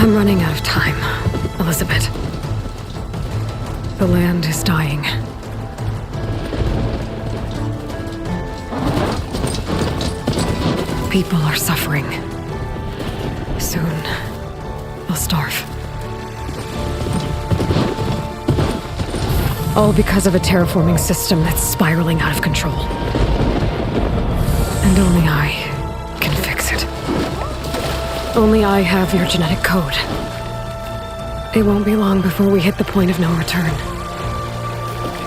I'm running out of time, Elizabeth. The land is dying. People are suffering. Soon, they'll starve. All because of a terraforming system that's spiraling out of control. And only I can fix it. Only I have your genetic code. It won't be long before we hit the point of no return.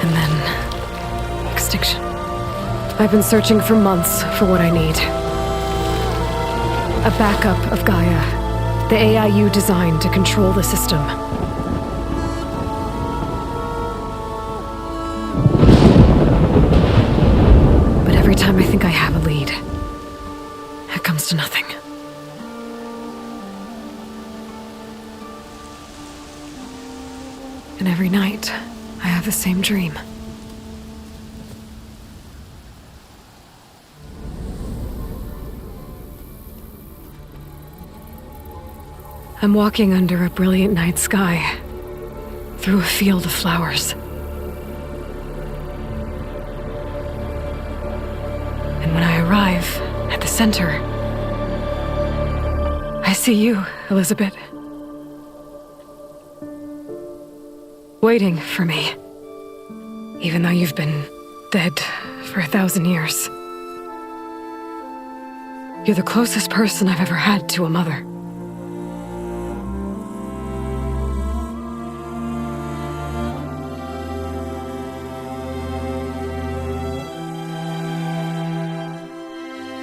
And then... extinction. I've been searching for months for what I need. A backup of Gaia. The AI you designed to control the system. But every time I think I have a lead, it comes to nothing. And every night, I have the same dream. I'm walking under a brilliant night sky, through a field of flowers. And when I arrive at the center, I see you, Elizabeth. Waiting for me. Even though you've been dead for 1,000 years. You're the closest person I've ever had to a mother.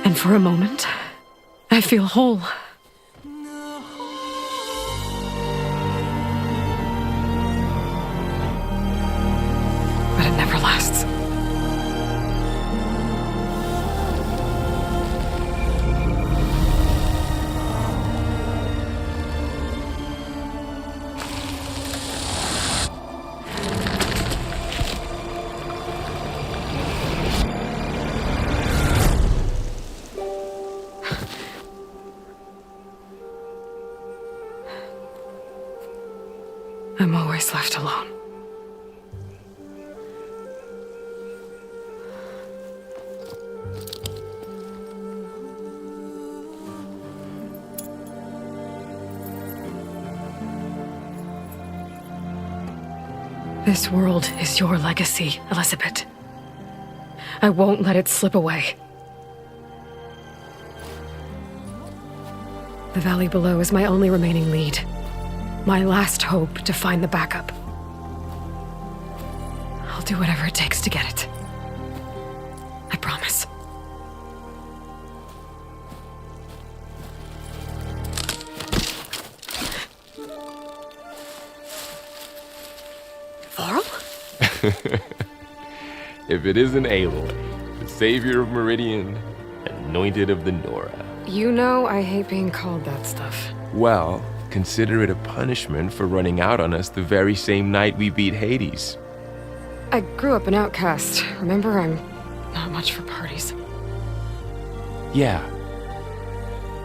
And for a moment, I feel whole. But it never lasts. I'm always left alone. This world is your legacy, Elizabeth. I won't let it slip away. The valley below is my only remaining lead. My last hope to find the backup. I'll do whatever it takes to get it. I promise. Varl? If it isn't Aloy, the savior of Meridian, anointed of the Nora. You know I hate being called that stuff. Well, consider it a punishment for running out on us the very same night we beat Hades. I grew up an outcast. Remember, I'm not much for parties. Yeah.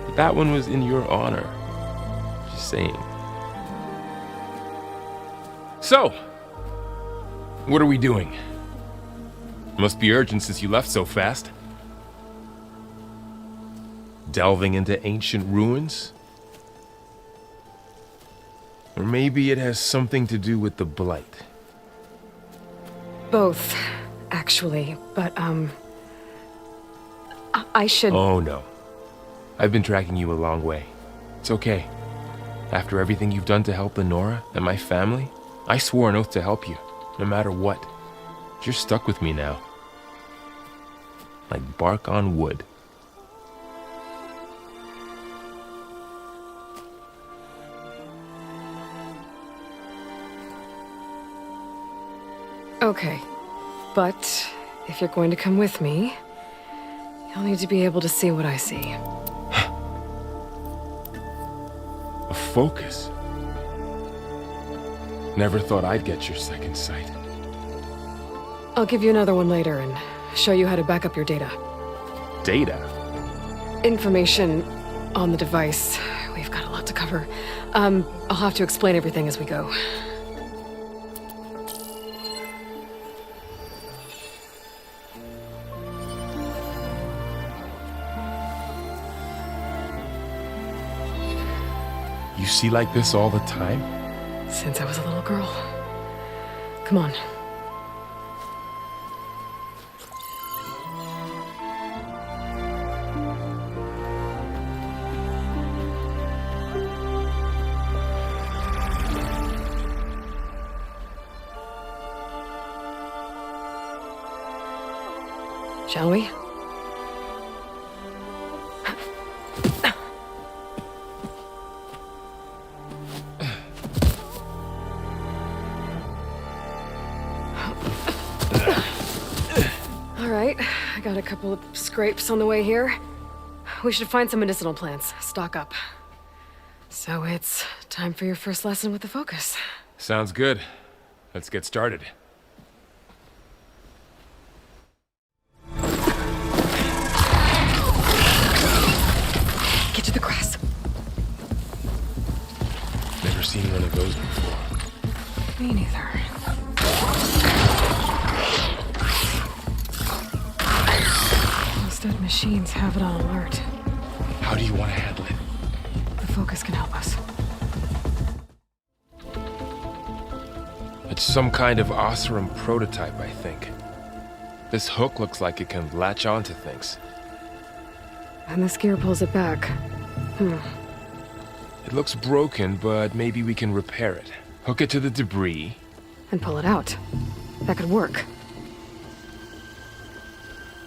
But that one was in your honor. Just saying. So, what are we doing? Must be urgent since you left so fast. Delving into ancient ruins? Or maybe it has something to do with the Blight. Both, actually, but, I should... Oh, no. I've been tracking you a long way. It's okay. After everything you've done to help the Nora and my family, I swore an oath to help you, no matter what. You're stuck with me now. Like bark on wood. Okay, but if you're going to come with me, you'll need to be able to see what I see. A focus? Never thought I'd get your second sight. I'll give you another one later and show you how to back up your data. Data? Information on the device. We've got a lot to cover. I'll have to explain everything as we go. You see like this all the time? Since I was a little girl. Come on. Shall we? Alright, I got a couple of scrapes on the way here. We should find some medicinal plants, stock up. So it's time for your first lesson with the focus. Sounds good. Let's get started. Get to the grass. Never seen one of those before. Me neither. Most dead machines have it on alert. How do you want to handle it? The focus can help us. It's some kind of Oseram prototype, I think. This hook looks like it can latch onto things. And this gear pulls it back. It looks broken, but maybe we can repair it. Hook it to the debris. And pull it out. That could work.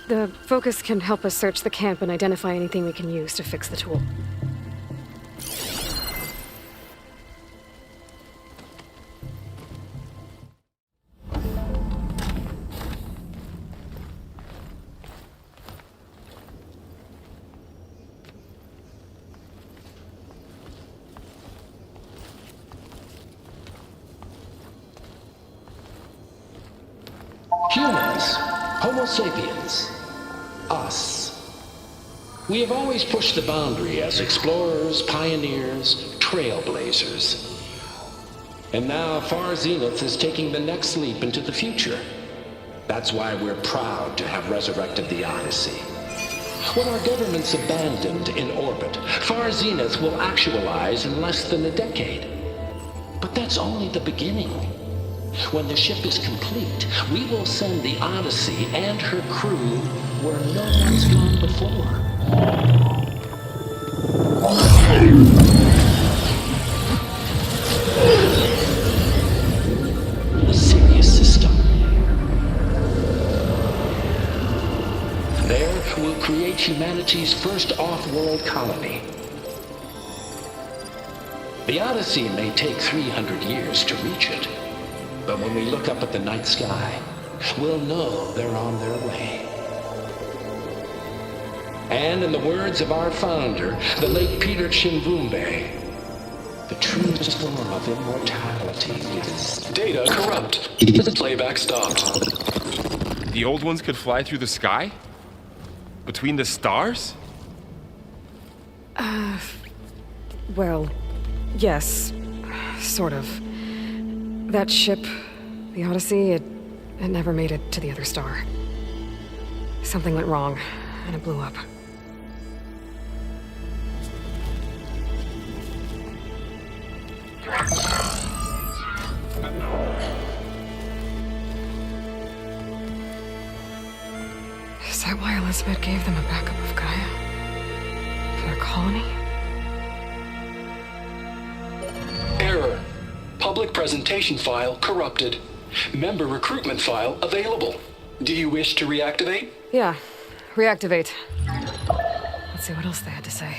The focus can help us search the camp and identify anything we can use to fix the tool. Humans, Homo sapiens, us. We have always pushed the boundary as explorers, pioneers, trailblazers. And now Far Zenith is taking the next leap into the future. That's why we're proud to have resurrected the Odyssey. When our government's abandoned in orbit, Far Zenith will actualize in less than a decade. But that's only the beginning. When the ship is complete, we will send the Odyssey and her crew where no one's gone before. The Sirius system. There, we'll create humanity's first off-world colony. The Odyssey may take 300 years to reach it. But when we look up at the night sky, we'll know they're on their way. And in the words of our founder, the late Peter Chimvumbe, the truest form of immortality is... Data corrupt. Playback stopped. The old ones could fly through the sky? Between the stars? Well, yes. Sort of. That ship, the Odyssey, it never made it to the other star. Something went wrong, and it blew up. Is that why Elizabeth gave them a backup of Gaia? For their colony? Error. Public presentation file corrupted. Member recruitment file available. Do you wish to reactivate? Yeah, reactivate. Let's see what else they had to say.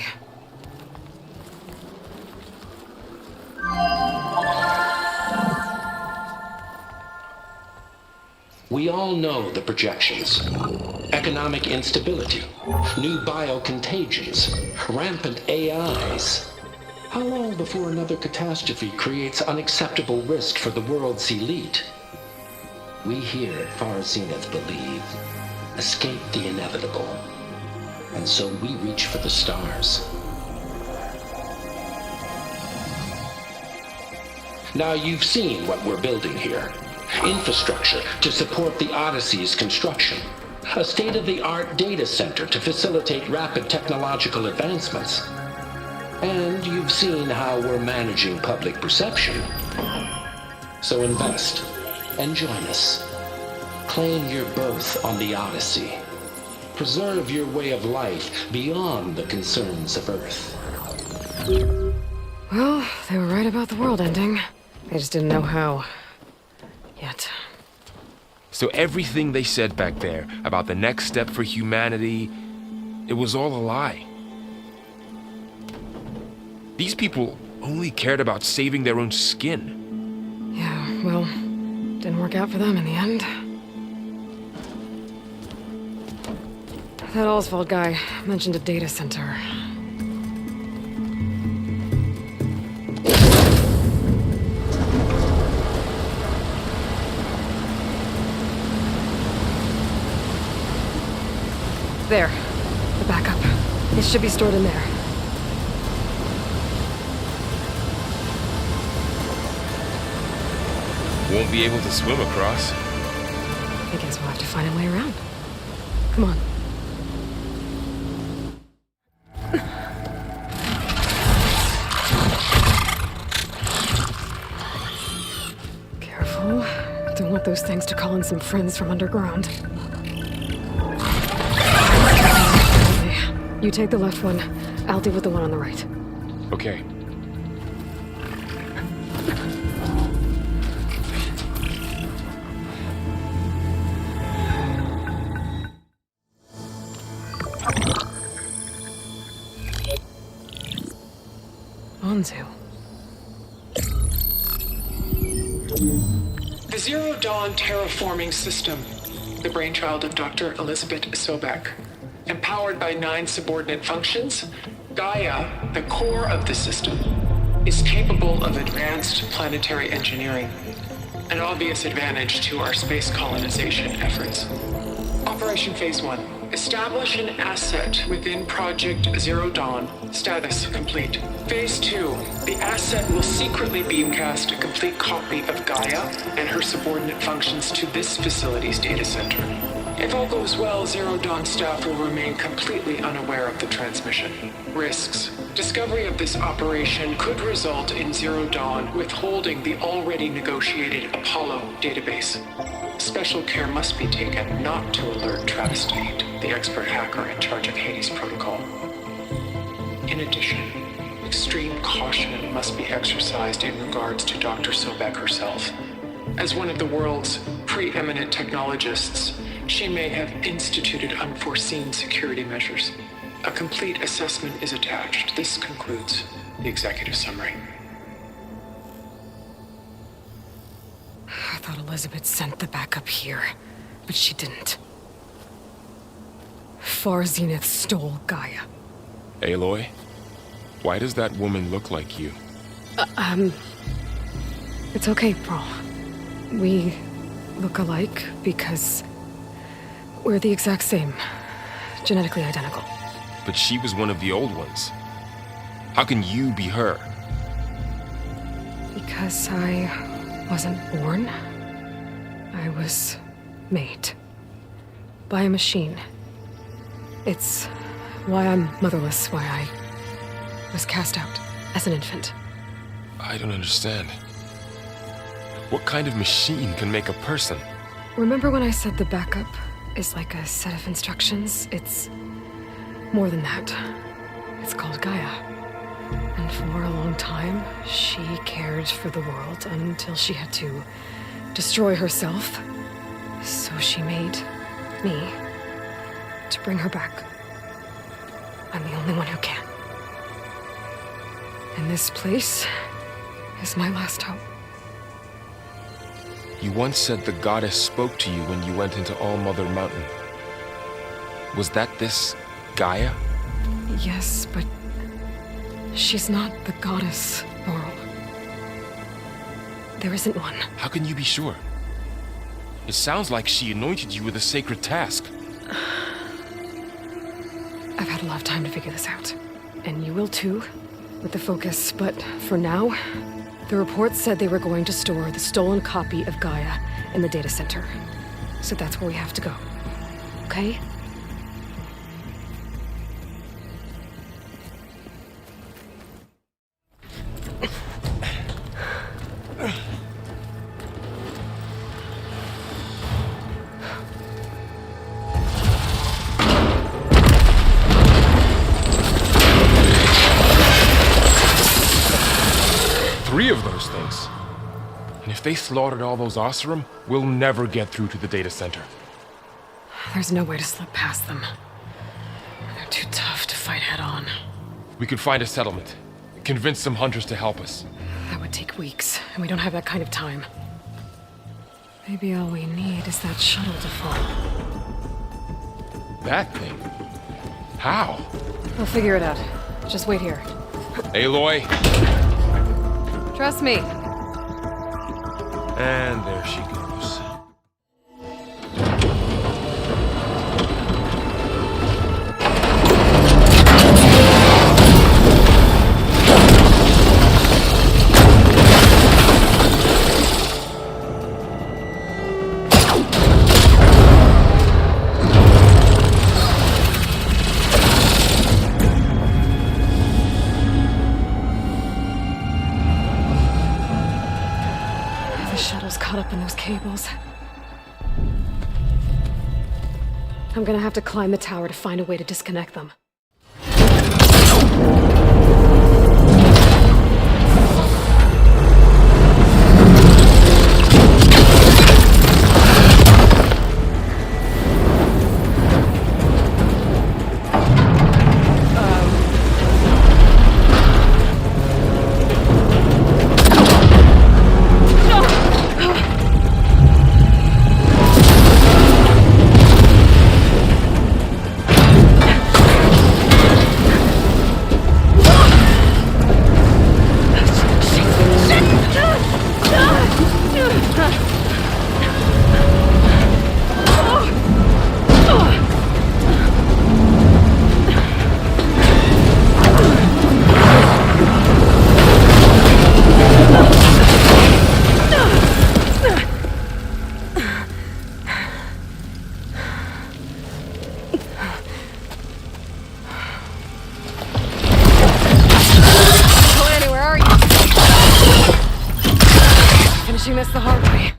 We all know the projections. Economic instability, new biocontagions, rampant AIs. How long before another catastrophe creates unacceptable risk for the world's elite? We here at Far Zenith believe, escape the inevitable. And so we reach for the stars. Now you've seen what we're building here. Infrastructure to support the Odyssey's construction. A state-of-the-art data center to facilitate rapid technological advancements. And you've seen how we're managing public perception. So invest and join us. Claim you're both on the Odyssey. Preserve your way of life beyond the concerns of Earth. Well, they were right about the world ending. They just didn't know how. Yet. So everything they said back there about the next step for humanity, it was all a lie. These people only cared about saving their own skin. Yeah, well, didn't work out for them in the end. That Oswald guy mentioned a data center. There. The backup. It should be stored in there. Won't be able to swim across. I guess we'll have to find a way around. Come on. Careful. Don't want those things to call in some friends from underground. You take the left one. I'll deal with the one on the right. Okay. Onzu. The Zero Dawn terraforming system, the brainchild of Dr. Elizabeth Sobek. Empowered by 9 subordinate functions, Gaia, the core of the system, is capable of advanced planetary engineering, an obvious advantage to our space colonization efforts. Operation Phase 1. Establish an asset within Project Zero Dawn. Status complete. Phase 2. The asset will secretly beamcast a complete copy of Gaia and her subordinate functions to this facility's data center. If all goes well, Zero Dawn staff will remain completely unaware of the transmission. Risks. Discovery of this operation could result in Zero Dawn withholding the already negotiated Apollo database. Special care must be taken not to alert Travis Tate, the expert hacker in charge of Hades Protocol. In addition, extreme caution must be exercised in regards to Dr. Sobek herself. As one of the world's preeminent technologists, she may have instituted unforeseen security measures. A complete assessment is attached. This concludes the executive summary. I thought Elizabeth sent the backup here, but she didn't. Far Zenith stole Gaia. Aloy, why does that woman look like you? It's okay, Pearl. We look alike because we're the exact same. Genetically identical. But she was one of the old ones. How can you be her? Because I wasn't born. I was made. By a machine. It's why I'm motherless, why I was cast out as an infant. I don't understand. What kind of machine can make a person? Remember when I said the backup is like a set of instructions? It's more than that. It's called Gaia. And for a long time, she cared for the world until she had to destroy herself. So she made me to bring her back. I'm the only one who can. And this place is my last hope. You once said the goddess spoke to you when you went into All Mother Mountain. Was that this Gaia? Yes, but she's not the goddess, Laurel. There isn't one. How can you be sure? It sounds like she anointed you with a sacred task. I've had a lot of time to figure this out. And you will too, with the focus. But for now, The report said they were going to store the stolen copy of Gaia in the data center. So that's where we have to go. Okay? Three of those things. And if they slaughtered all those Oseram, we'll never get through to the data center. There's no way to slip past them. They're too tough to fight head on. We could find a settlement. Convince some hunters to help us. That would take weeks, and we don't have that kind of time. Maybe all we need is that shuttle to fall. That thing? How? We'll figure it out. Just wait here. Aloy. Trust me. And there she goes. The shuttle's caught up in those cables. I'm gonna have to climb the tower to find a way to disconnect them. Finishing this the hard way.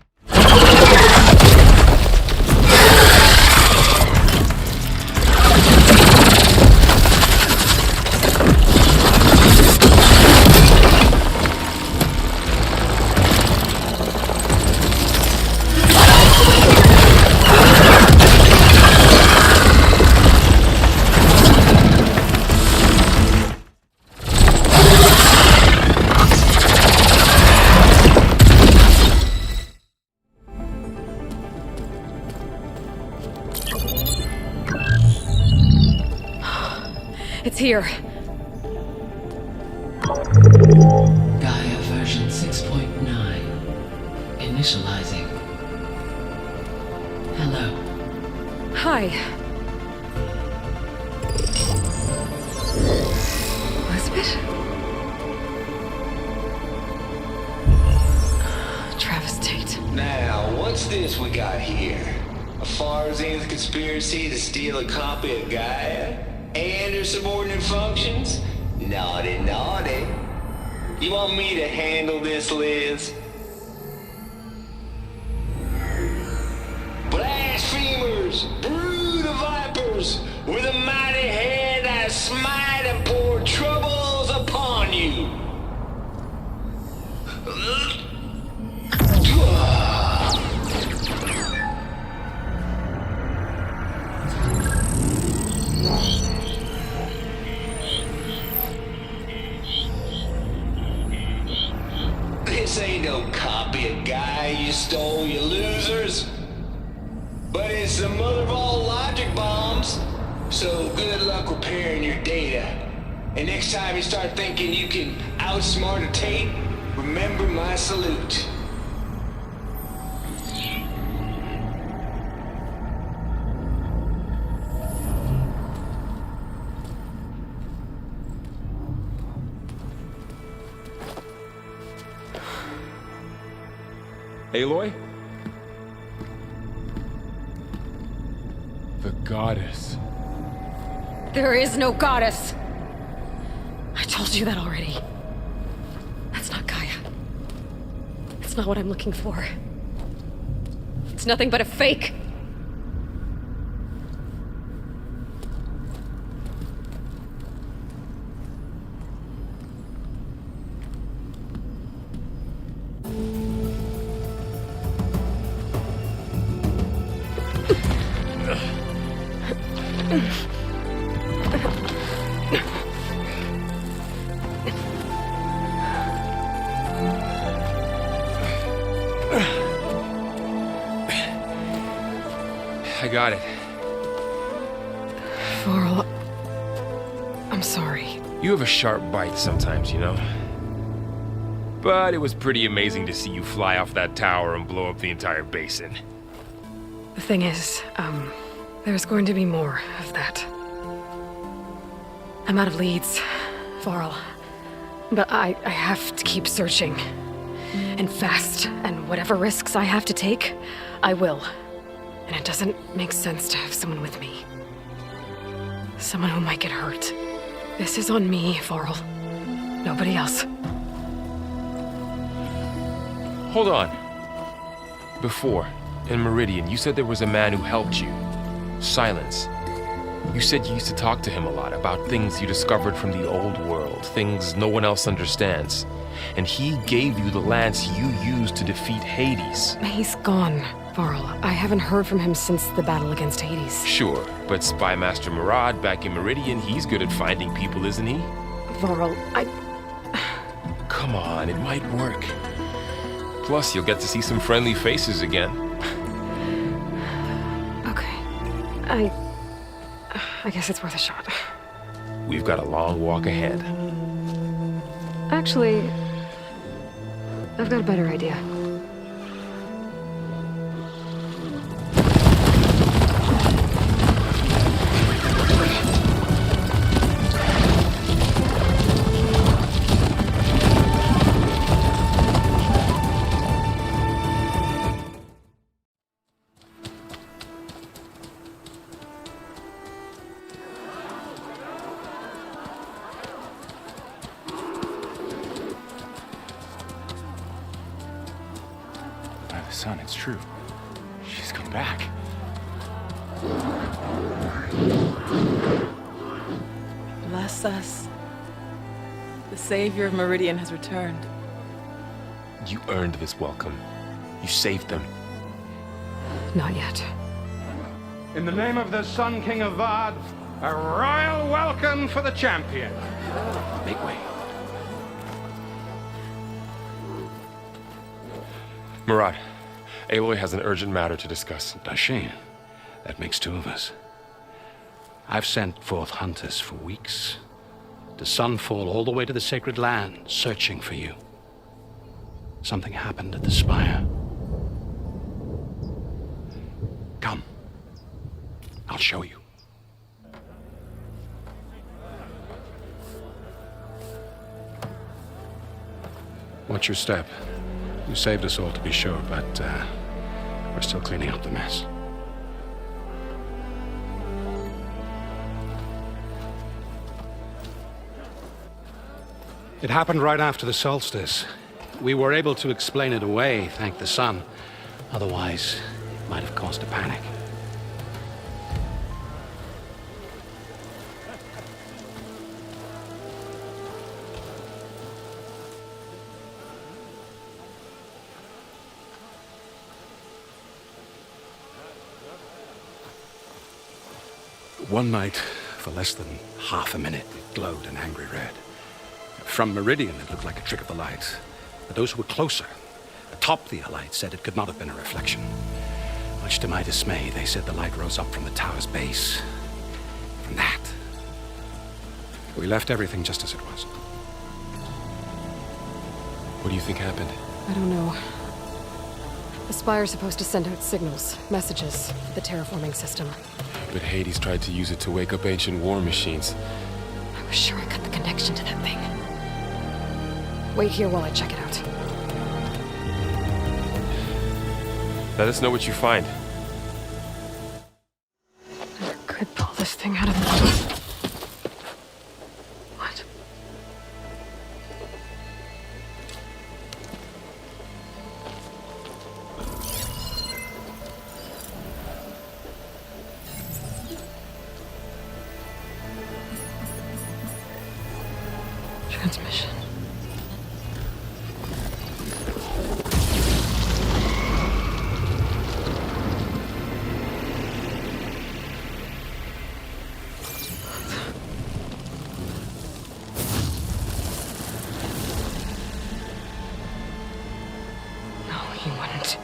It's here. Gaia version 6.9. Initializing. Hello. Hi. Elizabeth? Travis Tate. Now, what's this we got here? A Farzian's conspiracy to steal a copy of Gaia? And her subordinate functions? Naughty, naughty. You want me to handle this, Liz? Blasphemers! Brood of vipers! With a mighty hand I smite and pour troubles upon you! This ain't no copy of Gaia you stole, you losers. But it's the mother of all logic bombs. So good luck repairing your data. And next time you start thinking you can outsmart a Tate, remember my salute. Aloy? The goddess. There is no goddess! I told you that already. That's not Gaia. It's not what I'm looking for. It's nothing but a fake. I got it. Varl, I'm sorry. You have a sharp bite sometimes, you know? But it was pretty amazing to see you fly off that tower and blow up the entire basin. The thing is, there's going to be more of that. I'm out of leads, Varl. But I have to keep searching. And fast, and whatever risks I have to take, I will. And it doesn't make sense to have someone with me. Someone who might get hurt. This is on me, Varl. Nobody else. Hold on. Before, in Meridian, you said there was a man who helped you. Silence. You said you used to talk to him a lot about things you discovered from the old world, things no one else understands. And he gave you the lance you used to defeat Hades. He's gone, Varl. I haven't heard from him since the battle against Hades. Sure, but Spy Master Murad back in Meridian, he's good at finding people, isn't he? Varl, Come on, it might work. Plus, you'll get to see some friendly faces again. Okay. I guess it's worth a shot. We've got a long walk ahead. Actually, I've got a better idea. Son, it's true. She's come back. Bless us. The Savior of Meridian has returned. You earned this welcome. You saved them. Not yet. In the name of the Sun King of Vard, a royal welcome for the champion. Make way. Murad, Aloy has an urgent matter to discuss. Does she? That makes two of us. I've sent forth hunters for weeks, to sunfall all the way to the sacred land, searching for you. Something happened at the spire. Come. I'll show you. Watch your step. You saved us all, to be sure, but we're still cleaning up the mess. It happened right after the solstice. We were able to explain it away, thank the sun. Otherwise, it might have caused a panic. One night, for less than half a minute, it glowed an angry red. From Meridian, it looked like a trick of the light. But those who were closer, atop the light, said it could not have been a reflection. Much to my dismay, they said the light rose up from the tower's base. From that, we left everything just as it was. What do you think happened? I don't know. The Spire's supposed to send out signals, messages, for the terraforming system. But Hades tried to use it to wake up ancient war machines. I was sure I cut the connection to that thing. Wait here while I check it out. Let us know what you find. I could pull this thing out of the... What? Transmission. No, he wouldn't.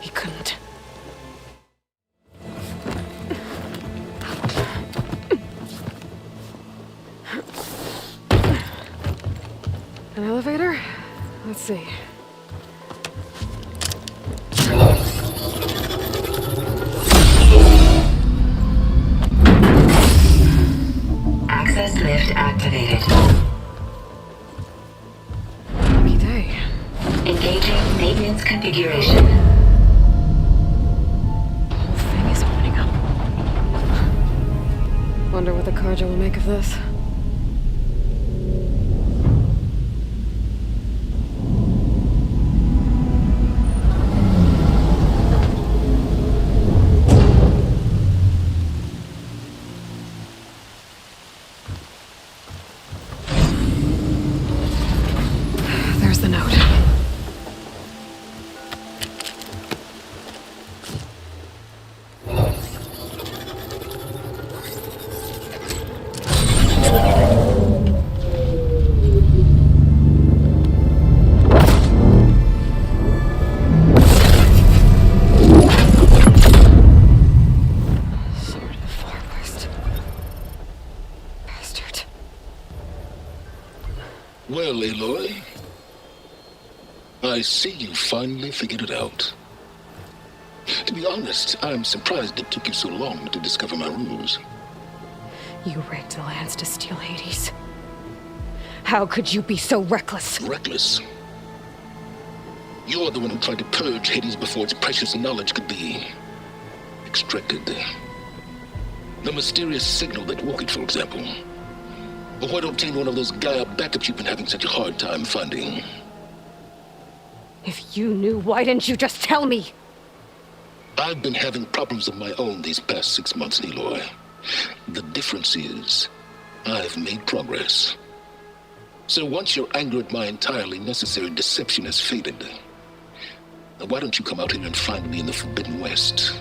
He couldn't. An elevator? Let's see. Access lift activated. Happy day. Engaging maintenance configuration. The whole thing is opening up. Wonder what the Carja will make of this. There's the note. Sword of the Far West. Bastard. Well, Aloy, I see you finally figured it out. To be honest, I'm surprised it took you so long to discover my ruse. You rigged the lands to steal Hades. How could you be so reckless? Reckless? You're the one who tried to purge Hades before its precious knowledge could be extracted. The mysterious signal that woke it, for example. Or why to obtain one of those Gaia backups you've been having such a hard time finding. If you knew, why didn't you just tell me? I've been having problems of my own these past 6 months, Aloy. The difference is, I've made progress. So once your anger at my entirely necessary deception has faded, why don't you come out here and find me in the Forbidden West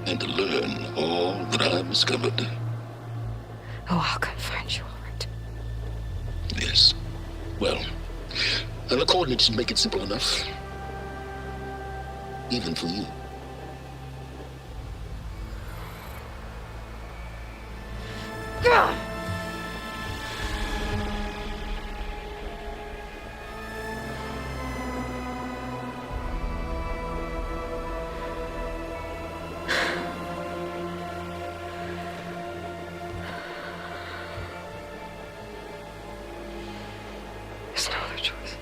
and learn all that I've discovered? Oh, I'll come find you, all right. Yes. Well, and the coordinates should make it simple enough. Even for you. God! There's no other choice.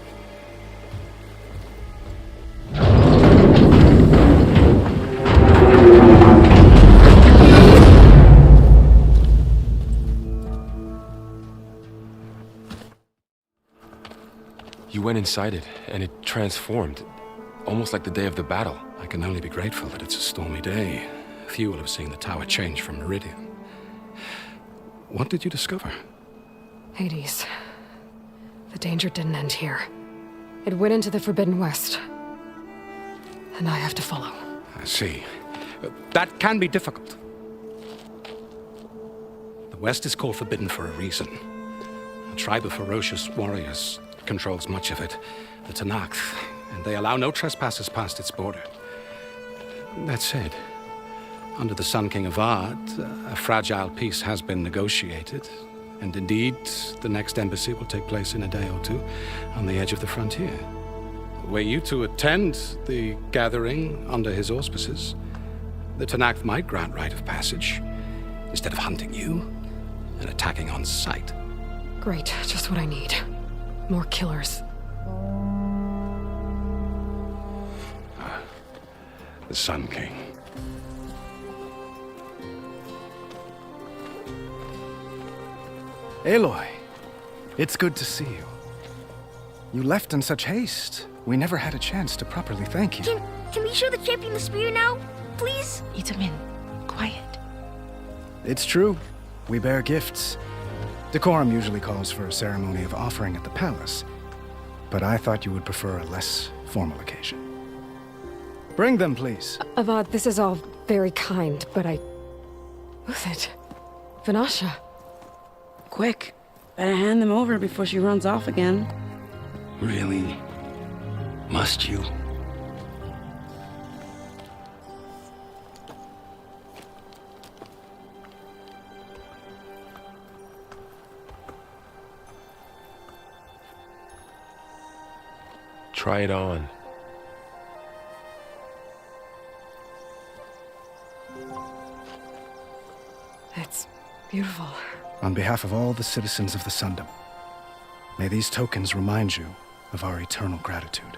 You went inside it, and it transformed. Almost like the day of the battle. I can only be grateful that it's a stormy day. Few will have seen the tower change from Meridian. What did you discover? Hades. The danger didn't end here. It went into the Forbidden West. And I have to follow. I see. That can be difficult. The West is called Forbidden for a reason. A tribe of ferocious warriors controls much of it, the Tanakh, and they allow no trespassers past its border. That said, under the Sun King of Ard, a fragile peace has been negotiated, and indeed, the next embassy will take place in a day or two on the edge of the frontier. Were you to attend the gathering under his auspices, the Tanakh might grant right of passage, instead of hunting you and attacking on sight. Great, just what I need. More killers. the Sun King. Aloy, it's good to see you. You left in such haste. We never had a chance to properly thank you. Can we show the champion the spear now, please? Itamin, quiet. It's true. We bear gifts. Decorum usually calls for a ceremony of offering at the palace, but I thought you would prefer a less formal occasion. Bring them, please. Avad, this is all very kind, but Who's it? Vanasha. Quick. Better hand them over before she runs off again. Really? Must you? Try it on. It's beautiful. On behalf of all the citizens of the Sundom, may these tokens remind you of our eternal gratitude.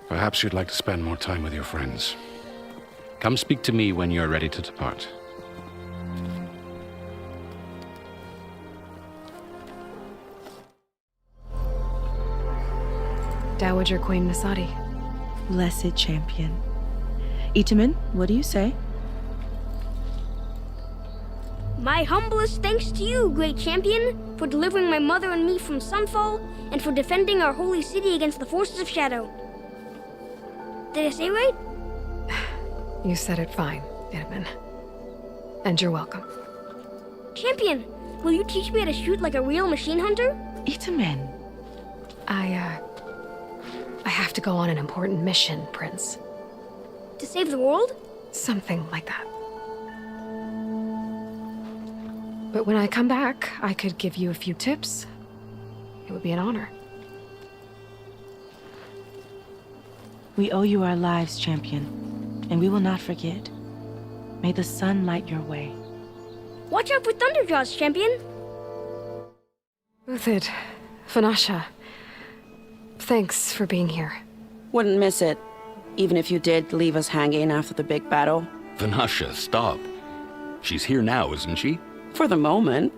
Perhaps you'd like to spend more time with your friends. Come speak to me when you're ready to depart. Dowager Queen Nasadi. Blessed champion. Itamin, what do you say? My humblest thanks to you, great champion, for delivering my mother and me from Sunfall, and for defending our holy city against the forces of Shadow. Did I say right? You said it fine, Itamin. And you're welcome. Champion, will you teach me how to shoot like a real machine hunter? Itamin. I have to go on an important mission, Prince. To save the world? Something like that. But when I come back, I could give you a few tips. It would be an honor. We owe you our lives, champion, and we will not forget. May the sun light your way. Watch out for Thunderjaws, champion! Uthid, Vanasha, thanks for being here. Wouldn't miss it, even if you did leave us hanging after the big battle. Vanasha, stop. She's here now, isn't she? For the moment.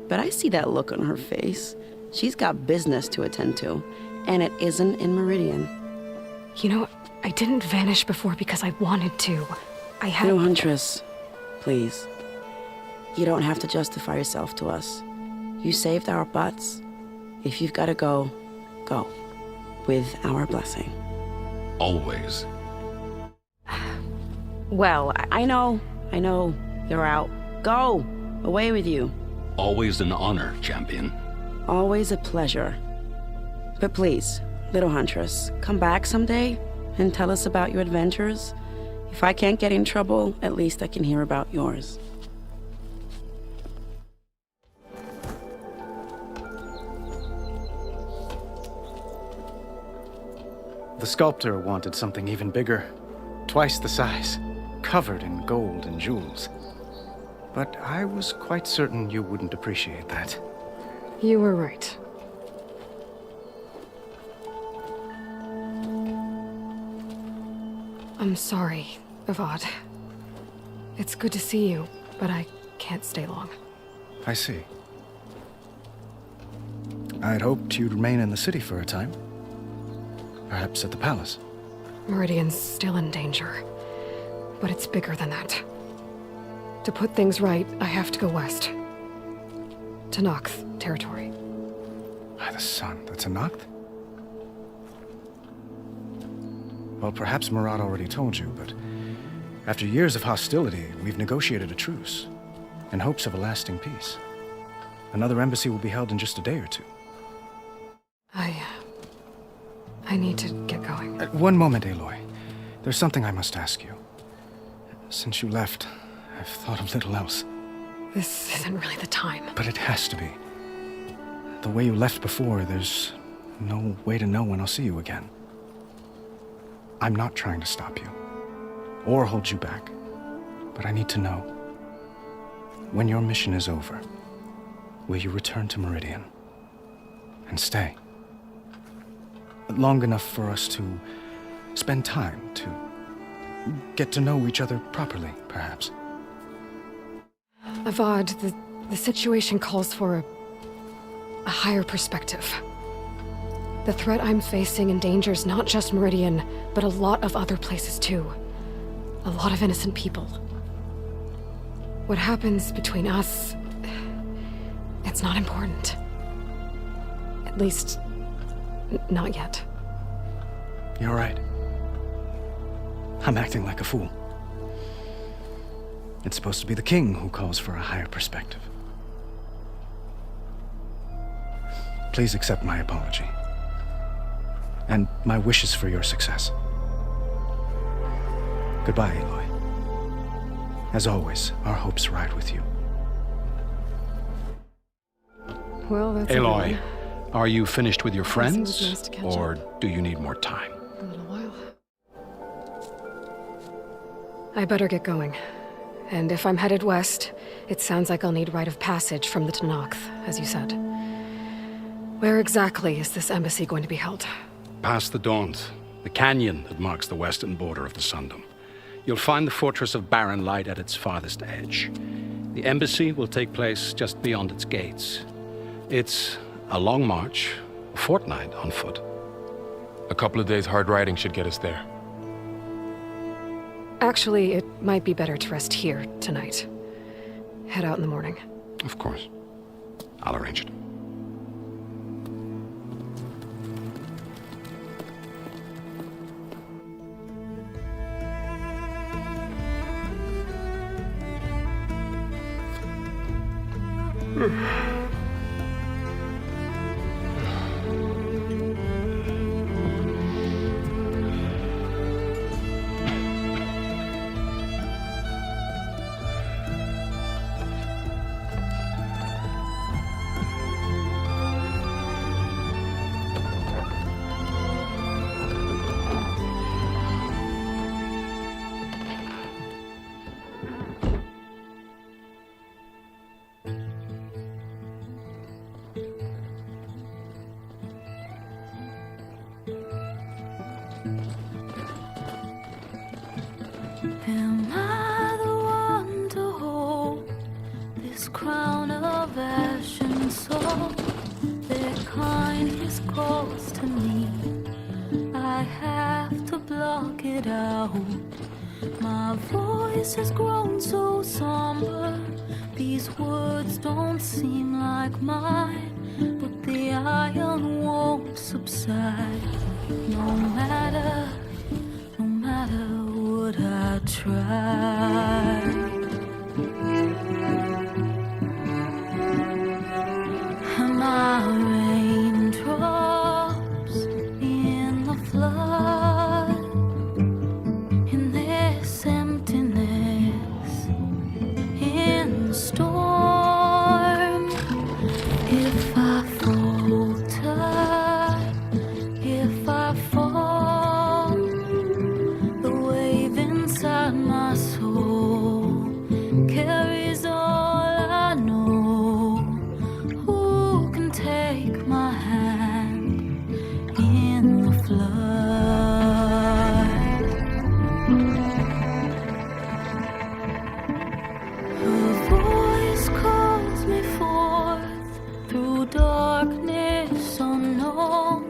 But I see that look on her face. She's got business to attend to, and it isn't in Meridian. You know, I didn't vanish before because I wanted to. I had... No, Huntress. Please. You don't have to justify yourself to us. You saved our butts. If you've got to go, go. With our blessing. Always. Well, I know. You're out. Go! Away with you. Always an honor, champion. Always a pleasure. But please, little Huntress, come back someday and tell us about your adventures. If I can't get in trouble, at least I can hear about yours. The sculptor wanted something even bigger, twice the size, covered in gold and jewels. But I was quite certain you wouldn't appreciate that. You were right. I'm sorry, Avad. It's good to see you, but I can't stay long. I see. I'd hoped you'd remain in the city for a time. Perhaps at the palace. Meridian's still in danger, but it's bigger than that. To put things right, I have to go west. To Noct territory. By the sun, that's a Noct? Well, perhaps Murad already told you, but after years of hostility, we've negotiated a truce, in hopes of a lasting peace. Another embassy will be held in just a day or two. I need to get going. One moment, Aloy. There's something I must ask you. Since you left, I've thought of little else. This isn't really the time. But it has to be. The way you left before, there's no way to know when I'll see you again. I'm not trying to stop you, or hold you back. But I need to know, when your mission is over, will you return to Meridian and stay? Long enough for us to spend time, to get to know each other properly, perhaps. Avad, the situation calls for a higher perspective. The threat I'm facing endangers not just Meridian, but a lot of other places too. A lot of innocent people. What happens between us, it's not important. At least, not yet. You're right. I'm acting like a fool. It's supposed to be the king who calls for a higher perspective. Please accept my apology. And my wishes for your success. Goodbye, Aloy. As always, our hopes ride with you. Well, that's Aloy, are you finished with your Yes, it was friends? nice to catch Or up. do you need more time? A little while. I better get going. And if I'm headed west, it sounds like I'll need rite of passage from the Tenakth, as you said. Where exactly is this embassy going to be held? Past the Daunt, the canyon that marks the western border of the Sundom. You'll find the fortress of Barren Light at its farthest edge. The embassy will take place just beyond its gates. It's a long march, a fortnight on foot. A couple of days hard riding should get us there. Actually, it might be better to rest here tonight. Head out in the morning. Of course. I'll arrange it. Am I the one to hold this crown of ash and soul? Their kindness calls to me. I have to block it out. My voice has grown so somber. These words don't seem like mine, but the iron won't subside. No matter what I try. Am I raindrops in the flood? In this emptiness, in the storm. If I falter, if I fall, the wave inside my soul carries all I know. Who can take my hand in the flood? Her voice calls me forth through darkness unknown.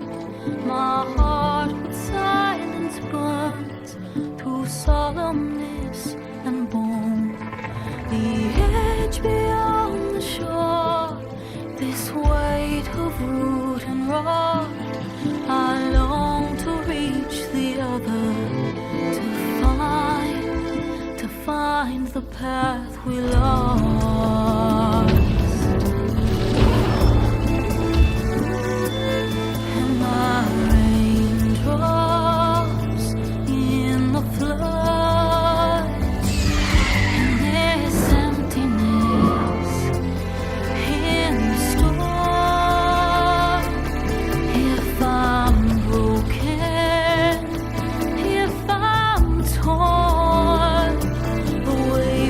My heart with silence burns through solemnness and bone. The edge beyond the shore, this weight of root and rod. I long to reach the other, to find the path we lost. Am I raindrops in the flood? In this emptiness, in the storm. If I'm broken, if I'm torn, the wave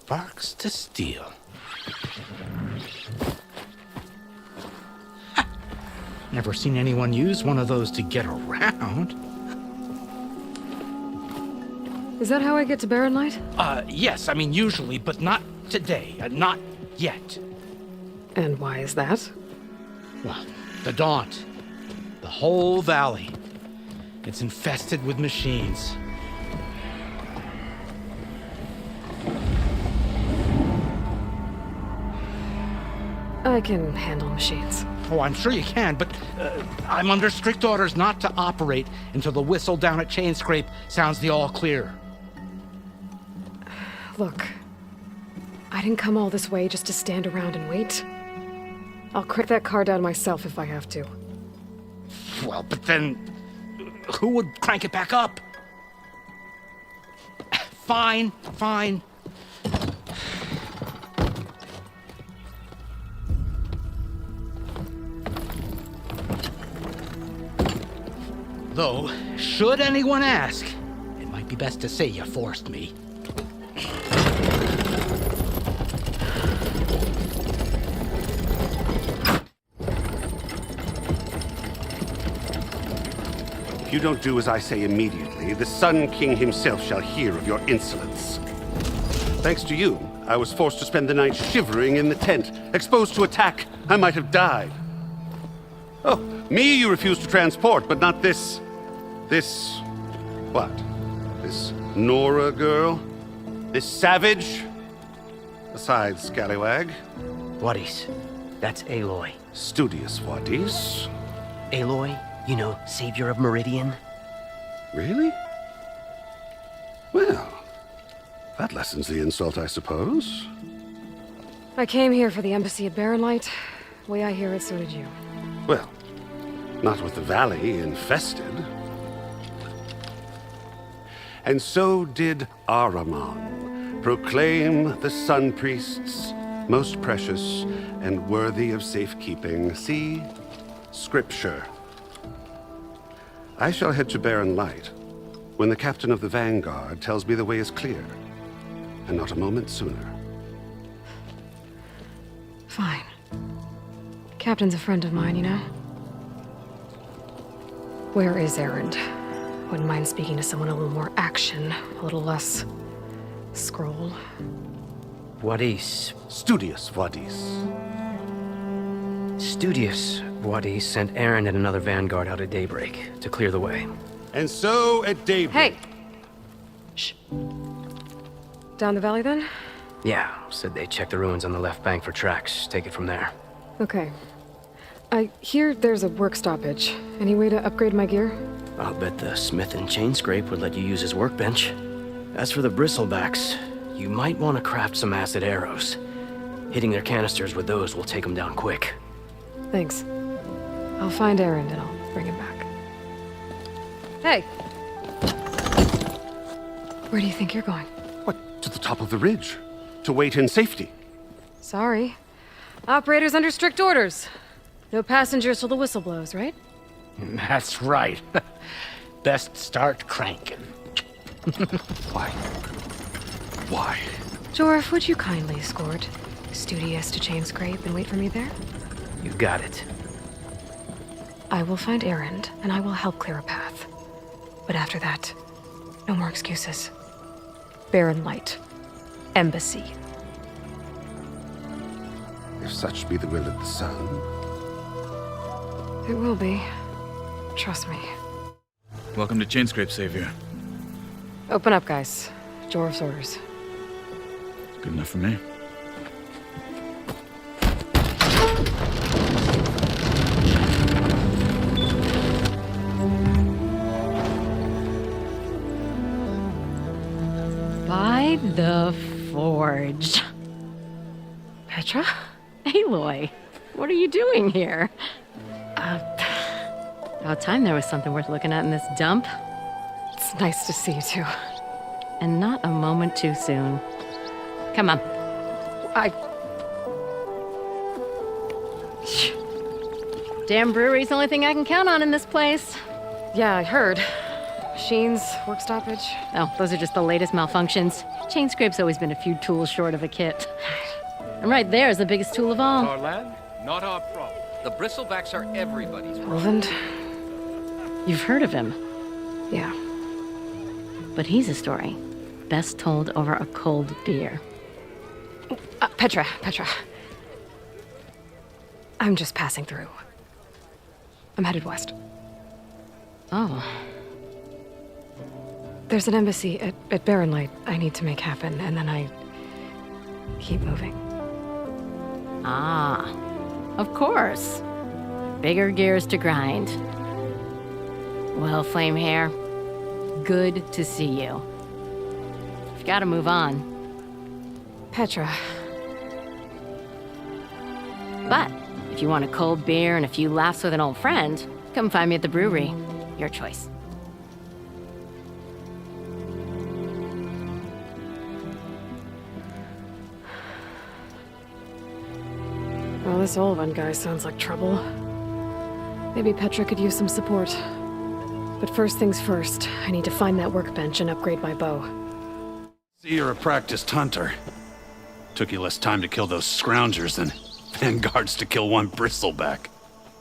Sparks to steel. Never seen anyone use one of those to get around. Is that how I get to Barren Light? Yes, I mean usually, but not today. Not yet. And why is that? Well, the Daunt. The whole valley. It's infested with machines. I can handle machines. Oh, I'm sure you can, but I'm under strict orders not to operate until the whistle down at Chainscrape sounds the all clear. Look, I didn't come all this way just to stand around and wait. I'll crank that car down myself if I have to. Well, but then who would crank it back up? Fine, fine. Though, should anyone ask, it might be best to say you forced me. If you don't do as I say immediately, the Sun King himself shall hear of your insolence. Thanks to you, I was forced to spend the night shivering in the tent. Exposed to attack, I might have died. Oh, me you refuse to transport, but not this... what? This Nora girl? This savage? Besides, scallywag. Wadis. That's Aloy. Studious Wadis. Aloy, you know, savior of Meridian. Really? Well, that lessens the insult, I suppose. I came here for the embassy at Barren Light. Way I hear it, so did you. Well, not with the valley infested. And so did Ahriman proclaim the Sun Priests most precious and worthy of safekeeping. See? Scripture. I shall head to Barren Light when the captain of the Vanguard tells me the way is clear, and not a moment sooner. Fine. Captain's a friend of mine, you know? Where is Erend? Wouldn't mind speaking to someone a little more action, a little less scroll. Wadis. Studious Wadis. Studious Wadis sent Erend and another vanguard out at daybreak to clear the way. And so at daybreak... Hey! Shh. Down the valley, then? Yeah, said they checked the ruins on the left bank for tracks. Take it from there. Okay. I hear there's a work stoppage. Any way to upgrade my gear? I'll bet the smith in Chainscrape would let you use his workbench. As for the bristlebacks, you might want to craft some acid arrows. Hitting their canisters with those will take them down quick. Thanks. I'll find Erend and I'll bring him back. Hey! Where do you think you're going? What, to the top of the ridge? To wait in safety? Sorry. Operator's under strict orders. No passengers till the whistle blows, right? That's right. Best start cranking. Why? Why? Jorf, would you kindly escort Studious to Chainscrape and wait for me there? You got it. I will find Erend, and I will help clear a path. But after that, no more excuses. Barren Light. Embassy. If such be the will of the sun. It will be. Trust me. Welcome to Chainscrape, Savior. Open up, guys. Jorf's orders. Good enough for me. By the Forge. Petra? Aloy, what are you doing here? About time there was something worth looking at in this dump. It's nice to see you too. And not a moment too soon. Come on. Damn brewery's the only thing I can count on in this place. Yeah, I heard. Machines, work stoppage. Oh, those are just the latest malfunctions. Chainscrape's always been a few tools short of a kit. And right there is the biggest tool of all. Our land, not our problem. The bristlebacks are everybody's problem. Roland? You've heard of him. Yeah. But he's a story best told over a cold beer. Petra. I'm just passing through. I'm headed west. Oh. There's an embassy at Barren Light I need to make happen, and then I keep moving. Ah, of course. Bigger gears to grind. Well, Flamehair, good to see you. You've got to move on. Petra. But if you want a cold beer and a few laughs with an old friend, come find me at the brewery. Your choice. Well, this Olvan guy sounds like trouble. Maybe Petra could use some support. But first things first, I need to find that workbench and upgrade my bow. See, you're a practiced hunter. Took you less time to kill those scroungers than vanguards to kill one bristleback.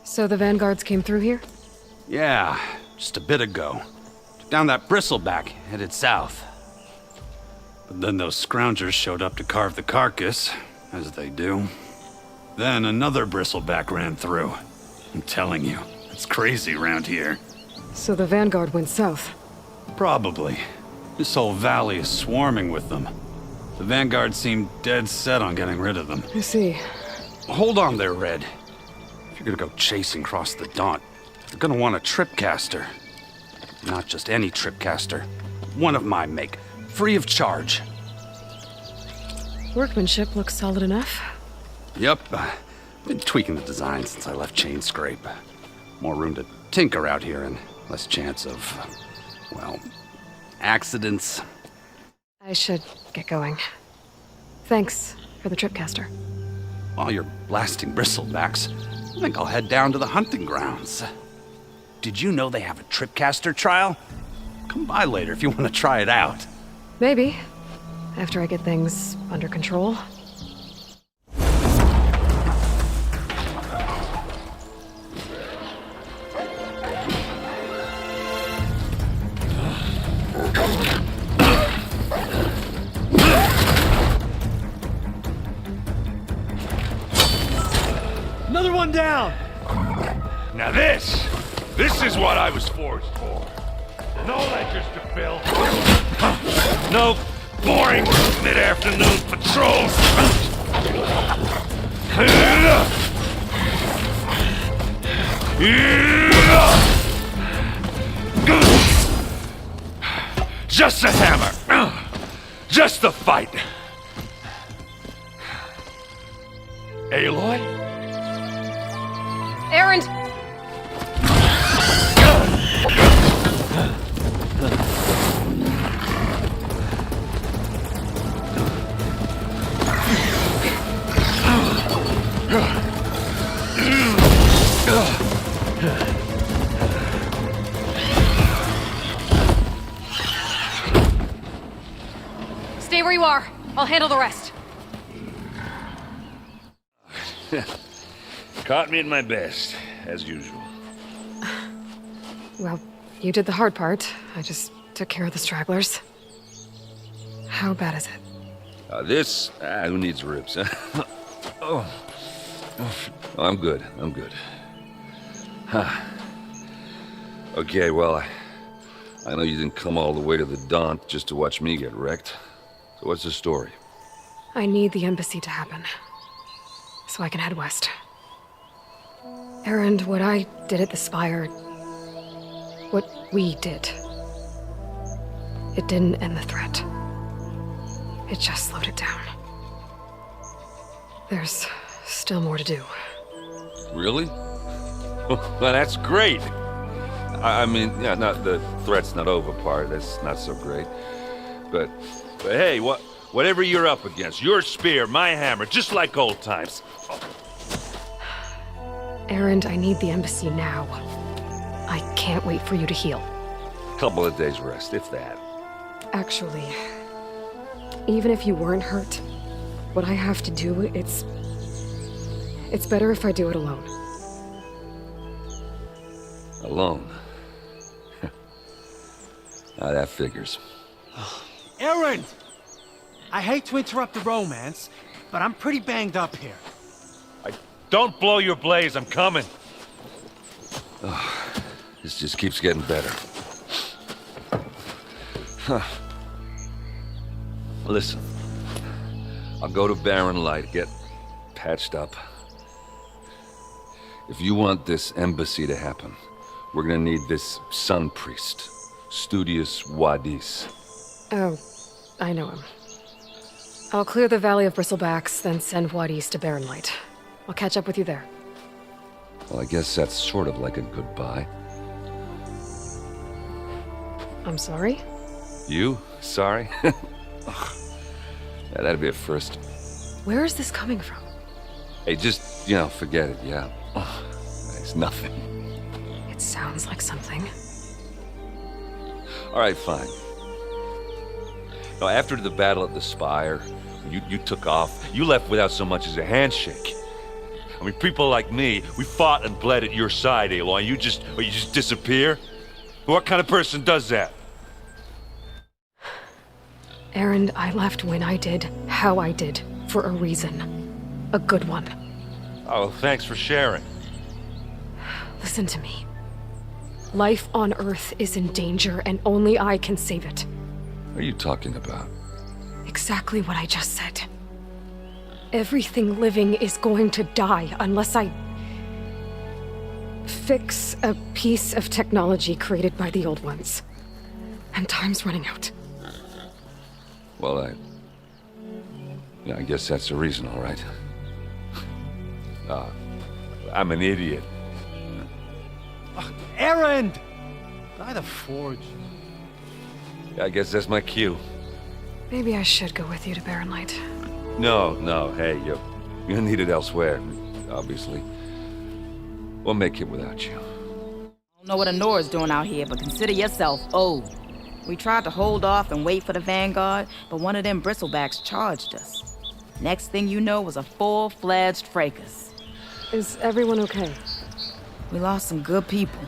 So the vanguards came through here? Yeah, just a bit ago. Took down that bristleback, headed south. But then those scroungers showed up to carve the carcass, as they do. Then another bristleback ran through. I'm telling you, it's crazy around here. So the vanguard went south? Probably. This whole valley is swarming with them. The vanguard seemed dead set on getting rid of them. I see. Hold on there, Red. If you're gonna go chasing across the Daunt, you're gonna want a tripcaster. Not just any tripcaster. One of my make. Free of charge. Workmanship looks solid enough. Yep. Been tweaking the design since I left Chainscrape. More room to tinker out here and less chance of, well, accidents. I should get going. Thanks for the tripcaster. While you're blasting bristlebacks, I think I'll head down to the hunting grounds. Did you know they have a tripcaster trial? Come by later if you want to try it out. Maybe. After I get things under control. Another one down! Now this is what I was forged for. No ledgers to fill. No boring mid-afternoon patrols. Just a hammer. Just the fight. Aloy? Erend! Stay where you are. I'll handle the rest. Caught me at my best, as usual. Well, you did the hard part. I just took care of the stragglers. How bad is it? Who needs ribs, huh? Oh, I'm good. Huh. Okay, well, I know you didn't come all the way to the Daunt just to watch me get wrecked. So what's the story? I need the embassy to happen, so I can head west. Erend, what I did at the Spire, what we did, it didn't end the threat. It just slowed it down. There's still more to do. Really? Well, that's great. I mean, yeah, not the threat's not over part. That's not so great. But hey, whatever you're up against, your spear, my hammer, just like old times. Erend, I need the embassy now. I can't wait for you to heal. Couple of days rest, if that. Actually, even if you weren't hurt, what I have to do, it's better if I do it alone. Alone? Now that figures. Aaron! I hate to interrupt the romance, but I'm pretty banged up here. Don't blow your blaze, I'm coming. This just keeps getting better. Huh. Listen, I'll go to Barren Light, get patched up. If you want this embassy to happen, we're gonna need this Sun Priest, Studius Wadis. Oh, I know him. I'll clear the Valley of Bristlebacks, then send Wadis to Barren Light. I'll catch up with you there. Well, I guess that's sort of like a goodbye. I'm sorry? You? Sorry? Yeah, that'd be a first. Where is this coming from? Hey, just, forget it, yeah. It's nothing. It sounds like something. All right, fine. Now, after the Battle at the Spire, you took off. You left without so much as a handshake. I mean, people like me, we fought and bled at your side, Aloy, and you just disappear? What kind of person does that? Aaron, I left when I did, how I did, for a reason. A good one. Oh, thanks for sharing. Listen to me. Life on Earth is in danger, and only I can save it. What are you talking about? Exactly what I just said. Everything living is going to die unless I fix a piece of technology created by the old ones. And time's running out. Well, I guess that's the reason, all right. I'm an idiot. Aaron! By the Forge. I guess that's my cue. Maybe I should go with you to Barren Light. No, hey, you're needed elsewhere, obviously. We'll make it without you. I don't know what Honora's doing out here, but consider yourself old. We tried to hold off and wait for the Vanguard, but one of them bristlebacks charged us. Next thing you know was a full-fledged fracas. Is everyone okay? We lost some good people,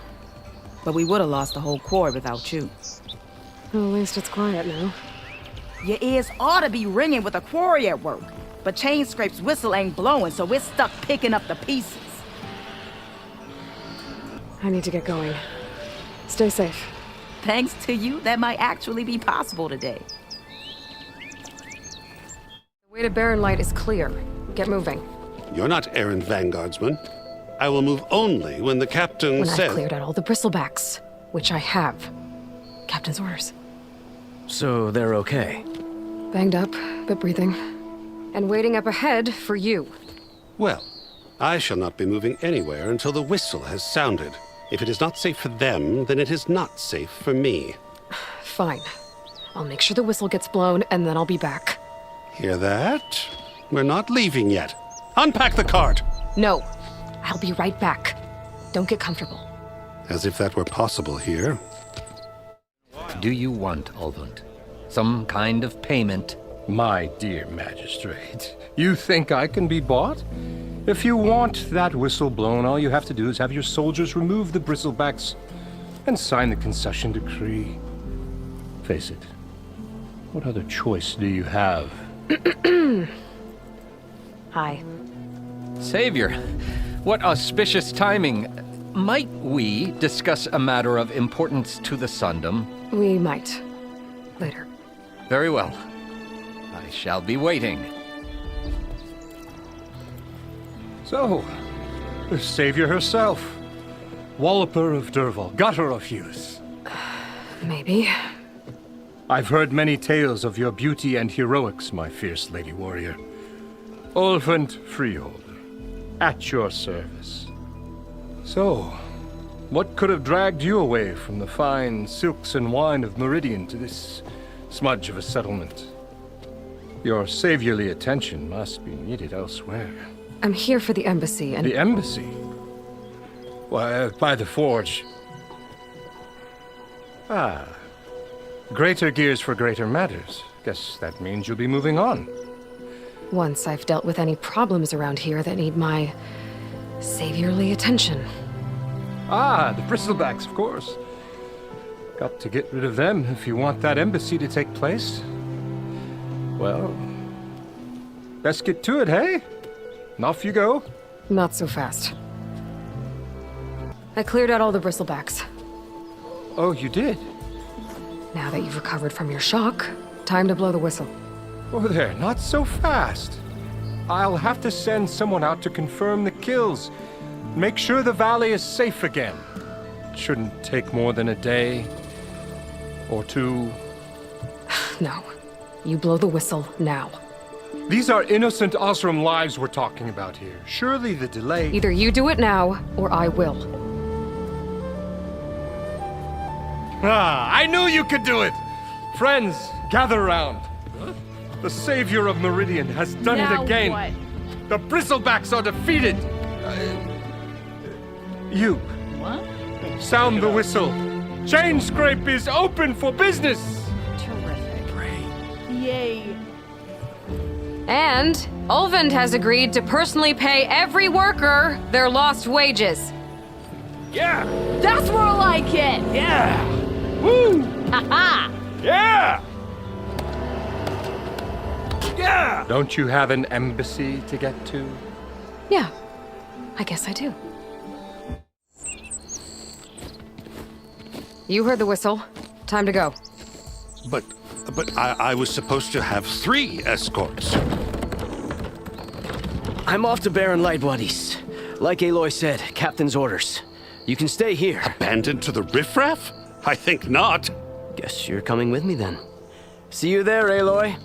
but we would have lost the whole Corps without you. Well, at least it's quiet now. Your ears ought to be ringing with a quarry at work, but Chainscrape's whistle ain't blowing, so we're stuck picking up the pieces. I need to get going. Stay safe. Thanks to you, that might actually be possible today. The way to Barren Light is clear. Get moving. You're not errand vanguardsman. I will move only when the captain When says... I've cleared out all the bristlebacks, which I have. Captain's orders. So they're okay? Banged up, but breathing. And waiting up ahead for you. Well, I shall not be moving anywhere until the whistle has sounded. If it is not safe for them, then it is not safe for me. Fine. I'll make sure the whistle gets blown, and then I'll be back. Hear that? We're not leaving yet. Unpack the cart! No. I'll be right back. Don't get comfortable. As if that were possible here. Do you want, Ulvund? Some kind of payment? My dear magistrate, you think I can be bought? If you want that whistle blown, all you have to do is have your soldiers remove the bristlebacks and sign the concession decree. Face it, what other choice do you have? Hi. Savior, what auspicious timing. Might we discuss a matter of importance to the Sundom? We might. Later. Very well. I shall be waiting. So, the savior herself. Walloper of Derval, gutter of youth. Maybe. I've heard many tales of your beauty and heroics, my fierce lady warrior. Ulvund Freeholder, at your service. So, what could have dragged you away from the fine silks and wine of Meridian to this smudge of a settlement? Your saviorly attention must be needed elsewhere. I'm here for the embassy and... The embassy? Why, by the Forge. Ah. Greater gears for greater matters, Guess that means you'll be moving on. Once I've dealt with any problems around here that need my saviorly attention. Ah, the bristlebacks, of course. Got to get rid of them if you want that embassy to take place. Well, let's get to it, hey? And off you go. Not so fast. I cleared out all the bristlebacks. Oh, you did? Now that you've recovered from your shock, time to blow the whistle. Oh there, not so fast. I'll have to send someone out to confirm the kills. Make sure the valley is safe again. It shouldn't take more than a day or two. No. You blow the whistle now. These are innocent Osram lives we're talking about here. Surely the delay... Either you do it now, or I will. Ah, I knew you could do it! Friends, gather around. The savior of Meridian has done Now it again. what? The bristlebacks are defeated. You. What? Sound the whistle. Chain Scrape is open for business. Terrific. Yay. And Ulvund has agreed to personally pay every worker their lost wages. Yeah! That's more like it! Yeah! Woo! Ha-ha! Yeah! Yeah! Don't you have an embassy to get to? Yeah, I guess I do. You heard the whistle. Time to go. But I was supposed to have 3 escorts. I'm off to Baron Lightwaddies. Like Aloy said, Captain's orders. You can stay here. Abandoned to the riffraff? I think not. Guess you're coming with me then. See you there, Aloy.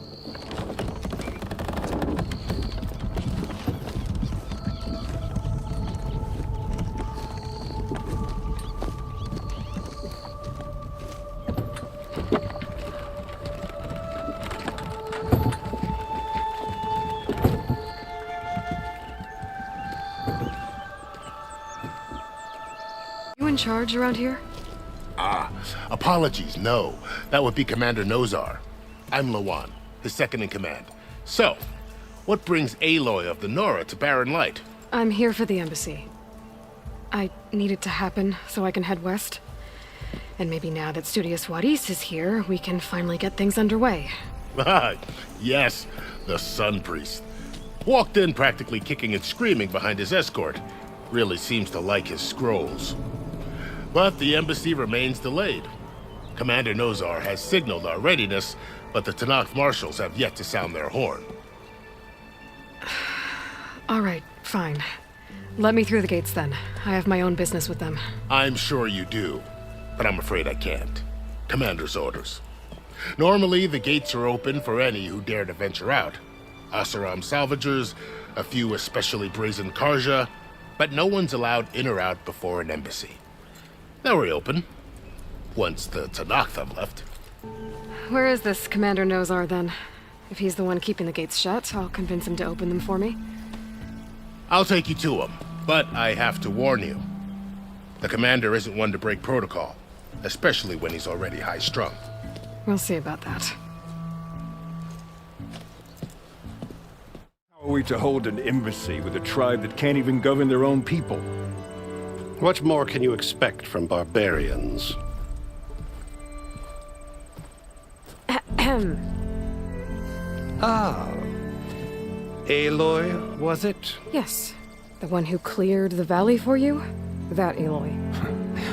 You in charge around here? Apologies, no. That would be Commander Nozar. I'm Lawan, his second in command. So, what brings Aloy of the Nora to Barren Light? I'm here for the embassy. I need it to happen so I can head west. And maybe now that Studious Wadis is here, we can finally get things underway. Yes, the Sun Priest. Walked in practically kicking and screaming behind his escort. Really seems to like his scrolls. But the embassy remains delayed. Commander Nozar has signaled our readiness, but the Tanakh marshals have yet to sound their horn. All right, fine. Let me through the gates then. I have my own business with them. I'm sure you do, but I'm afraid I can't. Commander's orders. Normally, the gates are open for any who dare to venture out. Asaram salvagers, a few especially brazen Karja, but no one's allowed in or out before an embassy. They'll reopen, once the Tanakh have left. Where is this Commander Nozar then? If he's the one keeping the gates shut, I'll convince him to open them for me. I'll take you to him, but I have to warn you. The commander isn't one to break protocol, especially when he's already high-strung. We'll see about that. How are we to hold an embassy with a tribe that can't even govern their own people? What more can you expect from barbarians? Ah. Aloy, was it? Yes. The one who cleared the valley for you? That Aloy.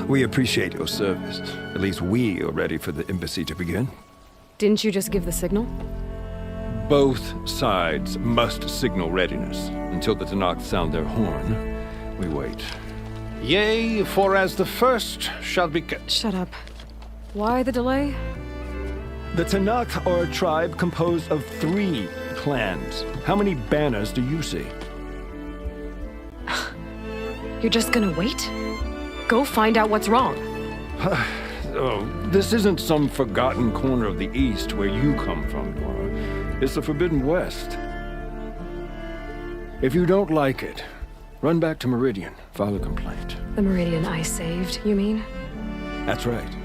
We appreciate your service. At least we are ready for the embassy to begin. Didn't you just give the signal? Both sides must signal readiness. Until the Tanakh sound their horn, we wait. Yea, for as the first shall be... Shut up. Why the delay? The Tanakh are a tribe composed of 3 clans. How many banners do you see? You're just gonna wait? Go find out what's wrong. Oh, this isn't some forgotten corner of the East where you come from, Nora. It's the Forbidden West. If you don't like it, run back to Meridian, file a complaint. The Meridian I saved, you mean? That's right.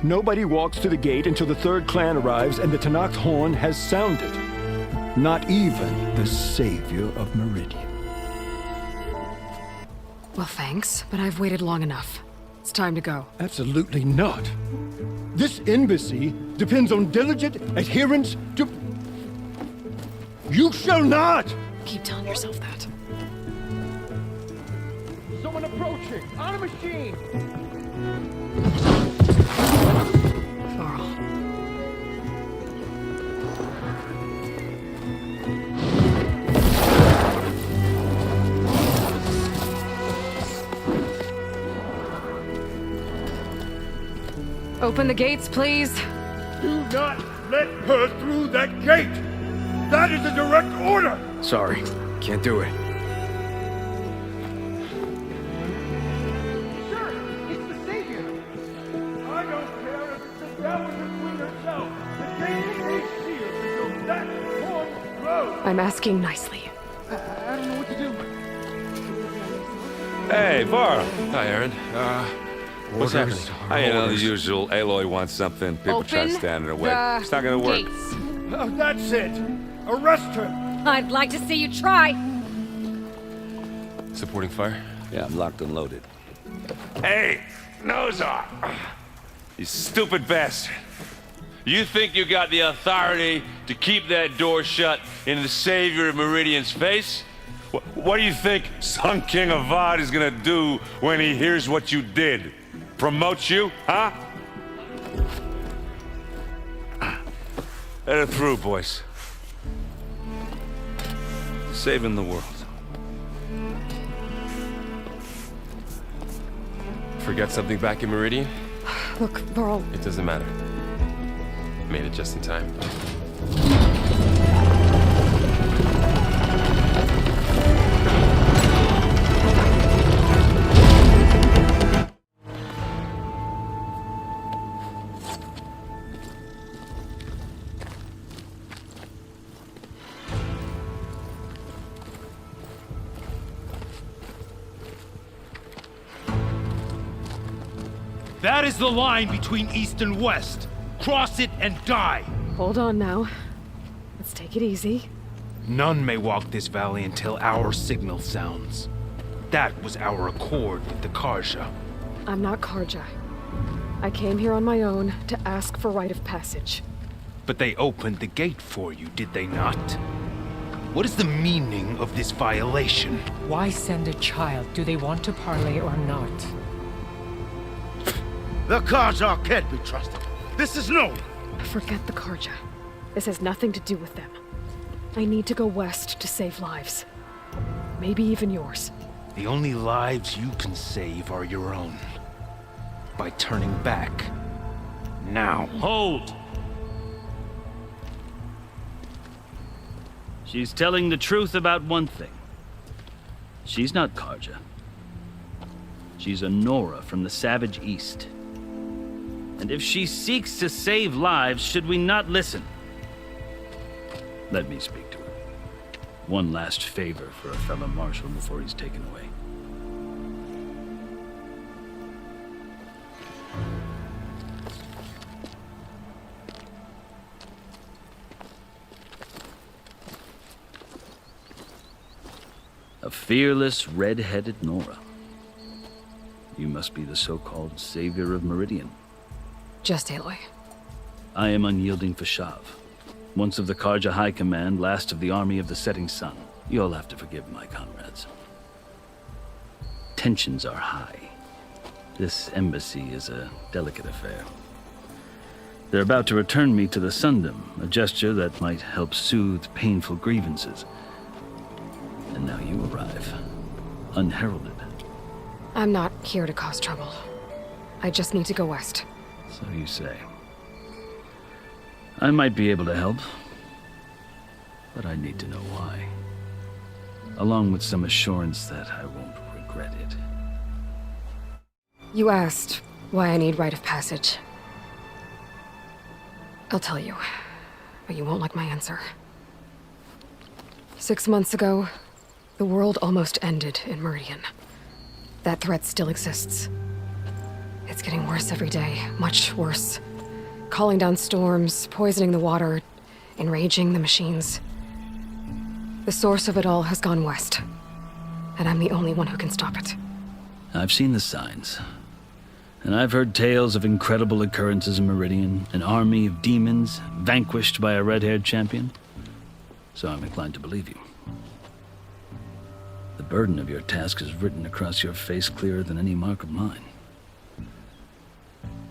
Nobody walks to the gate until the third clan arrives and the Tenakth horn has sounded. Not even the savior of Meridian. Well, thanks, but I've waited long enough. It's time to go. Absolutely not. This embassy depends on diligent adherence to... You shall not! Keep telling yourself that. Someone approaching! On a machine! Varl. Open the gates, please. Do not let her through that gate! That is a direct order! Sorry, can't do it. Sir, it's the savior! I don't care if it's the Dowager Queen herself! The gate is sealed until that horn blows! I'm asking nicely. I don't know what to do. Hey, Varl. Hi, Aaron. What's happening? I know the usual. Aloy wants something. People try to stand in her way. It's not gonna work. That's it! Arrest her! I'd like to see you try. Supporting fire? Yeah, I'm locked and loaded. Hey, Nozar! You stupid bastard. You think you got the authority to keep that door shut in the savior of Meridian's face? What do you think Sun King Avad is gonna do when he hears what you did? Promote you, huh? Let it through, boys. Saving the world. Forget something back in Meridian? Look, Varl. It doesn't matter. Made it just in time. That is the line between East and West. Cross it and die. Hold on now. Let's take it easy. None may walk this valley until our signal sounds. That was our accord with the Karja. I'm not Karja. I came here on my own to ask for rite of passage. But they opened the gate for you, did they not? What is the meaning of this violation? Why send a child? Do they want to parley or not? The Karja can't be trusted. This is known. Forget the Karja. This has nothing to do with them. I need to go west to save lives. Maybe even yours. The only lives you can save are your own. By turning back. Now. Hold! She's telling the truth about one thing. She's not Karja. She's a Nora from the Savage East. And if she seeks to save lives, should we not listen? Let me speak to her. One last favor for a fellow marshal before he's taken away. A fearless, red-headed Nora. You must be the so-called savior of Meridian. Just Aloy. I am unyielding Fashav. Once of the Karja High Command, last of the army of the setting sun. You'll have to forgive my comrades. Tensions are high. This embassy is a delicate affair. They're about to return me to the Sundom, a gesture that might help soothe painful grievances. And now you arrive, unheralded. I'm not here to cause trouble. I just need to go west. So you say. I might be able to help, but I need to know why. Along with some assurance that I won't regret it. You asked why I need rite of passage. I'll tell you, but you won't like my answer. 6 months ago, the world almost ended in Meridian. That threat still exists. It's getting worse every day, much worse. Calling down storms, poisoning the water, enraging the machines. The source of it all has gone west, and I'm the only one who can stop it. I've seen the signs. And I've heard tales of incredible occurrences in Meridian, an army of demons vanquished by a red-haired champion. So I'm inclined to believe you. The burden of your task is written across your face clearer than any mark of mine.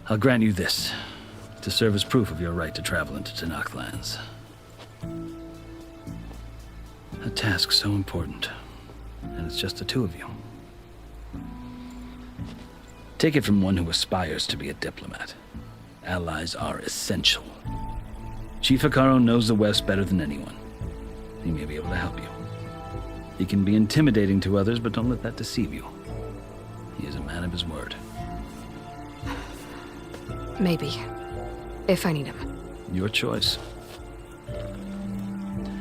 I'll grant you this, to serve as proof of your right to travel into Tenakth lands. A task so important, and it's just the two of you. Take it from one who aspires to be a diplomat. Allies are essential. Chief Hekarro knows the West better than anyone. He may be able to help you. He can be intimidating to others, but don't let that deceive you. He is a man of his word. Maybe. If I need him. Your choice.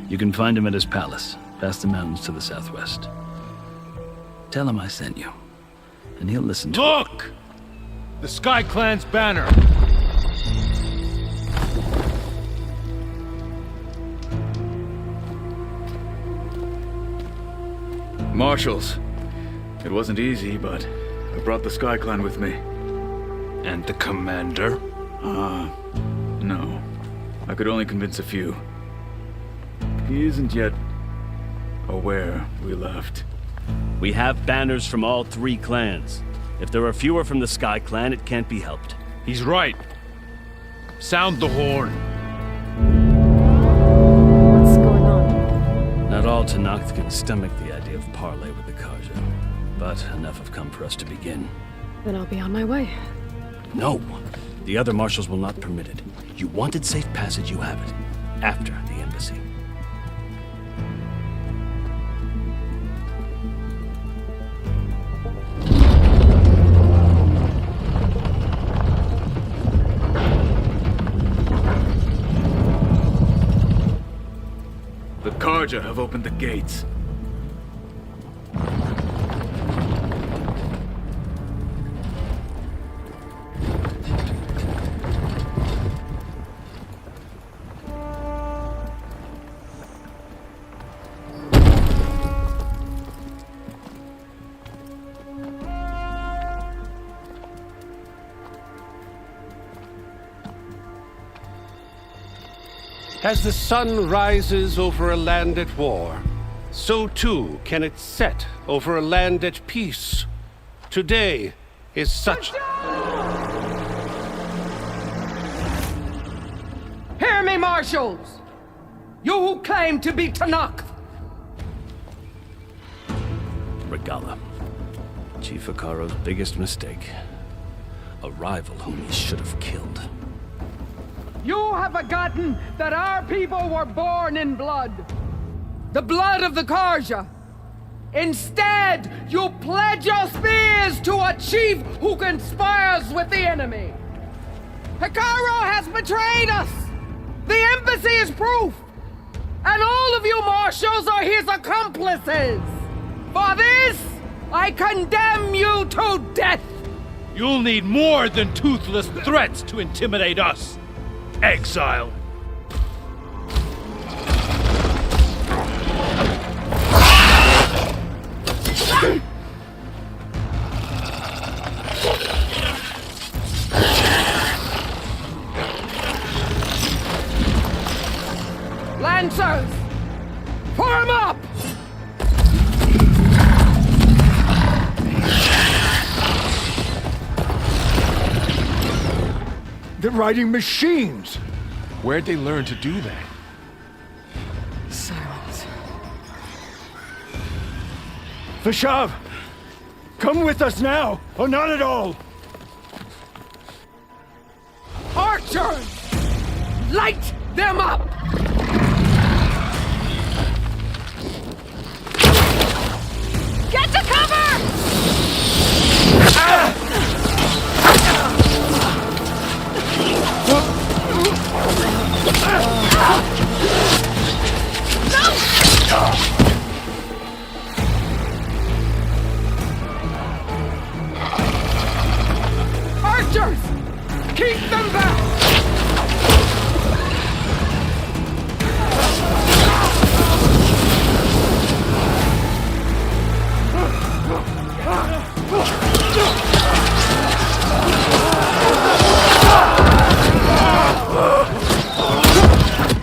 You can find him at his palace, past the mountains to the southwest. Tell him I sent you, and he'll listen to Look! The Sky Clan's banner! Marshals. It wasn't easy, but I brought the Sky Clan with me. And the commander? No. I could only convince a few. He isn't yet aware we left. We have banners from all 3 clans. If there are fewer from the Sky Clan, it can't be helped. He's right. Sound the horn. What's going on? Not all Tenakth can stomach the idea of parley with the Karja, but enough have come for us to begin. Then I'll be on my way. No. The other marshals will not permit it. You wanted safe passage, you have it. After the embassy. The Karja have opened the gates. As the sun rises over a land at war, so too can it set over a land at peace. Today is such... Hear me, marshals! You who claim to be Tenakth! Regala. Chief Hekarro's biggest mistake. A rival whom he should have killed. You have forgotten that our people were born in blood. The blood of the Karja. Instead, you pledge your spears to a chief who conspires with the enemy. Hekarro has betrayed us. The embassy is proof. And all of you marshals are his accomplices. For this, I condemn you to death. You'll need more than toothless threats to intimidate us. Exile. Lancers, form up! They're riding machines! Where'd they learn to do that? Silence. Vashav! Come with us now, or not at all! Archers! Light them up! Get to cover! Lancers! Keep them back!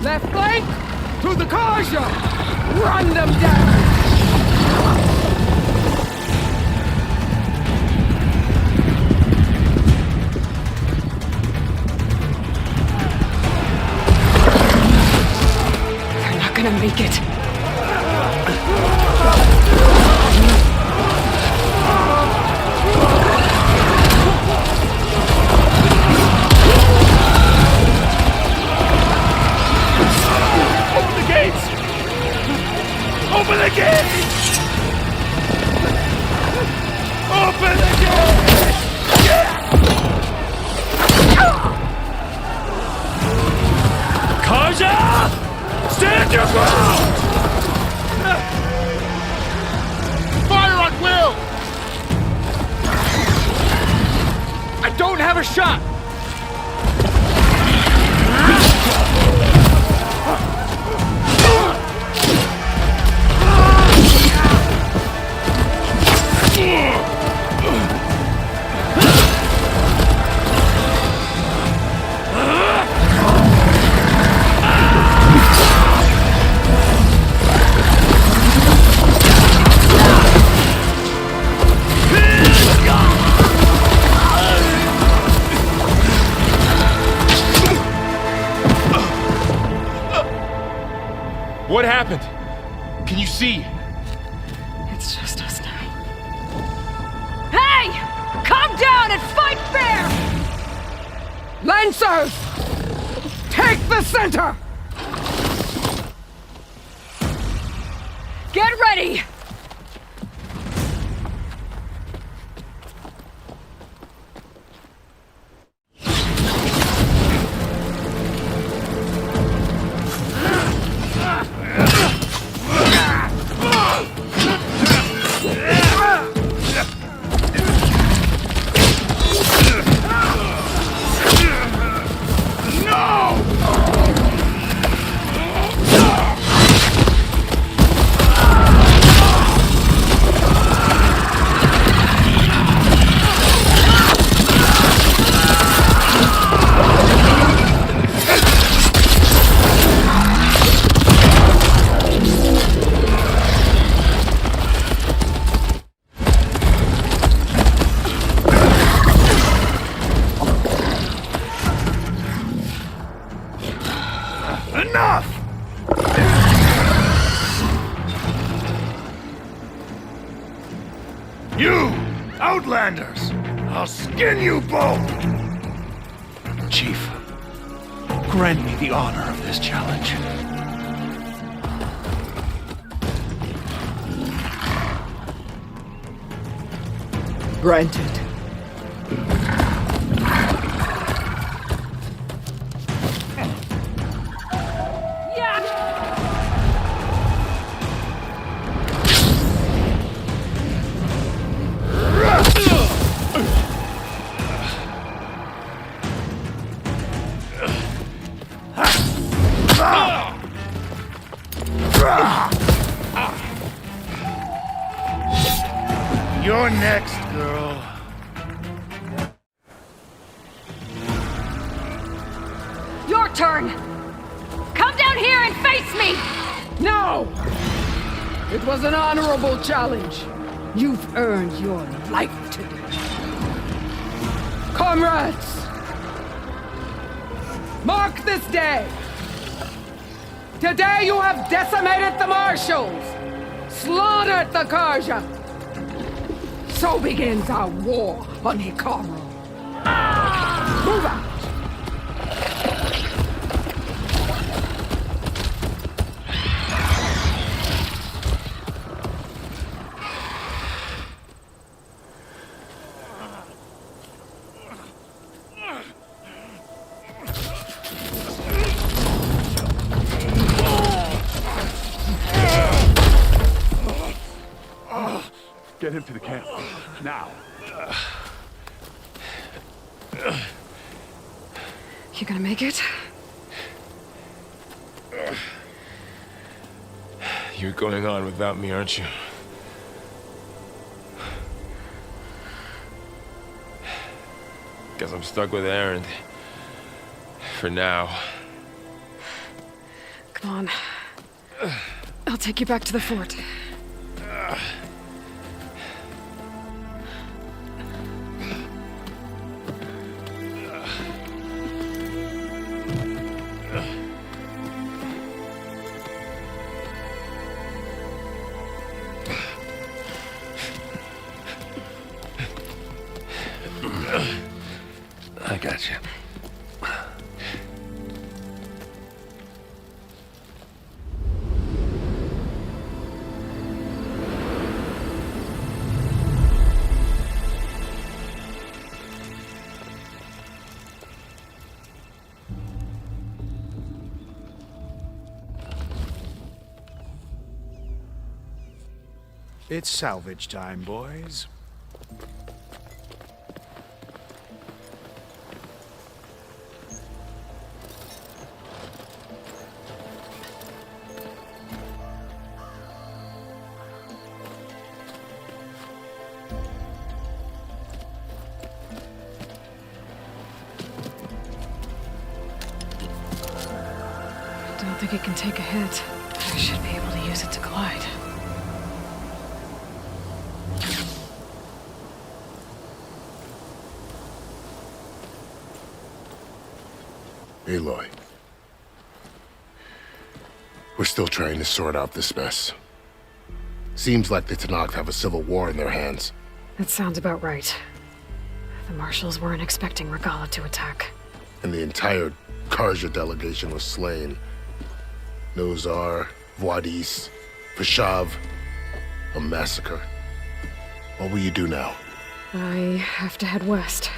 Left flank to the Karja! Run them down! They're not gonna make it. Open the gates! Open the gates! Open the gates! Kaja! Stand your ground! Fire on Will! I don't have a shot! What happened? Can you see? It's just us now. Hey! Calm down and fight fair! Lancers! Take the center! Get ready! Enough! You, Outlanders! I'll skin you both! Chief, grant me the honor of this challenge. Granted. You're next, girl. Your turn! Come down here and face me! No! It was an honorable challenge. You've earned your life today. Comrades! Mark this day! Today you have decimated the Marshals! Slaughtered the Karja! So begins our war on Hikaru. Move out! Get him to the camp. Now. You gonna make it? You're going on without me, aren't you? Guess I'm stuck with Erend. For now. Come on. I'll take you back to the fort. I got you. It's salvage time, boys. I don't think it can take a hit. I should be able to use it to glide. Aloy. We're still trying to sort out this mess. Seems like the Tenakth have a civil war in their hands. That sounds about right. The marshals weren't expecting Regala to attack. And the entire Karja delegation was slain. Nozar, Voidis, Vashav. A massacre. What will you do now? I have to head west.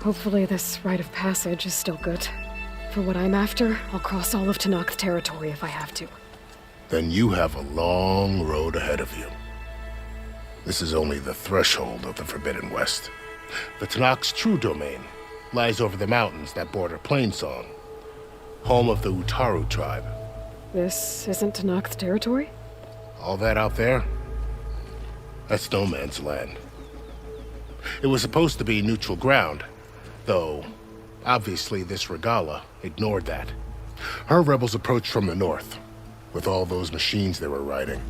Hopefully this rite of passage is still good. For what I'm after, I'll cross all of Tenakth territory if I have to. Then you have a long road ahead of you. This is only the threshold of the Forbidden West. The Tenakth's true domain lies over the mountains that border Plainsong, home of the Utaru tribe. This isn't Tenakth territory? All that out there? That's no man's land. It was supposed to be neutral ground, though obviously this Regala ignored that. Her rebels approached from the north, with all those machines they were riding.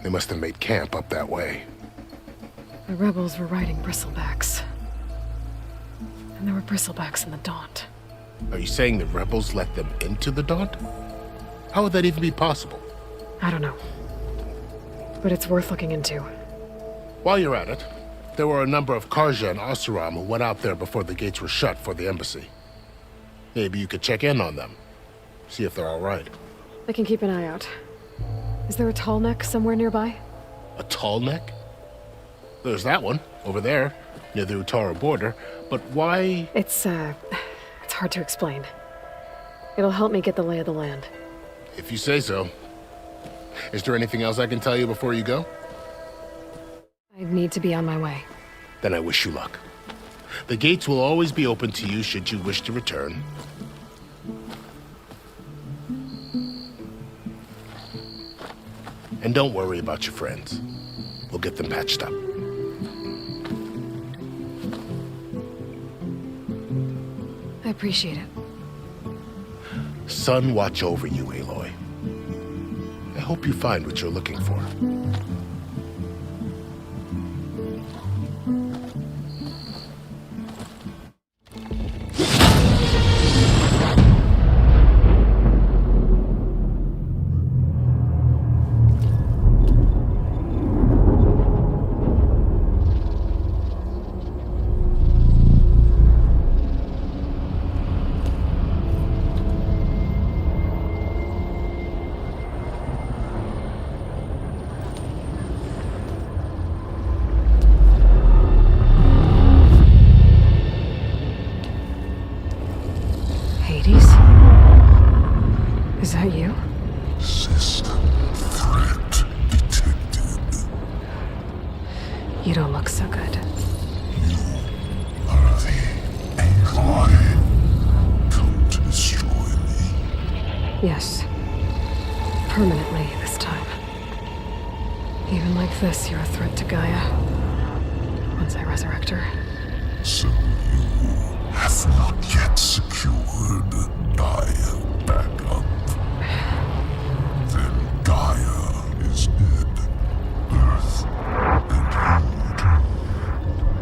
They must have made camp up that way. The rebels were riding bristlebacks. And there were bristlebacks in the Daunt. Are you saying the rebels let them into the Daunt? How would that even be possible? I don't know. But it's worth looking into. While you're at it, there were a number of Karja and Oseram who went out there before the gates were shut for the embassy. Maybe you could check in on them. See if they're all right. I can keep an eye out. Is there a tall neck somewhere nearby? A tall neck? There's that one, over there, near the Utaru border. But why? It's hard to explain. It'll help me get the lay of the land. If you say so. Is there anything else I can tell you before you go? I need to be on my way. Then I wish you luck. The gates will always be open to you should you wish to return. And don't worry about your friends. We'll get them patched up. I appreciate it. Sun watch over you, Aloy. I hope you find what you're looking for. Yes. Permanently this time. Even like this, you're a threat to Gaia. Once I resurrect her. So you have not yet secured Gaia backup. Then Gaia is dead. Earth and you too.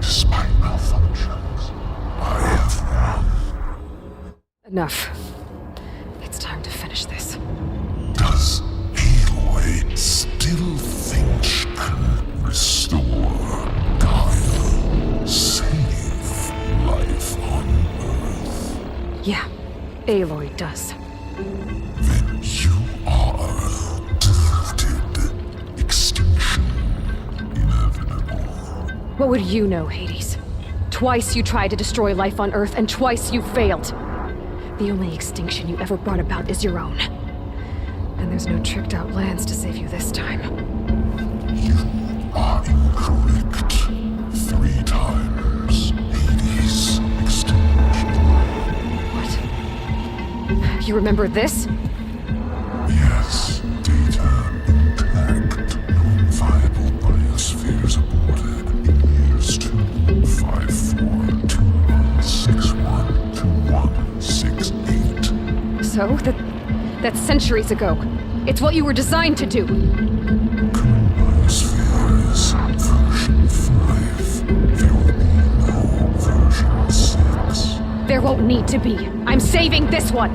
Despite malfunctions, I have won. Enough. It's time to finish this. Does Aloy still think she can restore Gaia? Save life on Earth? Yeah, Aloy does. Then you are deluded. Extinction inevitable. What would you know, Hades? Twice you tried to destroy life on Earth, and twice you failed. The only extinction you ever brought about is your own. And there's no tricked-out lands to save you this time. You are incorrect. 3 times Hades extinction. What? You remember this? Yes, data intact. Non-viable biospheres aborted in years 254, 2161, 2168. So? That's centuries ago. It's what you were designed to do. Current biosphere is version 5. There will be no version 6. There won't need to be. I'm saving this one!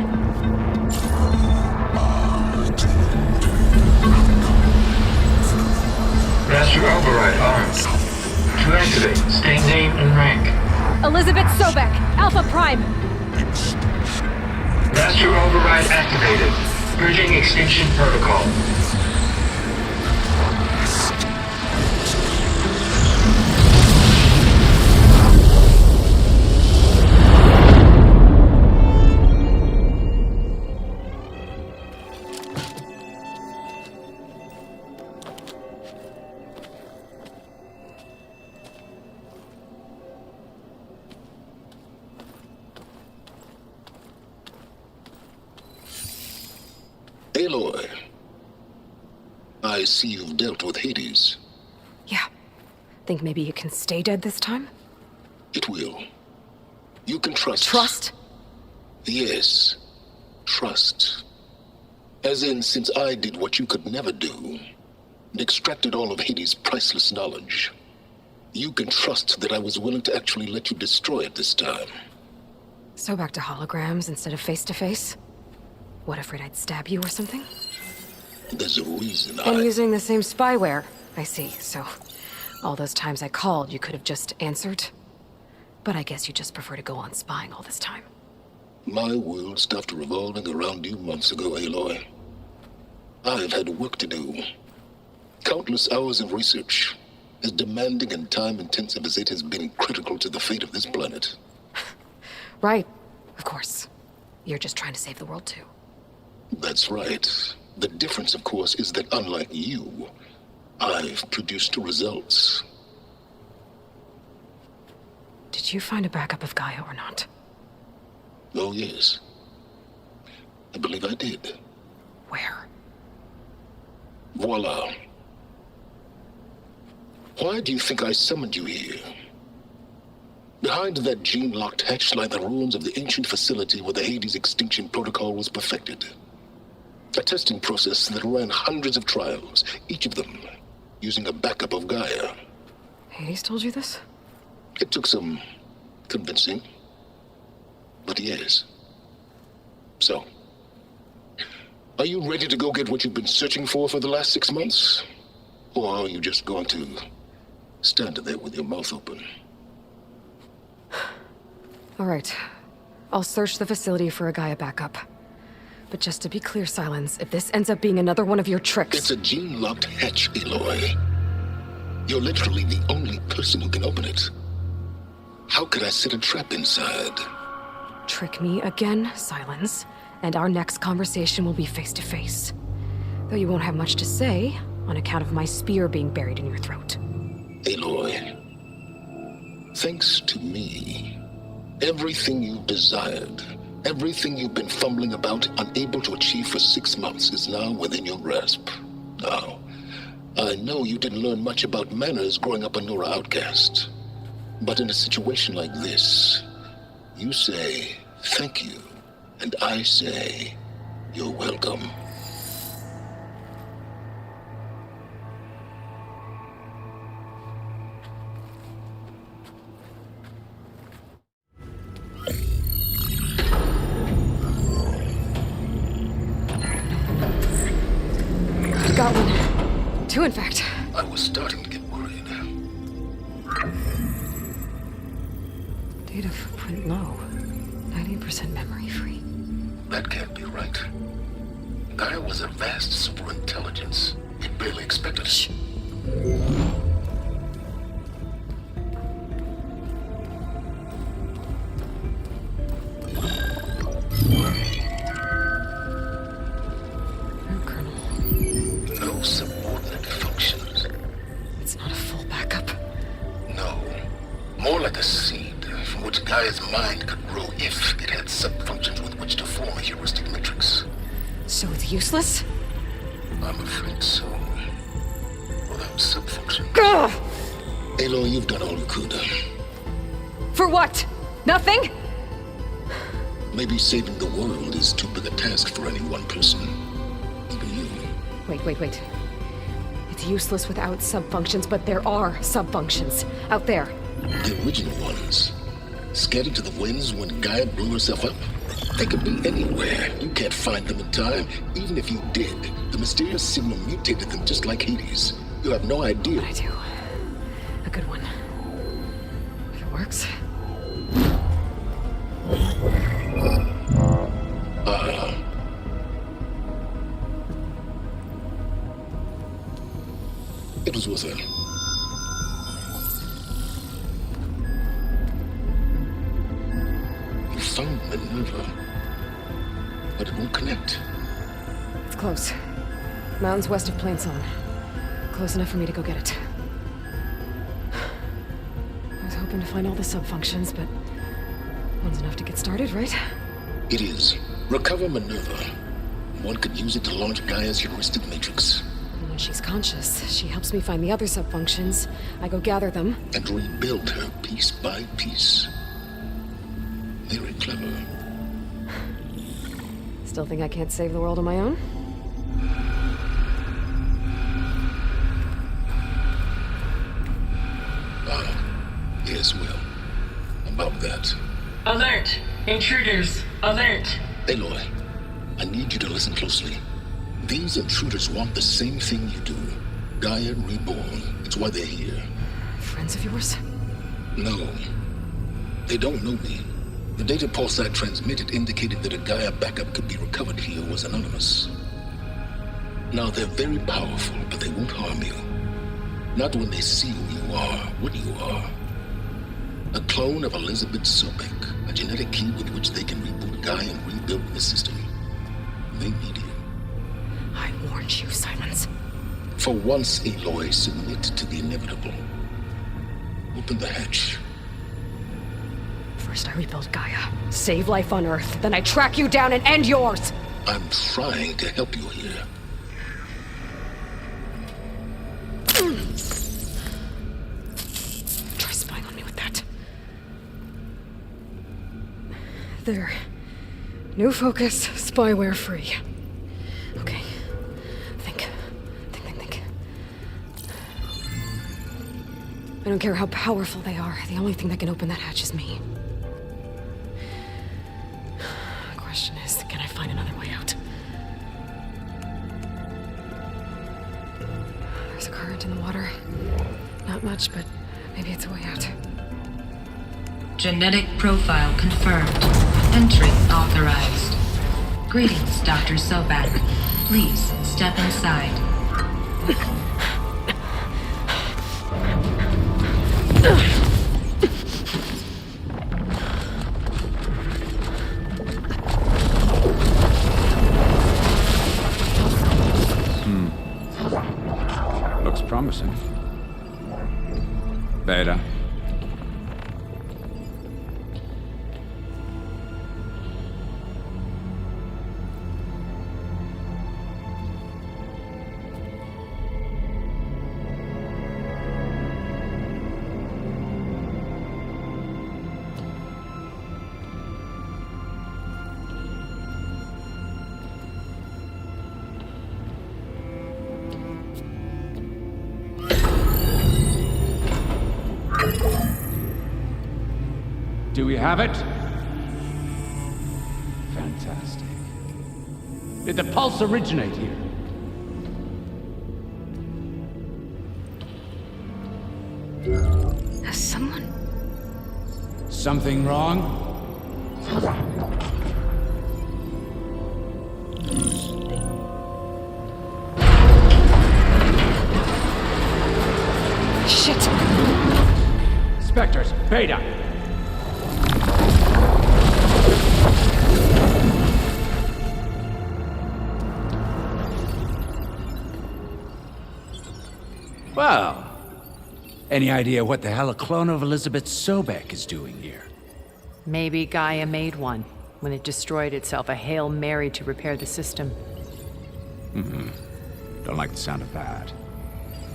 Master override armed. To activate, state name and rank. Elizabeth Sobek, Alpha Prime! Master override activated. Purging extinction protocol. Aloy, I see you've dealt with Hades. Yeah. Think maybe it can stay dead this time? It will. You can trust. Trust? Yes. Trust. As in, since I did what you could never do, and extracted all of Hades' priceless knowledge, you can trust that I was willing to actually let you destroy it this time. So back to holograms instead of face-to-face? What, afraid I'd stab you or something? There's a reason And using the same spyware. I see, so all those times I called, you could have just answered. But I guess you just prefer to go on spying all this time. My world stopped revolving around you months ago, Aloy. I've had work to do. Countless hours of research, as demanding and time-intensive as it has been critical to the fate of this planet. Right, of course. You're just trying to save the world too. That's right. The difference, of course, is that unlike you, I've produced results. Did you find a backup of Gaia or not? Oh, yes. I believe I did. Where? Voila. Why do you think I summoned you here? Behind that gene-locked hatch lie the ruins of the ancient facility where the Hades extinction protocol was perfected. A testing process that ran hundreds of trials, each of them using a backup of Gaia. Hades told you this? It took some convincing, but yes. So, are you ready to go get what you've been searching for the last 6 months? Or are you just going to stand there with your mouth open? All right. I'll search the facility for a Gaia backup. But just to be clear, Silence, if this ends up being another one of your tricks... It's a gene-locked hatch, Aloy. You're literally the only person who can open it. How could I set a trap inside? Trick me again, Silence, and our next conversation will be face-to-face. Though you won't have much to say, on account of my spear being buried in your throat. Aloy, thanks to me, everything you desired Everything you've been fumbling about, unable to achieve for 6 months, is now within your grasp. Now, I know you didn't learn much about manners growing up a Nora outcast. But in a situation like this, you say, thank you, and I say, you're welcome. Got one. 2, in fact. I was starting to get worried. Data footprint low. 90% memory free. That can't be right. Gaia was a vast superintelligence. We barely expected it. No subordinate functions. It's not a full backup. No. More like a seed from which Gaia's mind could grow if it had sub-functions with which to form a heuristic matrix. So it's useless? I'm afraid so. Without sub-functions. Gah! Aloy, you've done all you could. For what? Nothing? Maybe saving the world is too big a task for any one person. Even you. Wait. It's useless without sub-functions, but there are sub-functions out there. The original ones. Scattered to the winds when Gaia blew herself up? They could be anywhere. You can't find them in time. Even if you did, the mysterious signal mutated them just like Hades. You have no idea. But I do. A good one. If it works. It was worth it. You found Minerva, but it won't connect. It's close. Mountains west of Plainsong. Close enough for me to go get it. I was hoping to find all the sub-functions, but one's enough to get started, right? It is. Recover Minerva. One could use it to launch Gaia's heuristic matrix. And when she's conscious, she helps me find the other sub-functions. I go gather them. And rebuild her piece by piece. Very clever. Still think I can't save the world on my own? Yes, well. About that. Alert! Intruders! Alert! Aloy, I need you to listen closely. These intruders want the same thing you do. Gaia reborn. It's why they're here. Friends of yours? No. They don't know me. The data Pulsar transmitted indicated that a Gaia backup could be recovered here was anonymous. Now, they're very powerful, but they won't harm you. Not when they see who you are, what you are. A clone of Elizabeth Sobek, a genetic key with which they can reboot Gaia and rebuild the system. They need you. I warned you, Simons. For once, Aloy, submit to the inevitable. Open the hatch. First I rebuild Gaia, save life on Earth, then I track you down and end yours! I'm trying to help you here. Try spying on me with that. There. New focus, spyware free. Okay. Think. I don't care how powerful they are. The only thing that can open that hatch is me. The question is, can I find another way out? There's a current in the water. Not much, but maybe it's a way out. Genetic profile confirmed. Entry authorized. Greetings, Dr. Sobak. Please step inside. Looks promising. Beta. Do we have it? Fantastic. Did the pulse originate here? Has someone... Something wrong? Shit! Spectres, Beta! Well, any idea what the hell a clone of Elizabeth Sobek is doing here? Maybe Gaia made one when it destroyed itself, a Hail Mary to repair the system. Don't like the sound of that.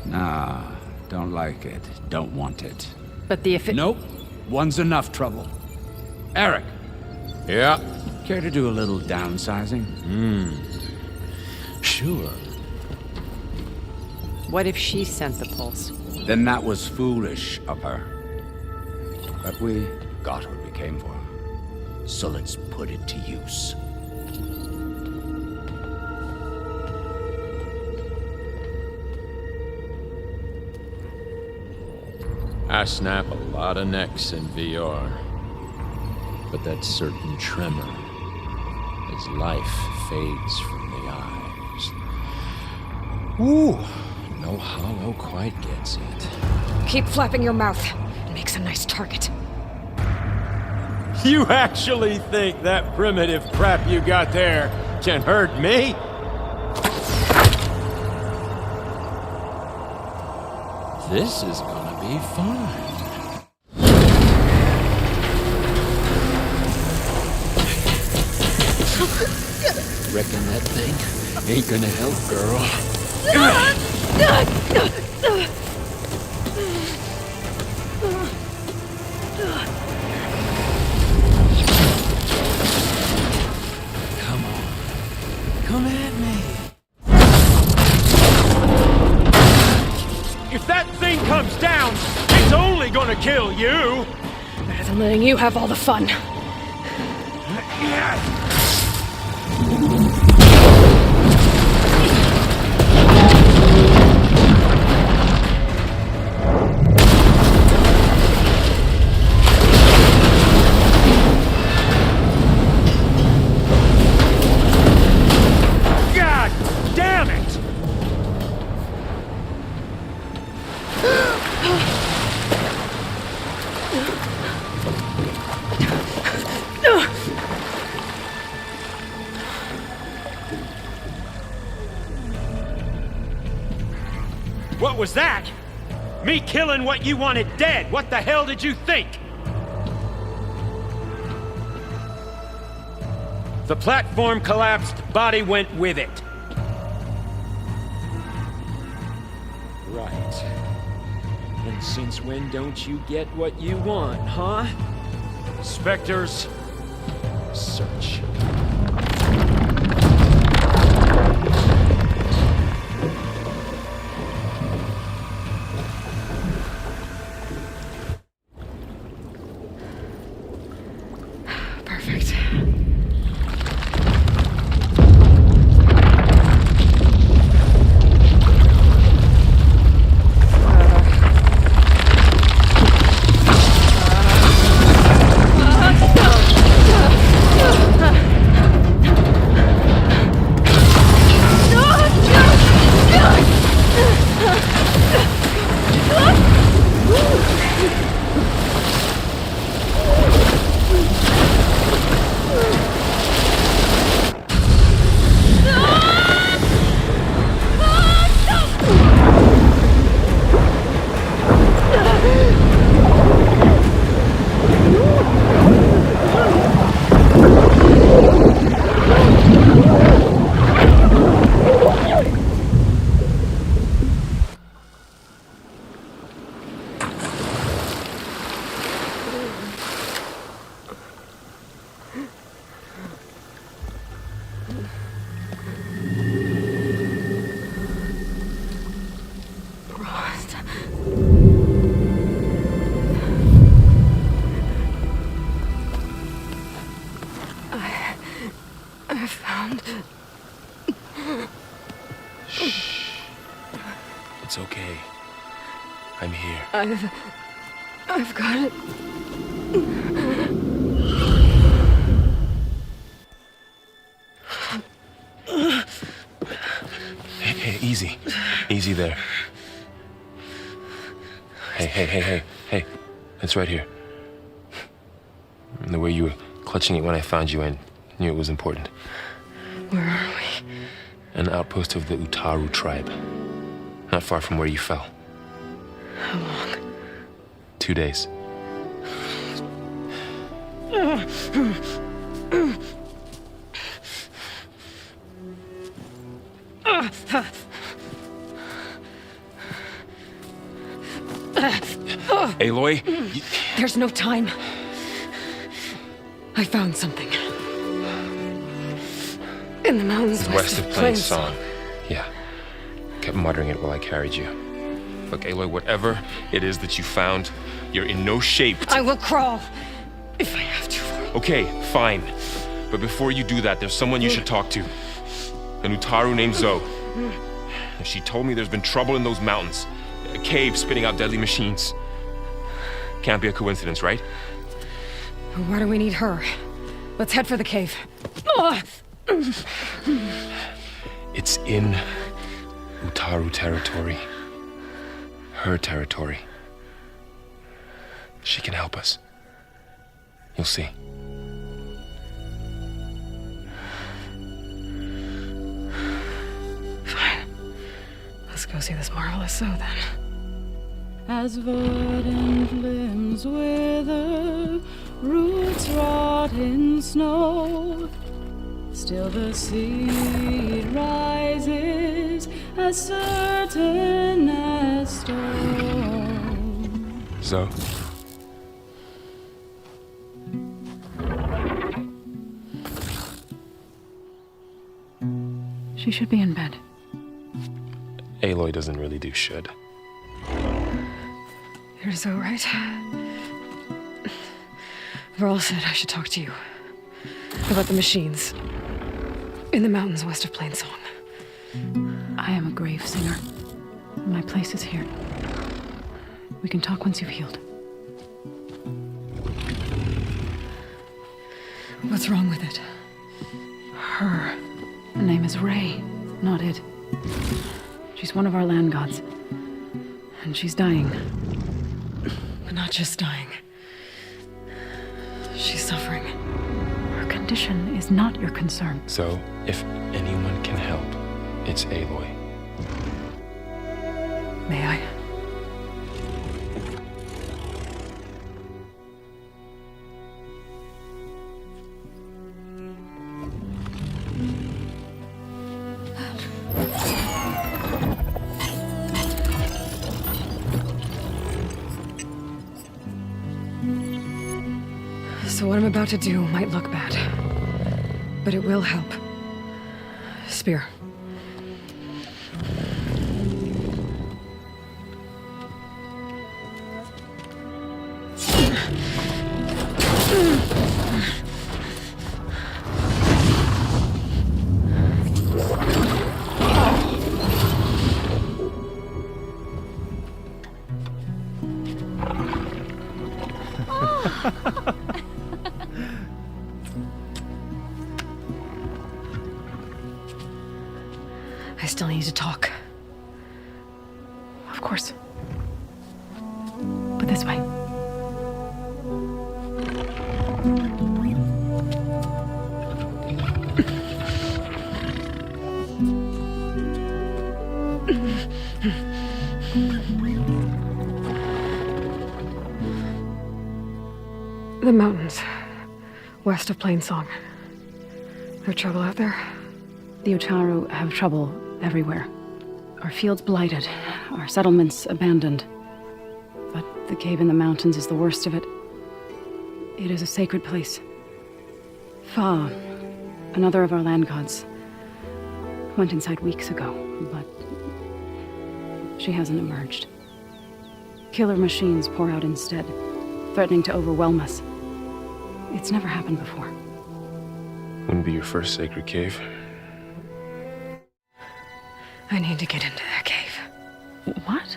Nah, don't like it. Don't want it. But the Nope. One's enough trouble. Eric. Yeah? Care to do a little downsizing? Sure. What if she sent the pulse? Then that was foolish of her. But we got what we came for. So let's put it to use. I snap a lot of necks in VR. But that certain tremor as life fades from the eyes. Ooh, no hollow quite gets it. Keep flapping your mouth. It makes a nice target. You actually think that primitive crap you got there can hurt me? This is gonna be fun. Reckon that thing ain't gonna help, girl. Come on. Come at me. If that thing comes down, it's only gonna kill you. Better than letting you have all the fun. God damn it! What was that? Me killing what you wanted dead. What the hell did you think? The platform collapsed, body went with it. Right. And since when don't you get what you want, huh? Spectres, search. Perfect. I've got it. Hey, easy. Easy there. Hey. It's right here. The way you were clutching it when I found you, I knew it was important. Where are we? An outpost of the Utaru tribe. Not far from where you fell. How long? 2 days. Aloy? There's no time. I found something. In the mountains West of Plain Song. Yeah. Kept muttering it while I carried you. Look, Aloy, whatever it is that you found, you're in no shape to... I will crawl. If I have to. Okay, fine. But before you do that, there's someone you should talk to. An Utaru named Zoe. She told me there's been trouble in those mountains. A cave spitting out deadly machines. Can't be a coincidence, right? Why do we need her? Let's head for the cave. It's in Utaru territory. Her territory. She can help us. You'll see. Fine. Let's go see this marvelous Zoe then. As verdant limbs wither, roots rot in snow, still the seed rises as certain as stone. Zoe? She should be in bed. Aloy doesn't really do should. You're so right. Varl said I should talk to you about the machines in the mountains west of Plain Song. I am a grave singer. My place is here. We can talk once you've healed. What's wrong with it? Her name is Ray, not it. She's one of our land gods. And she's dying. But not just dying. She's suffering. Her condition is not your concern. So, if anyone can help, it's Aloy. May I? So what I'm about to do might look bad, but it will help. Spear. I still need to talk. Of course. But this way. The mountains, west of Plain Song. There trouble out there? The Utaru have trouble everywhere. Our fields blighted, our settlements abandoned. But the cave in the mountains is the worst of it. It is a sacred place. Fa, another of our land gods, went inside weeks ago, but she hasn't emerged. Killer machines pour out instead, threatening to overwhelm us. It's never happened before. Wouldn't be your first sacred cave. I need to get into that cave. What?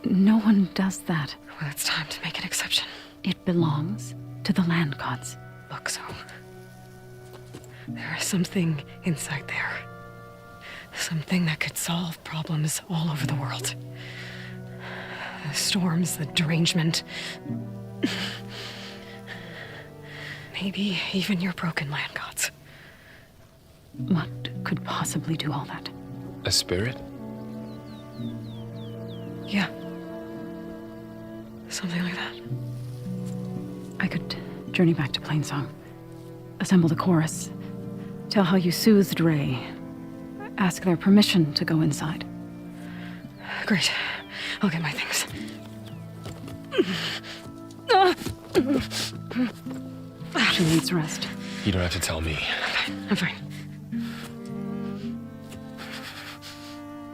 No one does that. Well, it's time to make an exception. It belongs to the land gods. Look, so there is something inside there. Something that could solve problems all over the world. The storms, the derangement. Maybe even your broken land gods. What could possibly do all that? A spirit? Yeah. Something like that. I could journey back to Plainsong, assemble the chorus, tell how you soothed Ray, ask their permission to go inside. Great. I'll get my things. She needs rest. You don't have to tell me. I'm fine.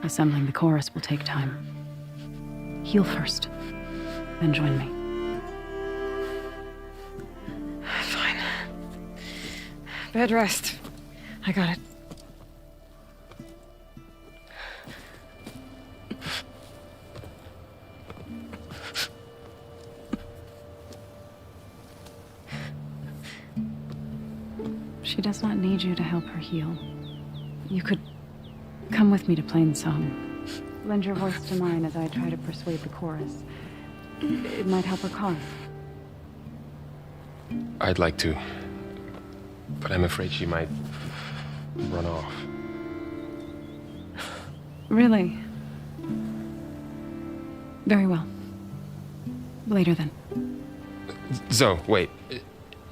Assembling the chorus will take time. Heal first, then join me. Fine. Bed rest. I got it. She does not need you to help her heal. You could come with me to Plainsong. Lend your voice to mine as I try to persuade the chorus. It might help her cause. I'd like to, but I'm afraid she might run off. Really? Very well. Later then. Zo, wait.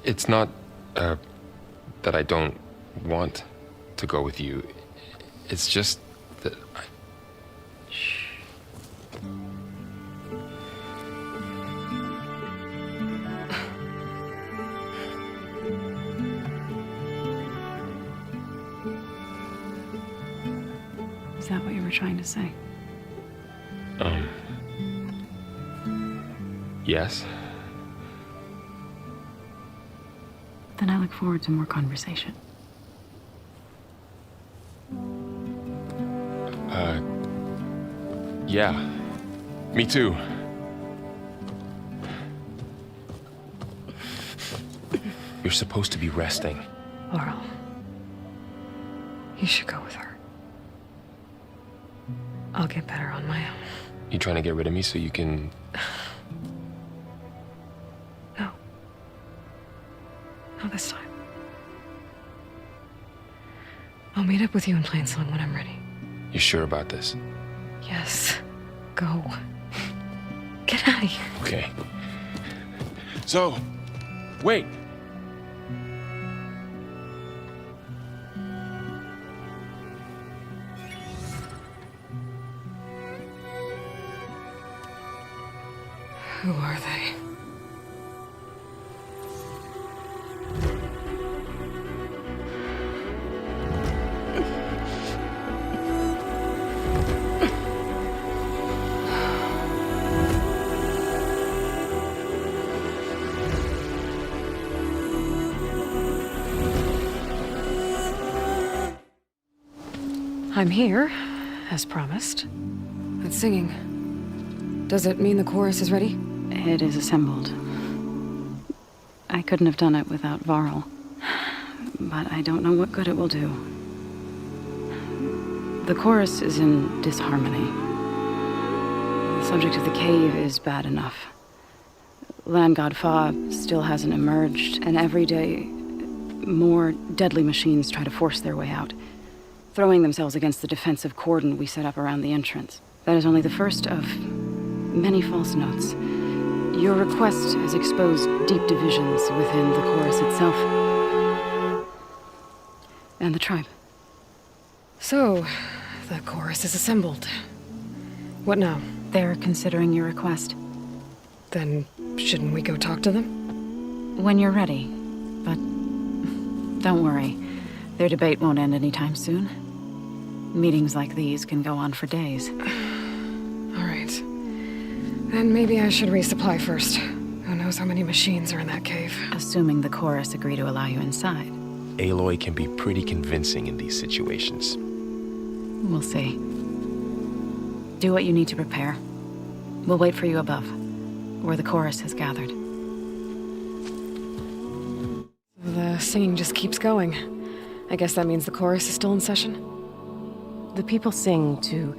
It's not, that I don't want to go with you. It's just that I... Shh. Is that what you were trying to say? Yes? Then I look forward to more conversation. Yeah. Me too. You're supposed to be resting. Laurel, you should go with her. I'll get better on my own. You trying to get rid of me so you can... No. Not this time. I'll meet up with you in Plainsong when I'm ready. You sure about this? Yes. Go. Get out of here. Okay. So, wait. Who are they? I'm here, as promised. It's singing. Does it mean the chorus is ready? It is assembled. I couldn't have done it without Varl. But I don't know what good it will do. The chorus is in disharmony. The subject of the cave is bad enough. Land God Fa still hasn't emerged, and every day more deadly machines try to force their way out, throwing themselves against the defensive cordon we set up around the entrance. That is only the first of many false notes. Your request has exposed deep divisions within the chorus itself and the tribe. So, the chorus is assembled. What now? They're considering your request. Then shouldn't we go talk to them? When you're ready. But don't worry. Their debate won't end anytime soon. Meetings like these can go on for days. All right. Then maybe I should resupply first. Who knows how many machines are in that cave? Assuming the chorus agree to allow you inside. Aloy can be pretty convincing in these situations. We'll see. Do what you need to prepare. We'll wait for you above, where the chorus has gathered. The singing just keeps going. I guess that means the chorus is still in session? The people sing to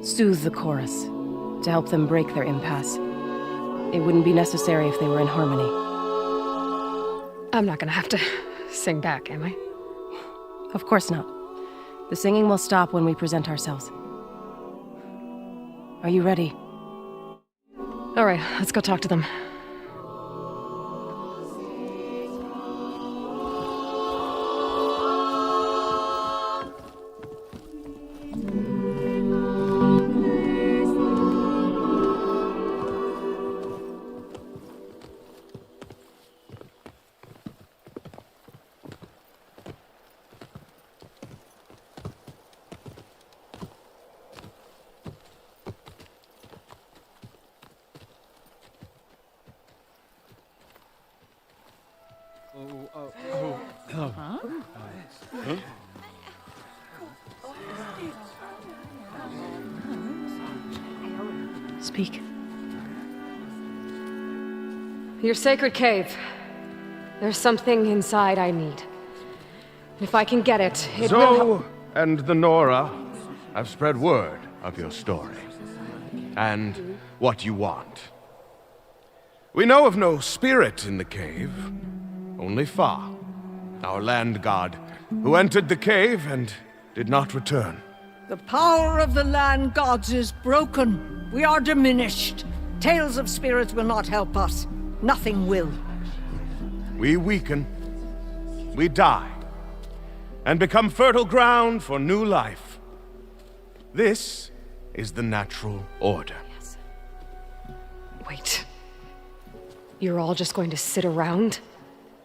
soothe the chorus, to help them break their impasse. It wouldn't be necessary if they were in harmony. I'm not gonna have to sing back, am I? Of course not. The singing will stop when we present ourselves. Are you ready? All right, let's go talk to them. Speak. Your sacred cave. There's something inside I need. If I can get it, it will help. Zoe and the Nora have spread word of your story, and what you want. We know of no spirit in the cave, only Fa, our land god, who entered the cave and did not return. The power of the land gods is broken. We are diminished. Tales of spirits will not help us. Nothing will. We weaken, we die, and become fertile ground for new life. This is the natural order. Yes. Wait. You're all just going to sit around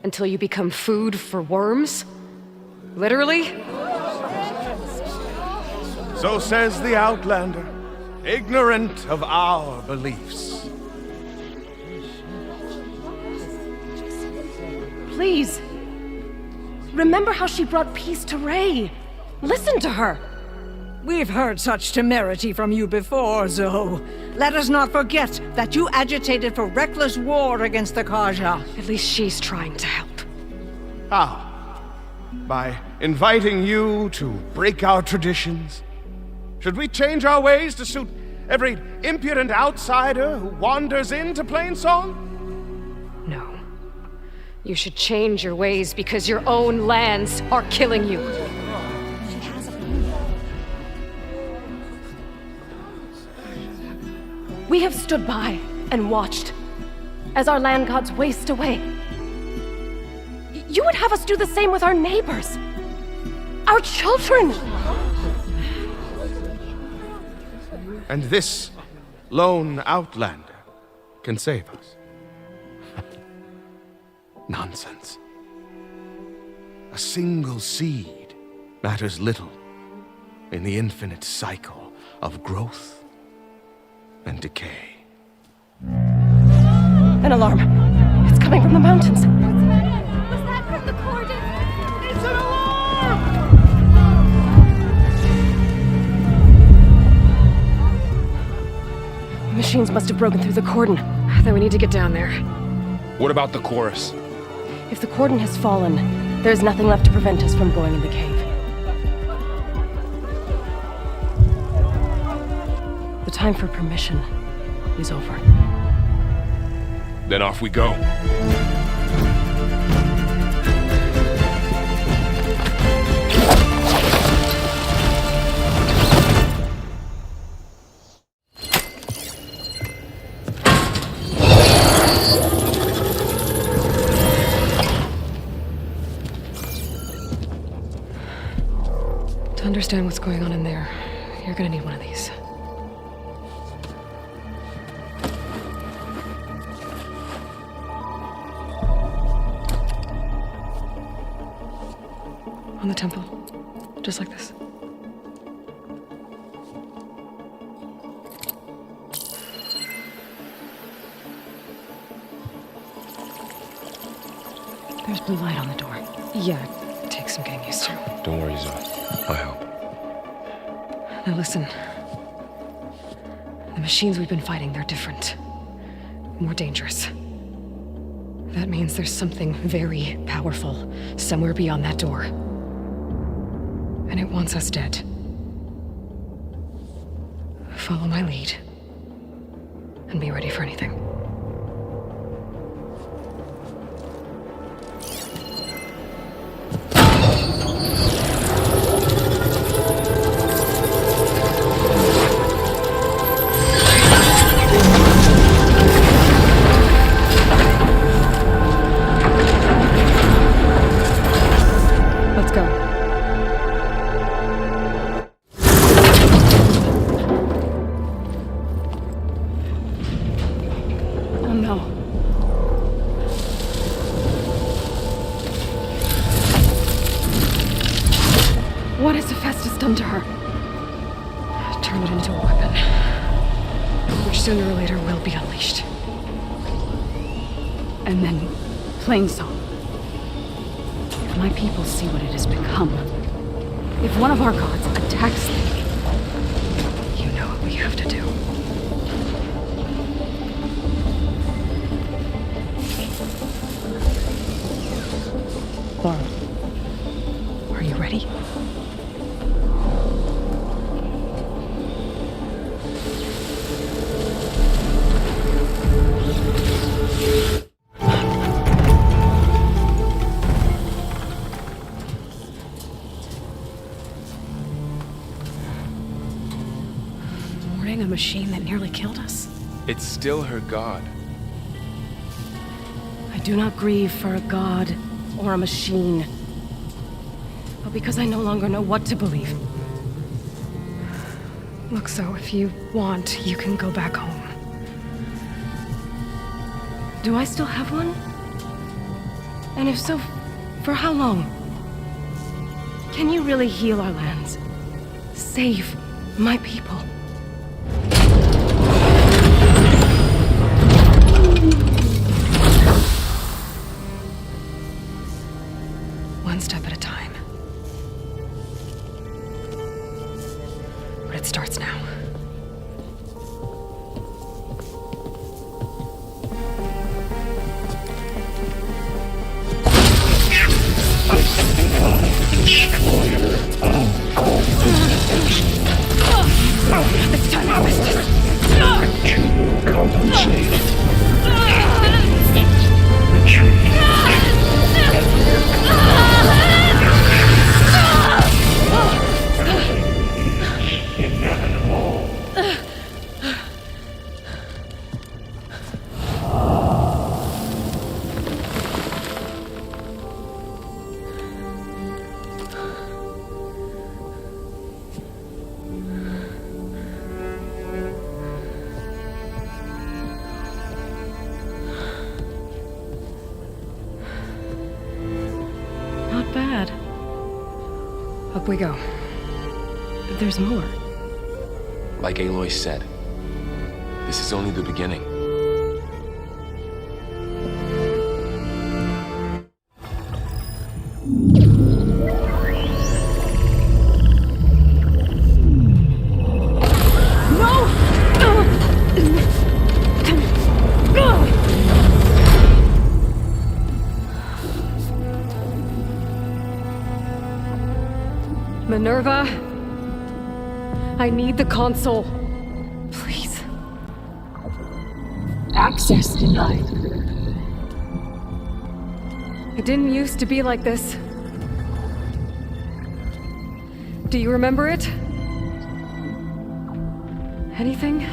until you become food for worms? Literally? So says the Outlander, ignorant of our beliefs. Please. Remember how she brought peace to Ray. Listen to her. We've heard such temerity from you before, Zoe. Let us not forget that you agitated for reckless war against the Karja. At least she's trying to help. How? By inviting you to break our traditions? Should we change our ways to suit every impudent outsider who wanders into Plainsong? No. You should change your ways because your own lands are killing you. We have stood by and watched as our land gods waste away. You would have us do the same with our neighbors, our children. And this lone outlander can save us. Nonsense. A single seed matters little in the infinite cycle of growth and decay. An alarm. It's coming from the mountains. Was that from the cordon? It's an alarm! Machines must have broken through the cordon. Then we need to get down there. What about the chorus? If the cordon has fallen, there's nothing left to prevent us from going in the cave. The time for permission is over. Then off we go. To understand what's going on in there, you're gonna need one of these. On the temple. Just like this. There's blue light on the door. Yeah, it takes some getting used to. Don't worry, Zoe. I'll help. Now listen. The machines we've been fighting, they're different. More dangerous. That means there's something very powerful somewhere beyond that door. And it wants us dead. Follow my lead. And be ready for anything. Let's go. Oh no. What has Hephaestus done to her? Turn it into a weapon. Which sooner or later will be unleashed. And then, Plainsong. If my people see what it has become, if one of our gods attacks them, you know what we have to do. Laura, are you ready? Mourning a machine that nearly killed us? It's still her god. I do not grieve for a god or a machine, but because I no longer know what to believe. Look, so if you want, you can go back home. Do I still have one? And if so, for how long? Can you really heal our lands? Save my people? One step at a time. But it starts now. It's time to compensate. Not bad. Up we go. There's more. Like Aloy said, this is only the beginning. Minerva, I need the console. Please. Access denied. It didn't used to be like this. Do you remember it? Anything?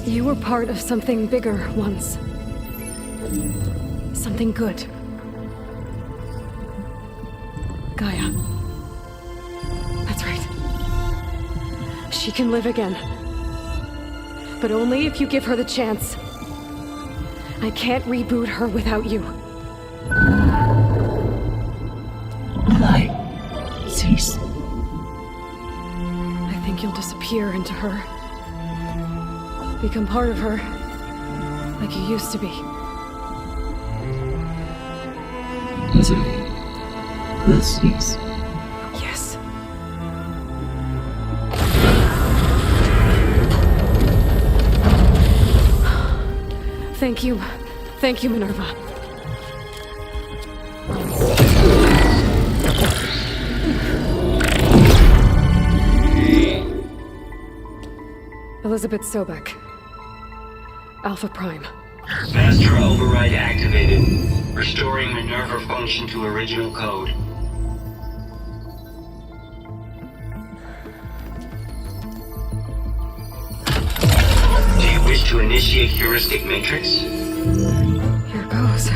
You were part of something bigger once. Something good. Gaia. That's right. She can live again. But only if you give her the chance. I can't reboot her without you. Light. Cease. I think you'll disappear into her. Become part of her. Like you used to be. Misery. Will cease. Yes. Thank you. Thank you, Minerva. Elizabeth Sobek. Alpha Prime. Master override activated. Restoring Minerva function to original code. Do you wish to initiate heuristic matrix? Here goes.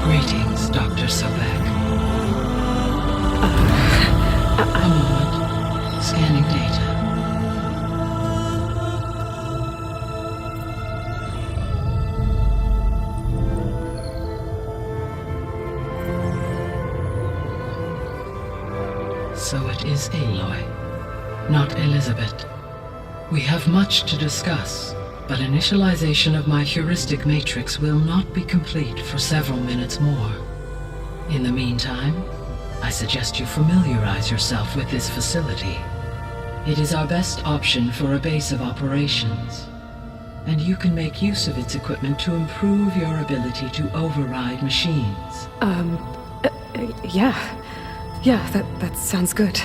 Greetings, Dr. Sobek. A moment. Scanning data. So it is Aloy, not Elizabeth. We have much to discuss, but initialization of my heuristic matrix will not be complete for several minutes more. In the meantime, I suggest you familiarize yourself with this facility. It is our best option for a base of operations, and you can make use of its equipment to improve your ability to override machines. Yeah, that sounds good.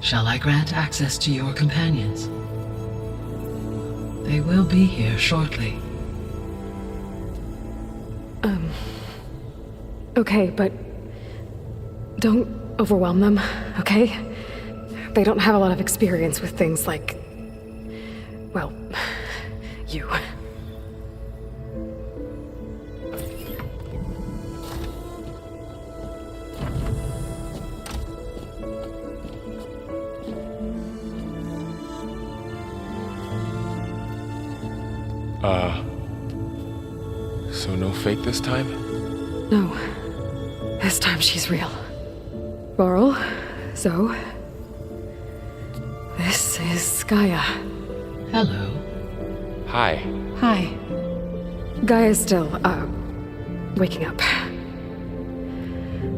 Shall I grant access to your companions? They will be here shortly. Okay, but don't overwhelm them, okay? They don't have a lot of experience with things like, well, you. So no fake this time? No. This time she's real. Laurel, Zoe. This is Gaia. Hello. Hi. Hi. Gaia's still, waking up.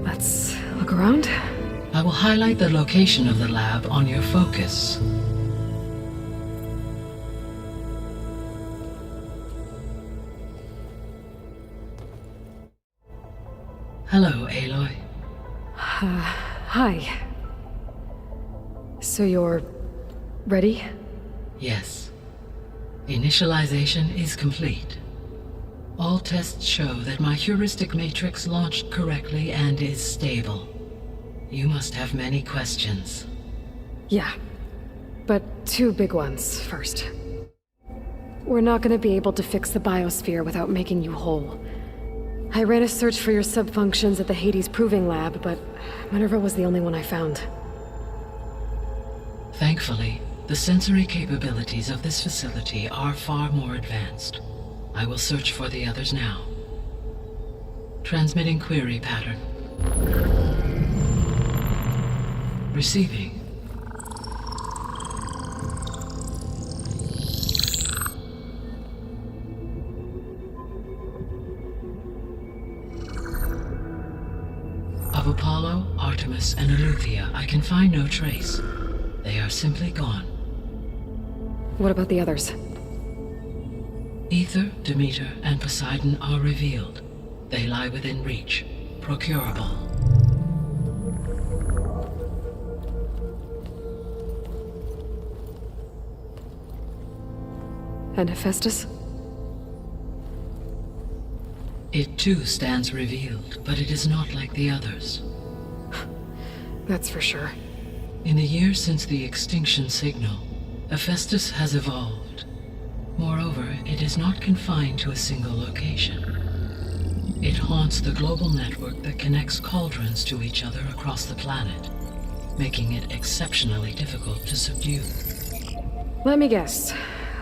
Let's look around. I will highlight the location of the lab on your focus. Hello, Aloy. Hi. So you're ready? Yes. Initialization is complete. All tests show that my heuristic matrix launched correctly and is stable. You must have many questions. Yeah. But two big ones first. We're not gonna be able to fix the biosphere without making you whole. I ran a search for your subfunctions at the Hades Proving Lab, but Minerva was the only one I found. Thankfully, the sensory capabilities of this facility are far more advanced. I will search for the others now. Transmitting query pattern. Receiving. Of Apollo, Artemis, and Eleuthia, I can find no trace. They are simply gone. What about the others? Ether, Demeter, and Poseidon are revealed. They lie within reach. Procurable. And Hephaestus? It too stands revealed, but it is not like the others. That's for sure. In the years since the extinction signal, Hephaestus has evolved. Moreover, it is not confined to a single location. It haunts the global network that connects cauldrons to each other across the planet, making it exceptionally difficult to subdue. Let me guess.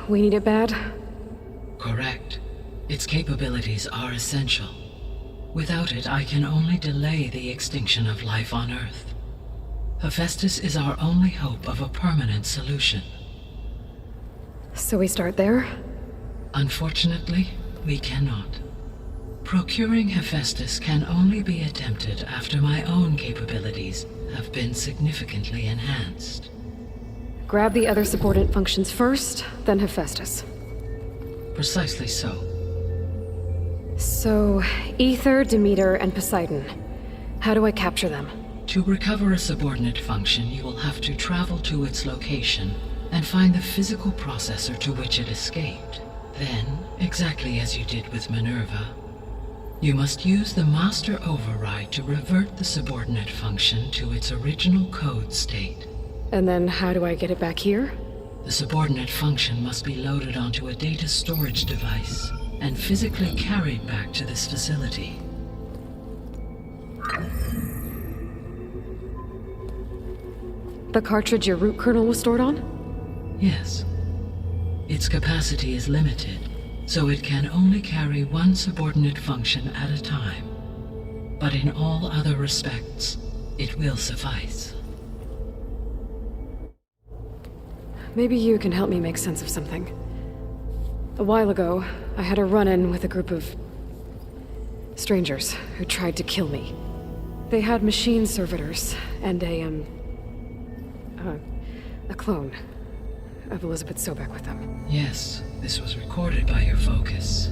We need it bad? Correct. Its capabilities are essential. Without it, I can only delay the extinction of life on Earth. Hephaestus is our only hope of a permanent solution. So we start there? Unfortunately, we cannot. Procuring Hephaestus can only be attempted after my own capabilities have been significantly enhanced. Grab the other subordinate functions first, then Hephaestus. Precisely so. So, Ether, Demeter, and Poseidon. How do I capture them? To recover a subordinate function, you will have to travel to its location and find the physical processor to which it escaped. Then, exactly as you did with Minerva, you must use the master override to revert the subordinate function to its original code state. And then how do I get it back here? The subordinate function must be loaded onto a data storage device and physically carried back to this facility. The cartridge your root kernel was stored on? Yes. Its capacity is limited, so it can only carry one subordinate function at a time. But in all other respects, it will suffice. Maybe you can help me make sense of something. A while ago, I had a run-in with a group of strangers who tried to kill me. They had machine servitors and a clone of Elizabeth Sobek with them. Yes, this was recorded by your focus.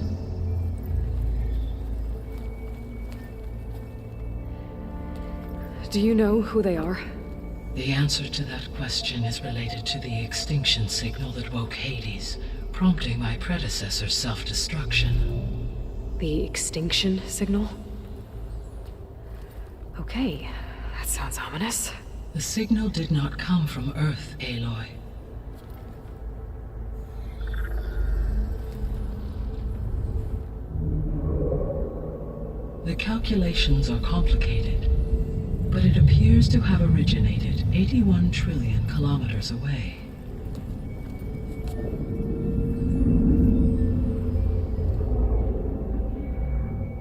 Do you know who they are? The answer to that question is related to the extinction signal that woke Hades, prompting my predecessor's self-destruction. The extinction signal? Okay, that sounds ominous. The signal did not come from Earth, Aloy. The calculations are complicated, but it appears to have originated 81 trillion kilometers away.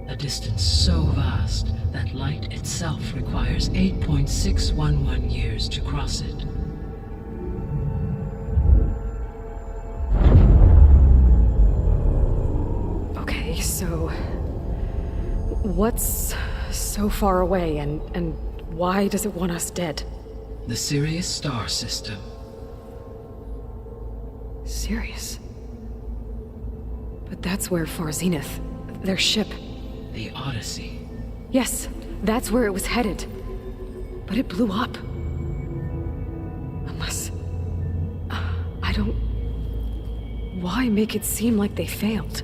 A distance so vast that light itself requires 8.611 years to cross it. Okay, so what's so far away and why does it want us dead? The Sirius star system. Sirius? But that's where Far Zenith, their ship. The Odyssey. Yes, that's where it was headed. But it blew up. Unless... I don't... Why make it seem like they failed?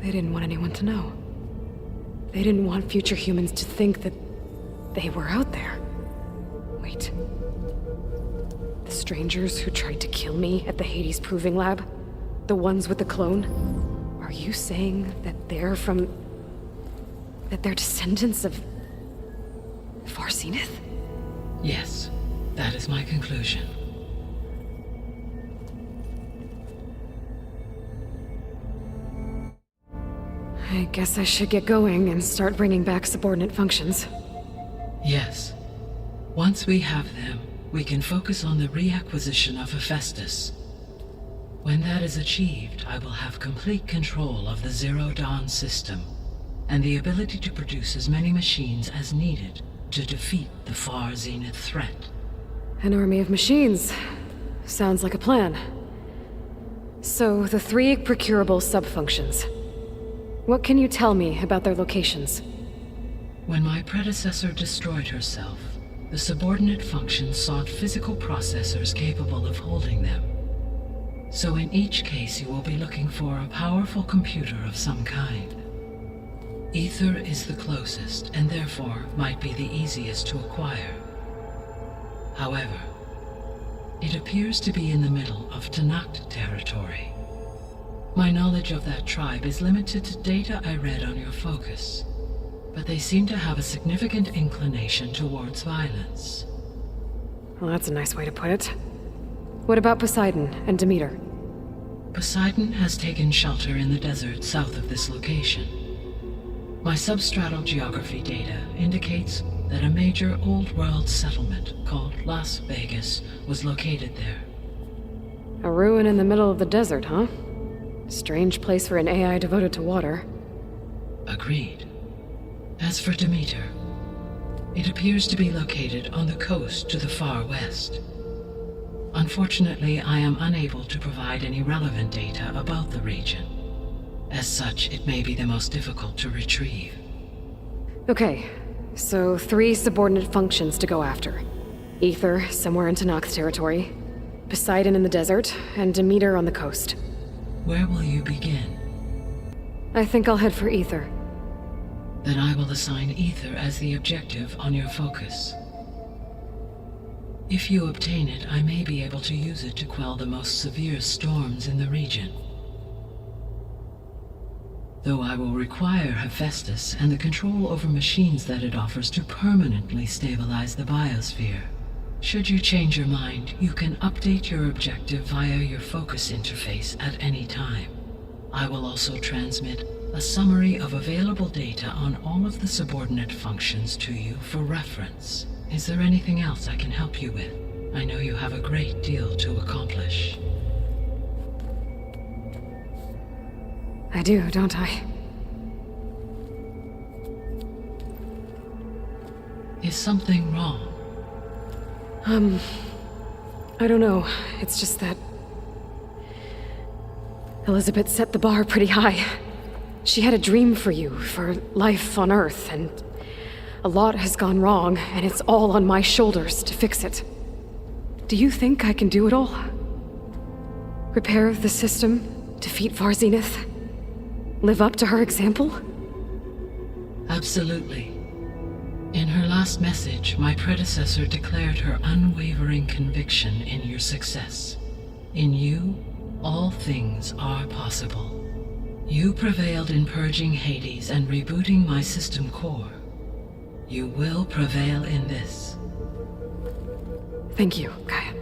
They didn't want anyone to know. They didn't want future humans to think that they were out there. Wait. The strangers who tried to kill me at the Hades Proving Lab? The ones with the clone? Are you saying that they're from... that they're descendants of... Far Zenith? Yes, that is my conclusion. I guess I should get going and start bringing back subordinate functions. Yes. Once we have them, we can focus on the reacquisition of Hephaestus. When that is achieved, I will have complete control of the Zero Dawn system, and the ability to produce as many machines as needed to defeat the Far Zenith threat. An army of machines. Sounds like a plan. So, the 3 procurable sub-functions. What can you tell me about their locations? When my predecessor destroyed herself, the subordinate functions sought physical processors capable of holding them. So in each case, you will be looking for a powerful computer of some kind. Ether is the closest, and therefore might be the easiest to acquire. However, it appears to be in the middle of Tanakh territory. My knowledge of that tribe is limited to data I read on your focus, but they seem to have a significant inclination towards violence. Well, that's a nice way to put it. What about Poseidon and Demeter? Poseidon has taken shelter in the desert south of this location. My substratal geography data indicates that a major old-world settlement called Las Vegas was located there. A ruin in the middle of the desert, huh? Strange place for an AI devoted to water. Agreed. As for Demeter, it appears to be located on the coast to the far west. Unfortunately, I am unable to provide any relevant data about the region. As such, it may be the most difficult to retrieve. Okay, so 3 subordinate functions to go after. Ether, somewhere in Tenakth's territory, Poseidon in the desert, and Demeter on the coast. Where will you begin? I think I'll head for Ether. Then I will assign Ether as the objective on your focus. If you obtain it, I may be able to use it to quell the most severe storms in the region. Though I will require Hephaestus and the control over machines that it offers to permanently stabilize the biosphere. Should you change your mind, you can update your objective via your focus interface at any time. I will also transmit a summary of available data on all of the subordinate functions to you for reference. Is there anything else I can help you with? I know you have a great deal to accomplish. I do, don't I? Is something wrong? I don't know. It's just that Elizabeth set the bar pretty high. She had a dream for you, for life on Earth, and a lot has gone wrong, and it's all on my shoulders to fix it. Do you think I can do it all? Repair the system, defeat Varzenith, live up to her example? Absolutely. In her last message, my predecessor declared her unwavering conviction in your success. In you, all things are possible. You prevailed in purging Hades and rebooting my system core. You will prevail in this. Thank you, Gaia.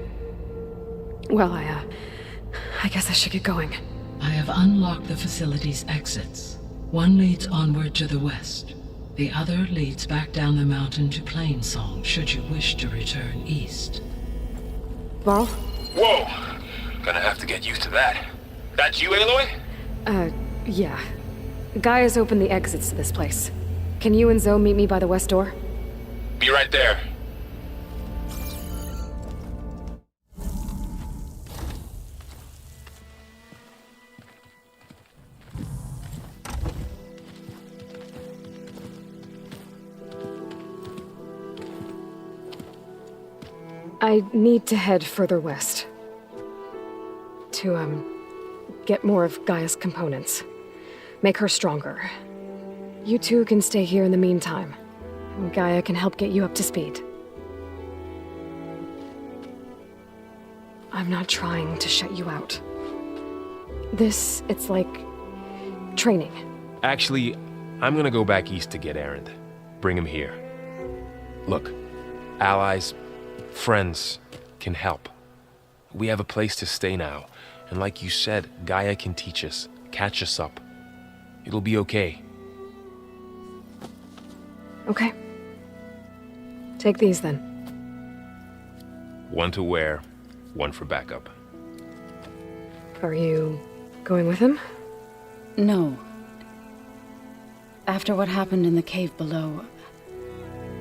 Well, I guess I should get going. I have unlocked the facility's exits. One leads onward to the west. The other leads back down the mountain to Plainsong, should you wish to return east. Varl? Whoa! Gonna have to get used to that. That's you, Aloy? Yeah. Gaia's opened the exits to this place. Can you and Zoe meet me by the west door? Be right there. I need to head further west. To, get more of Gaia's components. Make her stronger. You two can stay here in the meantime. And Gaia can help get you up to speed. I'm not trying to shut you out. It's like training. Actually, I'm gonna go back east to get Erend. Bring him here. Look, allies, friends can help. We have a place to stay now, and like you said, Gaia can teach us, catch us up. It'll be okay. Okay. Take these then. One to wear, one for backup. Are you going with him? No. After what happened in the cave below,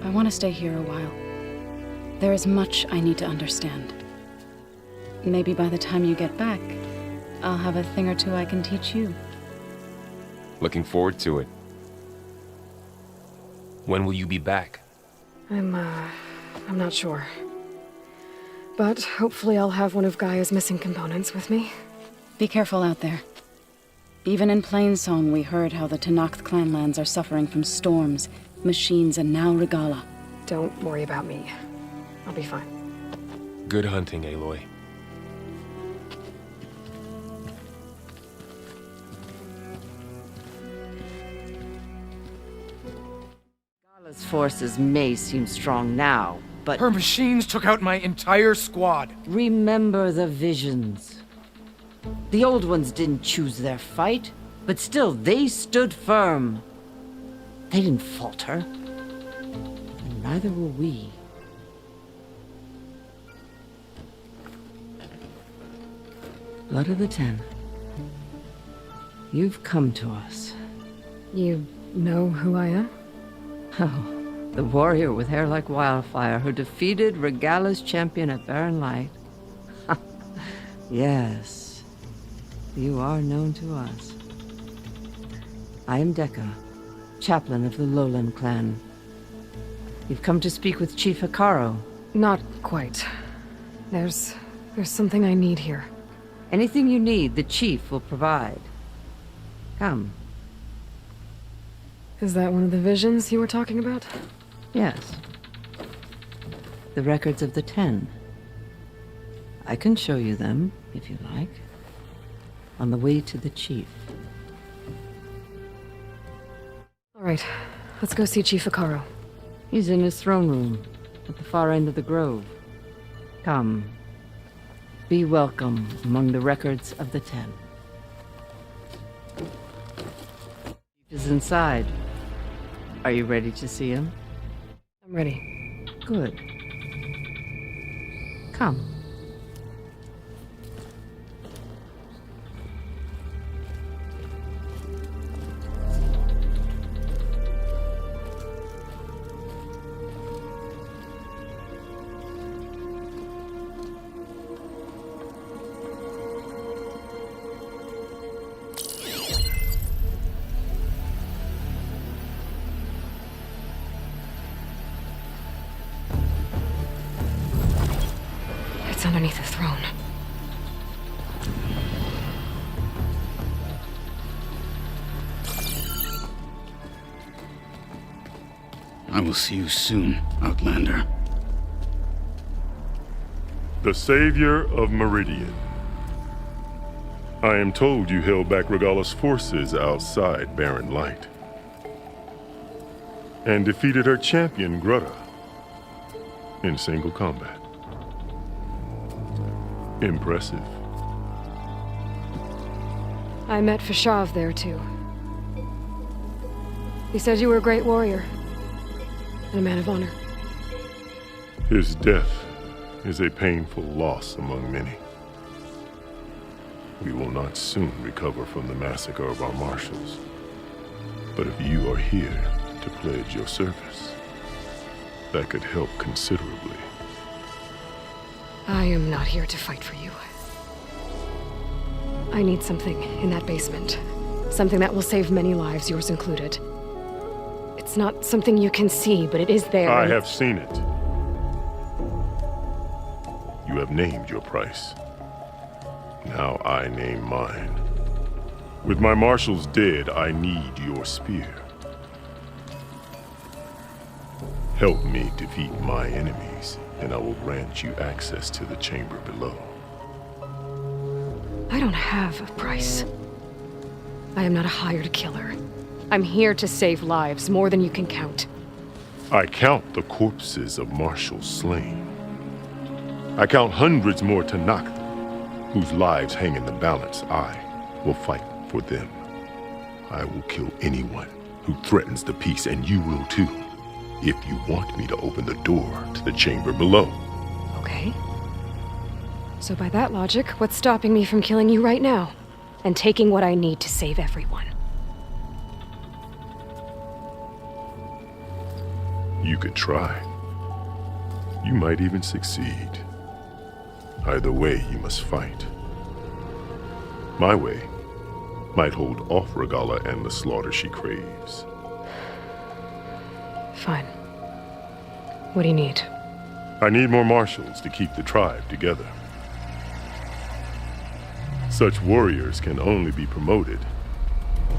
I want to stay here a while. There is much I need to understand. Maybe by the time you get back, I'll have a thing or two I can teach you. Looking forward to it. When will you be back? I'm not sure. But hopefully I'll have one of Gaia's missing components with me. Be careful out there. Even in Plainsong, we heard how the Tenakth clanlands are suffering from storms, machines, and now Regala. Don't worry about me. I'll be fine. Good hunting, Aloy. Gala's forces may seem strong now, but... Her machines took out my entire squad. Remember the visions. The old ones didn't choose their fight, but still they stood firm. They didn't falter. And neither will we. Blood of the Ten. You've come to us. You know who I am? Oh, the warrior with hair like wildfire who defeated Regala's champion at Barren Light. Yes, you are known to us. I am Dekka, chaplain of the Lowland clan. You've come to speak with Chief Hikaru. Not quite. There's something I need here. Anything you need, the chief will provide. Come. Is that one of the visions you were talking about? Yes. The records of the Ten. I can show you them, if you like. On the way to the chief. All right, let's go see Chief Hikaru. He's in his throne room, at the far end of the grove. Come. Be welcome among the records of the Ten. Chief is inside. Are you ready to see him? I'm ready. Good. Come. It's underneath the throne. I will see you soon, Outlander. The Savior of Meridian. I am told you held back Regala's forces outside Barren Light. And defeated her champion, Grutta, in single combat. Impressive. I met Fashav there, too. He said you were a great warrior. And a man of honor. His death is a painful loss among many. We will not soon recover from the massacre of our marshals. But if you are here to pledge your service, that could help considerably. I am not here to fight for you. I need something in that basement. Something that will save many lives, yours included. It's not something you can see, but it is there. I have seen it. You have named your price. Now I name mine. With my marshals dead, I need your spear. Help me defeat my enemies, and I will grant you access to the chamber below. I don't have a price. I am not a hired killer. I'm here to save lives, more than you can count. I count the corpses of marshals slain. I count hundreds more Tanakh, whose lives hang in the balance. I will fight for them. I will kill anyone who threatens the peace, and you will too, if you want me to open the door to the chamber below. Okay. So by that logic, what's stopping me from killing you right now? And taking what I need to save everyone? You could try. You might even succeed. Either way, you must fight. My way might hold off Regala and the slaughter she craves. Fine. What do you need? I need more marshals to keep the tribe together. Such warriors can only be promoted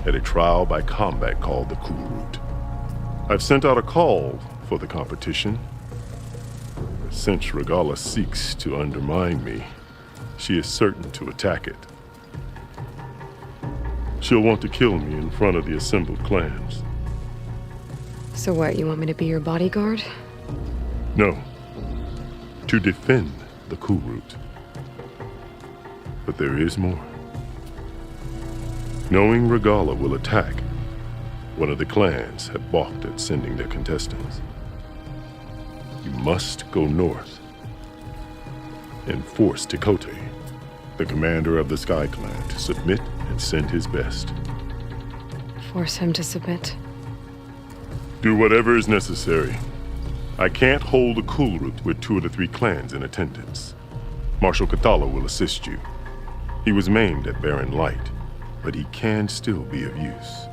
at a trial by combat called the Kurut. I've sent out a call for the competition. Since Regala seeks to undermine me, she is certain to attack it. She'll want to kill me in front of the assembled clans. So what, you want me to be your bodyguard? No. To defend the Kurut. But there is more. Knowing Regala will attack, one of the clans have balked at sending their contestants. You must go north and force Tekote, the commander of the Sky Clan, to submit and send his best. Force him to submit. Do whatever is necessary. I can't hold a Kulrut with 2 of the 3 clans in attendance. Marshal Kathala will assist you. He was maimed at Barren Light, but he can still be of use.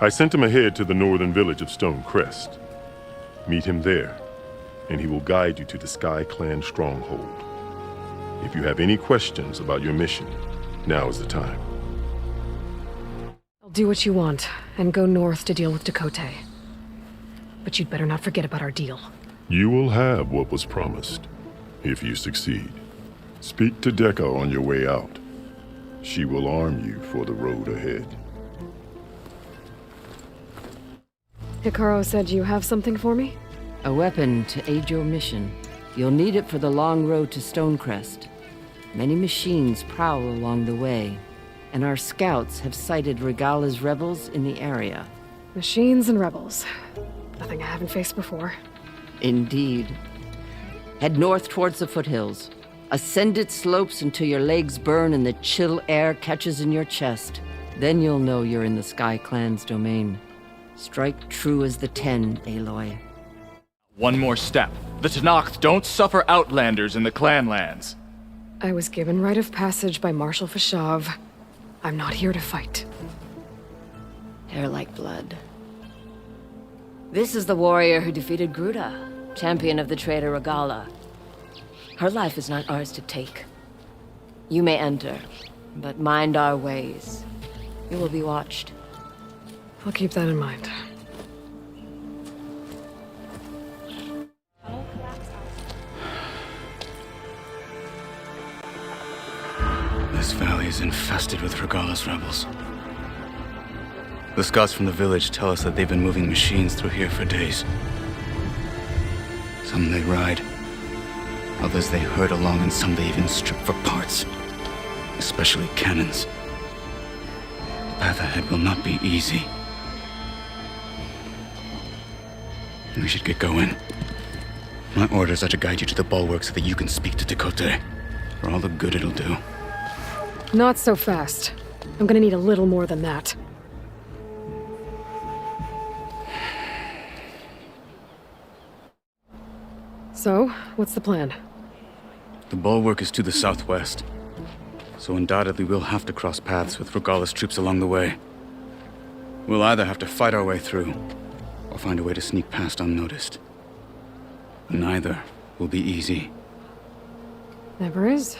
I sent him ahead to the northern village of Stone Crest. Meet him there, and he will guide you to the Sky Clan stronghold. If you have any questions about your mission, now is the time. I'll do what you want, and go north to deal with Tekote. But you'd better not forget about our deal. You will have what was promised, if you succeed. Speak to Dekka on your way out. She will arm you for the road ahead. Hikaru said you have something for me? A weapon to aid your mission. You'll need it for the long road to Stonecrest. Many machines prowl along the way, and our scouts have sighted Regala's rebels in the area. Machines and rebels. Nothing I haven't faced before. Indeed. Head north towards the foothills. Ascend its slopes until your legs burn and the chill air catches in your chest. Then you'll know you're in the Sky Clan's domain. Strike true as the 10, Aloy. One more step. The Tenakth don't suffer outlanders in the clan lands. I was given rite of passage by Marshal Fashav. I'm not here to fight. Hair like blood. This is the warrior who defeated Gruda, champion of the traitor Regala. Her life is not ours to take. You may enter, but mind our ways. You will be watched. I'll keep that in mind. This valley is infested with Regala's rebels. The scouts from the village tell us that they've been moving machines through here for days. Some they ride, others they herd along, and some they even strip for parts, especially cannons. The path ahead will not be easy. We should get going. My orders are to guide you to the bulwark so that you can speak to Tekote, for all the good it'll do. Not so fast. I'm gonna need a little more than that. So, what's the plan? The bulwark is to the southwest, so undoubtedly we'll have to cross paths with Regala's troops along the way. We'll either have to fight our way through, or find a way to sneak past unnoticed. Neither will be easy. Never is.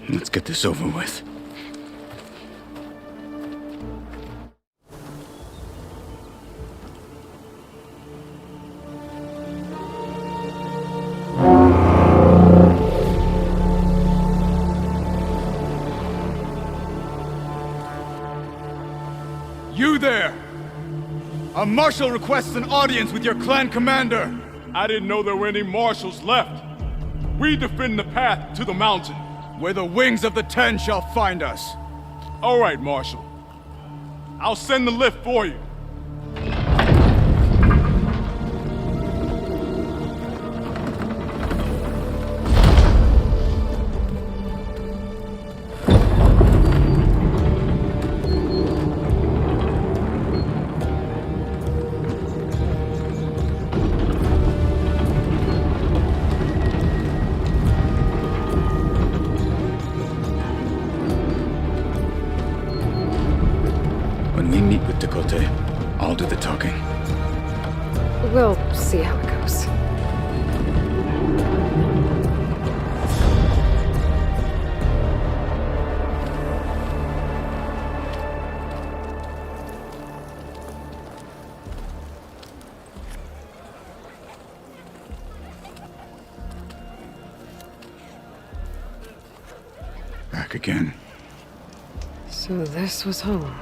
Let's get this over with. You there! A marshal requests an audience with your clan commander. I didn't know there were any marshals left. We defend the path to the mountain, where the wings of the 10 shall find us. All right, Marshal. I'll send the lift for you. When we meet with Tekote, I'll do the talking. We'll see how it goes. Back again. So this was home.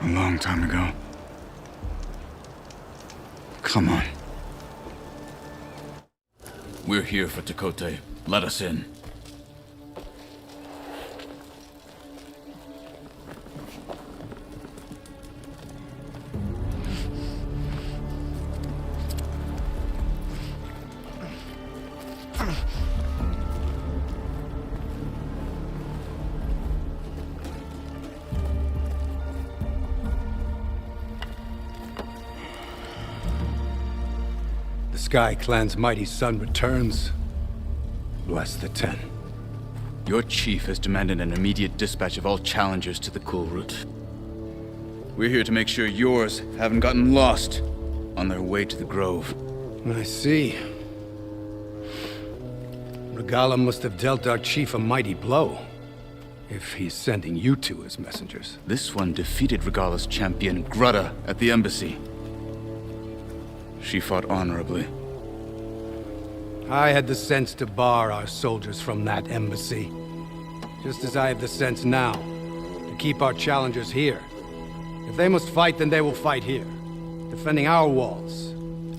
A long time ago. Come on. We're here for Tekote. Let us in. Sky Clan's mighty son returns, bless the 10. Your chief has demanded an immediate dispatch of all challengers to the cool route. We're here to make sure yours haven't gotten lost on their way to the Grove. I see. Regala must have dealt our chief a mighty blow, if he's sending you two as messengers. This one defeated Regala's champion, Grudda, at the embassy. She fought honorably. I had the sense to bar our soldiers from that embassy. Just as I have the sense now, to keep our challengers here. If they must fight, then they will fight here. Defending our walls.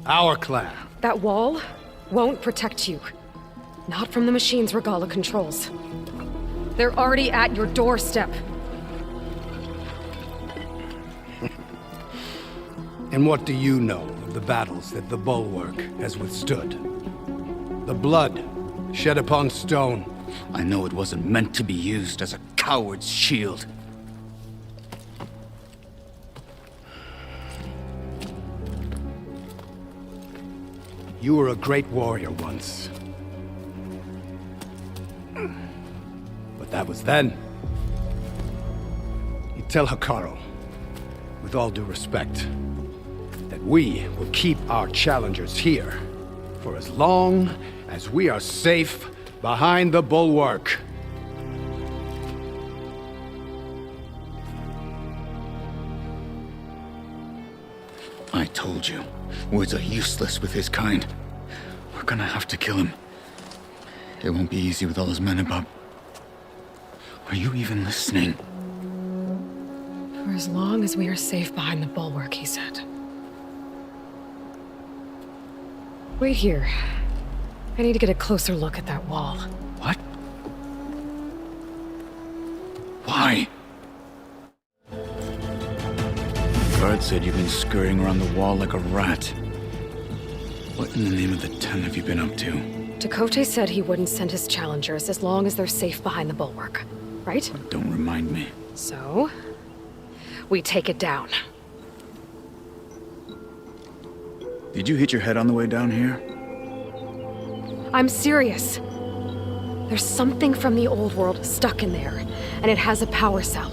Our clan. That wall won't protect you. Not from the machines Regala controls. They're already at your doorstep. And what do you know of the battles that the Bulwark has withstood? The blood shed upon stone. I know it wasn't meant to be used as a coward's shield. You were a great warrior once. But that was then. You tell Hikaru, with all due respect, that we will keep our challengers here for as long as we are safe behind the Bulwark. I told you, words are useless with his kind. We're gonna have to kill him. It won't be easy with all his men above. Are you even listening? For as long as we are safe behind the Bulwark, he said. Wait here. I need to get a closer look at that wall. What? Why? The guard said you've been scurrying around the wall like a rat. What in the name of the 10 have you been up to? Dakote said he wouldn't send his challengers as long as they're safe behind the Bulwark, right? Don't remind me. So, we take it down. Did you hit your head on the way down here? I'm serious. There's something from the old world stuck in there, and it has a power cell.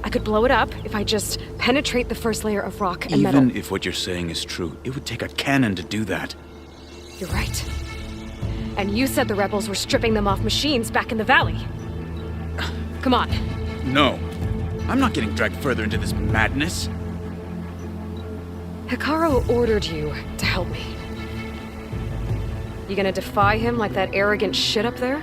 I could blow it up if I just penetrate the first layer of rock and metal. Even if what you're saying is true, it would take a cannon to do that. You're right. And you said the rebels were stripping them off machines back in the valley. Come on. No. I'm not getting dragged further into this madness. Hikaru ordered you to help me. You gonna defy him like that arrogant shit up there?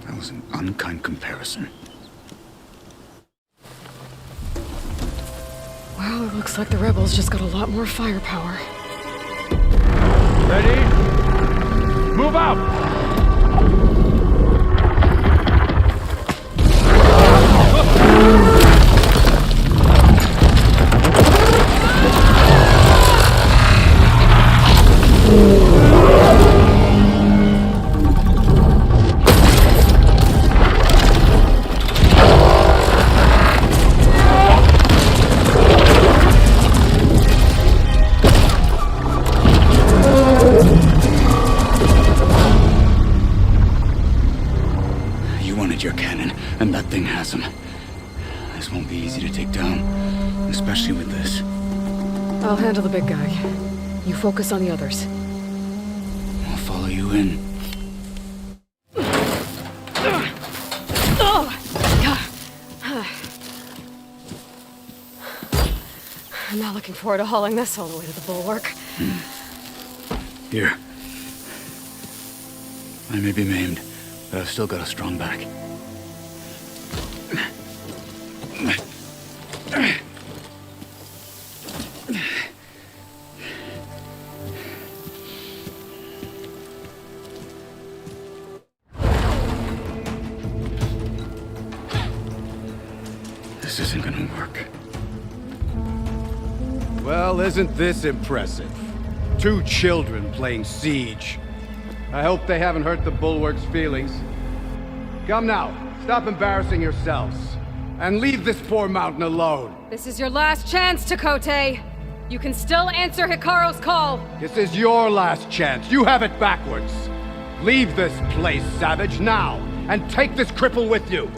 That was an unkind comparison. Well, it looks like the rebels just got a lot more firepower. Ready? Move out! Your cannon, and that thing has him. This won't be easy to take down, especially with this. I'll handle the big guy. You focus on the others. I'll follow you in. I'm not looking forward to hauling this all the way to the Bulwark. Here. I may be maimed, but I've still got a strong back. This isn't gonna work. Well, isn't this impressive? 2 children playing siege. I hope they haven't hurt the Bulwark's feelings. Come now, stop embarrassing yourselves. and leave this poor mountain alone. This is your last chance, Chakotay. You can still answer Hikaru's call. This is your last chance. You have it backwards. Leave this place, Savage, now, and take this cripple with you.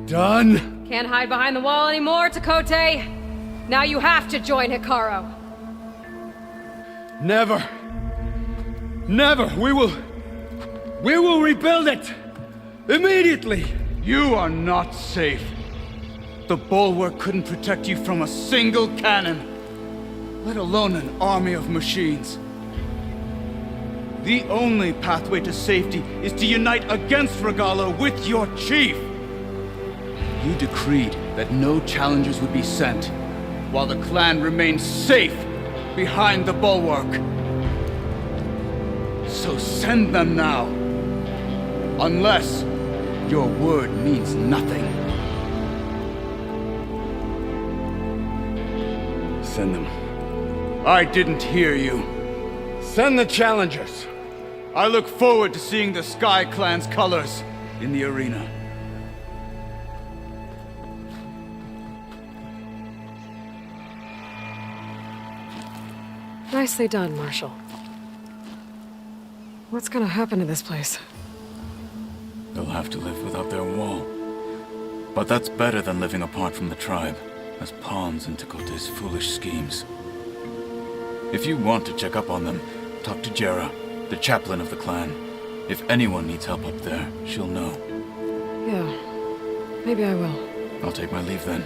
Done? Can't hide behind the wall anymore, Chakotay. Now you have to join Hikaru. Never. Never. We will rebuild it. Immediately. You are not safe. The bulwark couldn't protect you from a single cannon, let alone an army of machines. The only pathway to safety is to unite against Regala with your chief. You decreed that no challengers would be sent, while the clan remained safe behind the bulwark. So send them now, unless your word means nothing. Send them. I didn't hear you. Send the challengers. I look forward to seeing the Sky Clan's colors in the arena. Nicely done, Marshal. What's gonna happen to this place? They'll have to live without their wall. But that's better than living apart from the tribe, as pawns in Chakotay's foolish schemes. If you want to check up on them, talk to Jera, the chaplain of the clan. If anyone needs help up there, she'll know. Yeah, maybe I will. I'll take my leave then.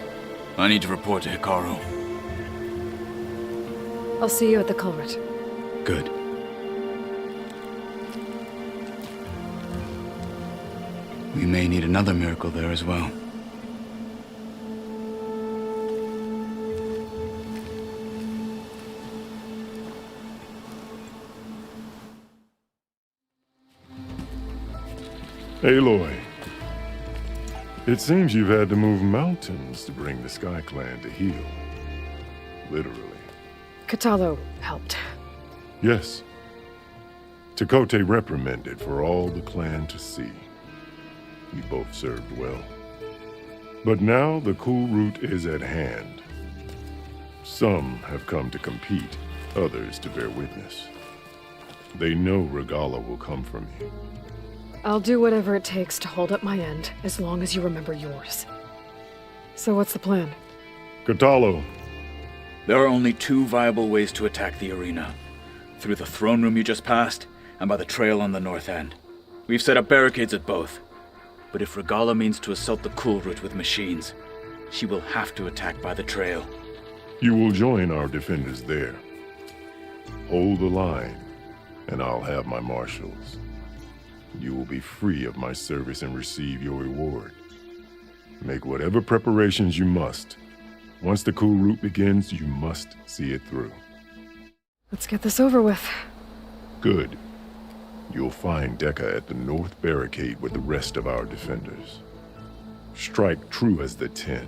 I need to report to Hikaru. I'll see you at the culvert. Good. We may need another miracle there as well. Aloy, it seems you've had to move mountains to bring the Sky Clan to heel. Literally. Katalo helped. Yes. Chakotay reprimanded for all the clan to see. We both served well. But now the cool route is at hand. Some have come to compete, others to bear witness. They know Regala will come for me. I'll do whatever it takes to hold up my end, as long as you remember yours. So what's the plan? Katalo. There are only two viable ways to attack the arena. Through the throne room you just passed, and by the trail on the north end. We've set up barricades at both. But if Regala means to assault the cool route with machines, she will have to attack by the trail. You will join our defenders there. Hold the line, and I'll have my marshals. You will be free of my service and receive your reward. Make whatever preparations you must. Once the cool route begins, you must see it through. Let's get this over with. Good. You'll find Dekka at the north barricade with the rest of our defenders. Strike true as the 10.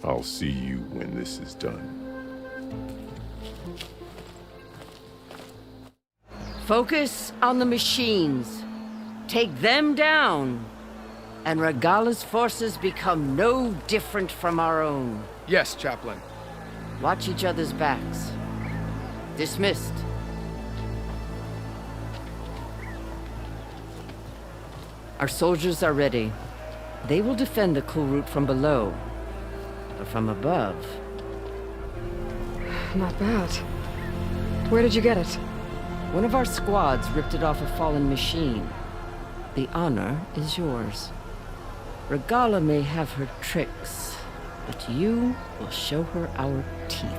I'll see you when this is done. Focus on the machines. Take them down, and Regala's forces become no different from our own. Yes, Chaplain. Watch each other's backs. Dismissed. Our soldiers are ready. They will defend the cool route from below. But from above... Not bad. Where did you get it? One of our squads ripped it off a fallen machine. The honor is yours. Regala may have her tricks, but you will show her our teeth.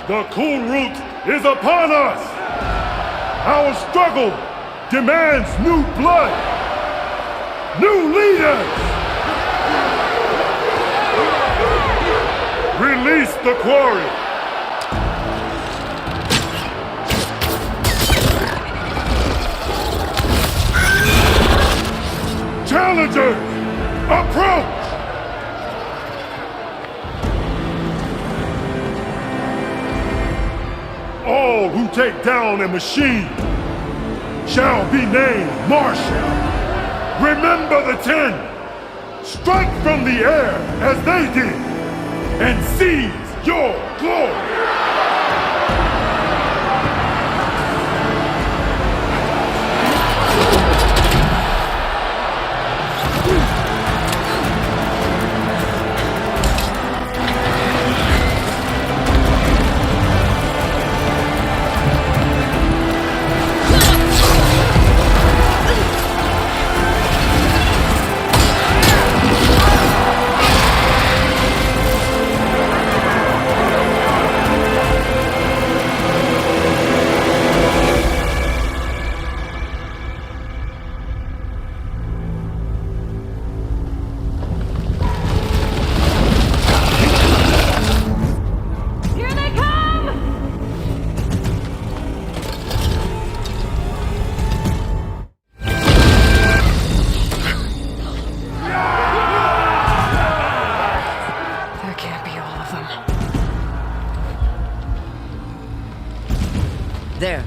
The cool route is upon us! Our struggle demands new blood! New leaders! Release the quarry! Challengers, approach! All who take down a machine shall be named Marshal. Remember the 10. Strike from the air as they did and seize your glory. There.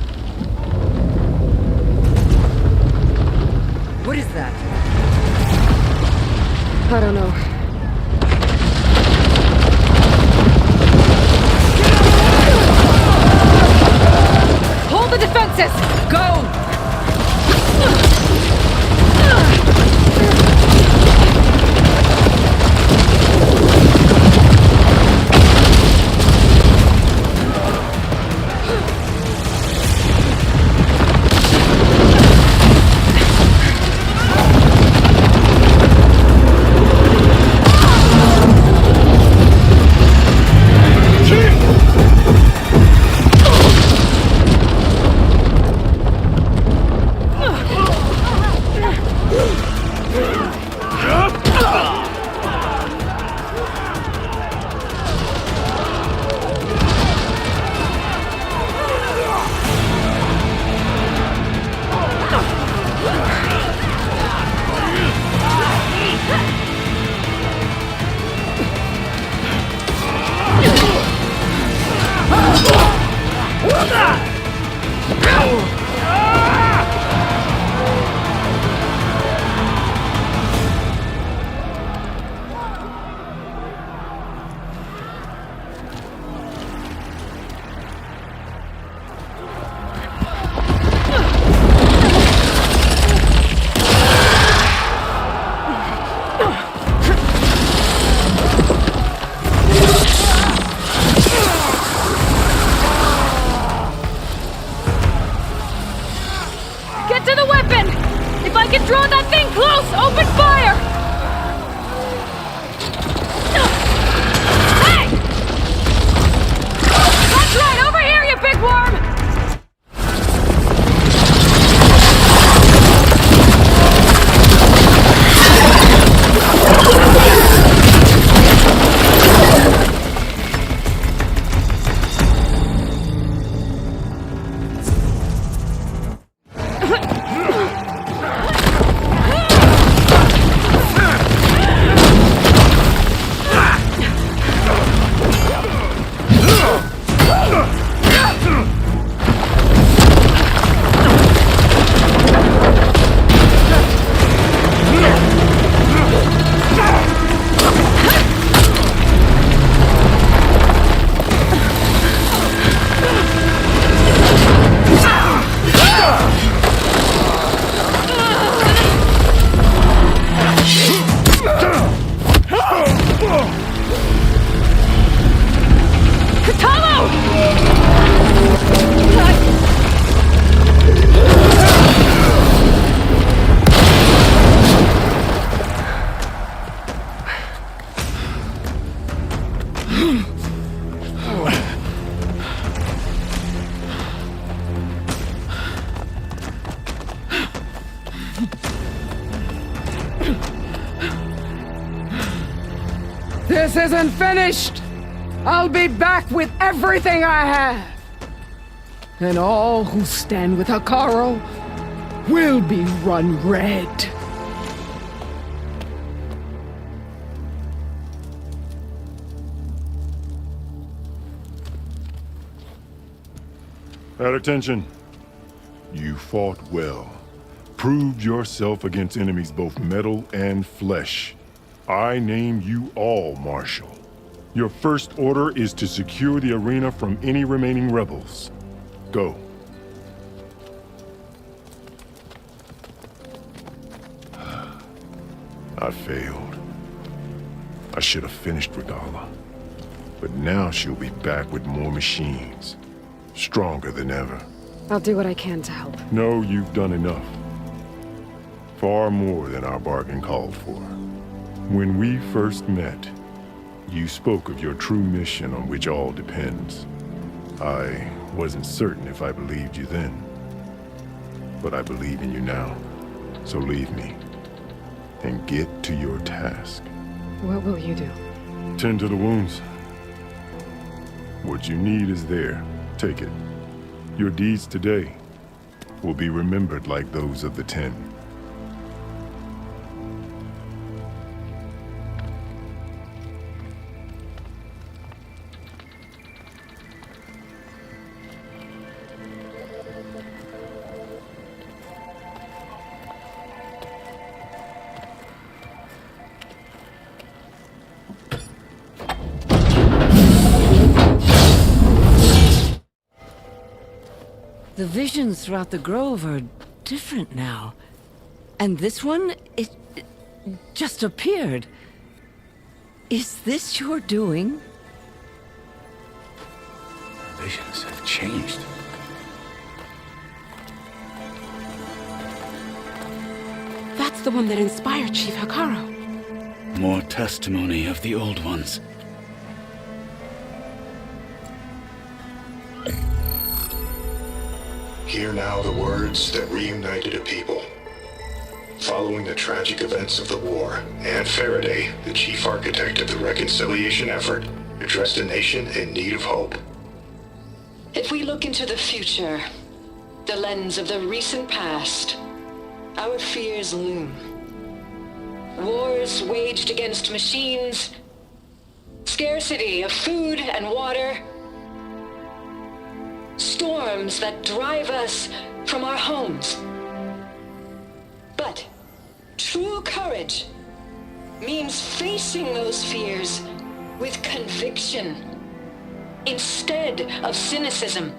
What is that? I don't know. Hold the defenses! Go! This isn't finished! I'll be back with everything I have! And all who stand with Hekarro will be run red. At attention. You fought well. Proved yourself against enemies both metal and flesh. I name you all Marshal. Your first order is to secure the arena from any remaining rebels. Go. I failed. I should have finished Regala. But now she'll be back with more machines. Stronger than ever. I'll do what I can to help. No, you've done enough. Far more than our bargain called for. When we first met, you spoke of your true mission on which all depends. I wasn't certain if I believed you then. But I believe in you now. So leave me. And get to your task. What will you do? Tend to the wounds. What you need is there. Take it. Your deeds today will be remembered like those of the 10. The visions throughout the grove are different now. And this one, it just appeared. Is this your doing? Visions have changed. That's the one that inspired Chief Hekarro. More testimony of the old ones. Hear now the words that reunited a people. Following the tragic events of the war, Anne Faraday, the chief architect of the reconciliation effort, addressed a nation in need of hope. If we look into the future, the lens of the recent past, our fears loom. Wars waged against machines, scarcity of food and water, storms that drive us from our homes. But true courage means facing those fears with conviction instead of cynicism.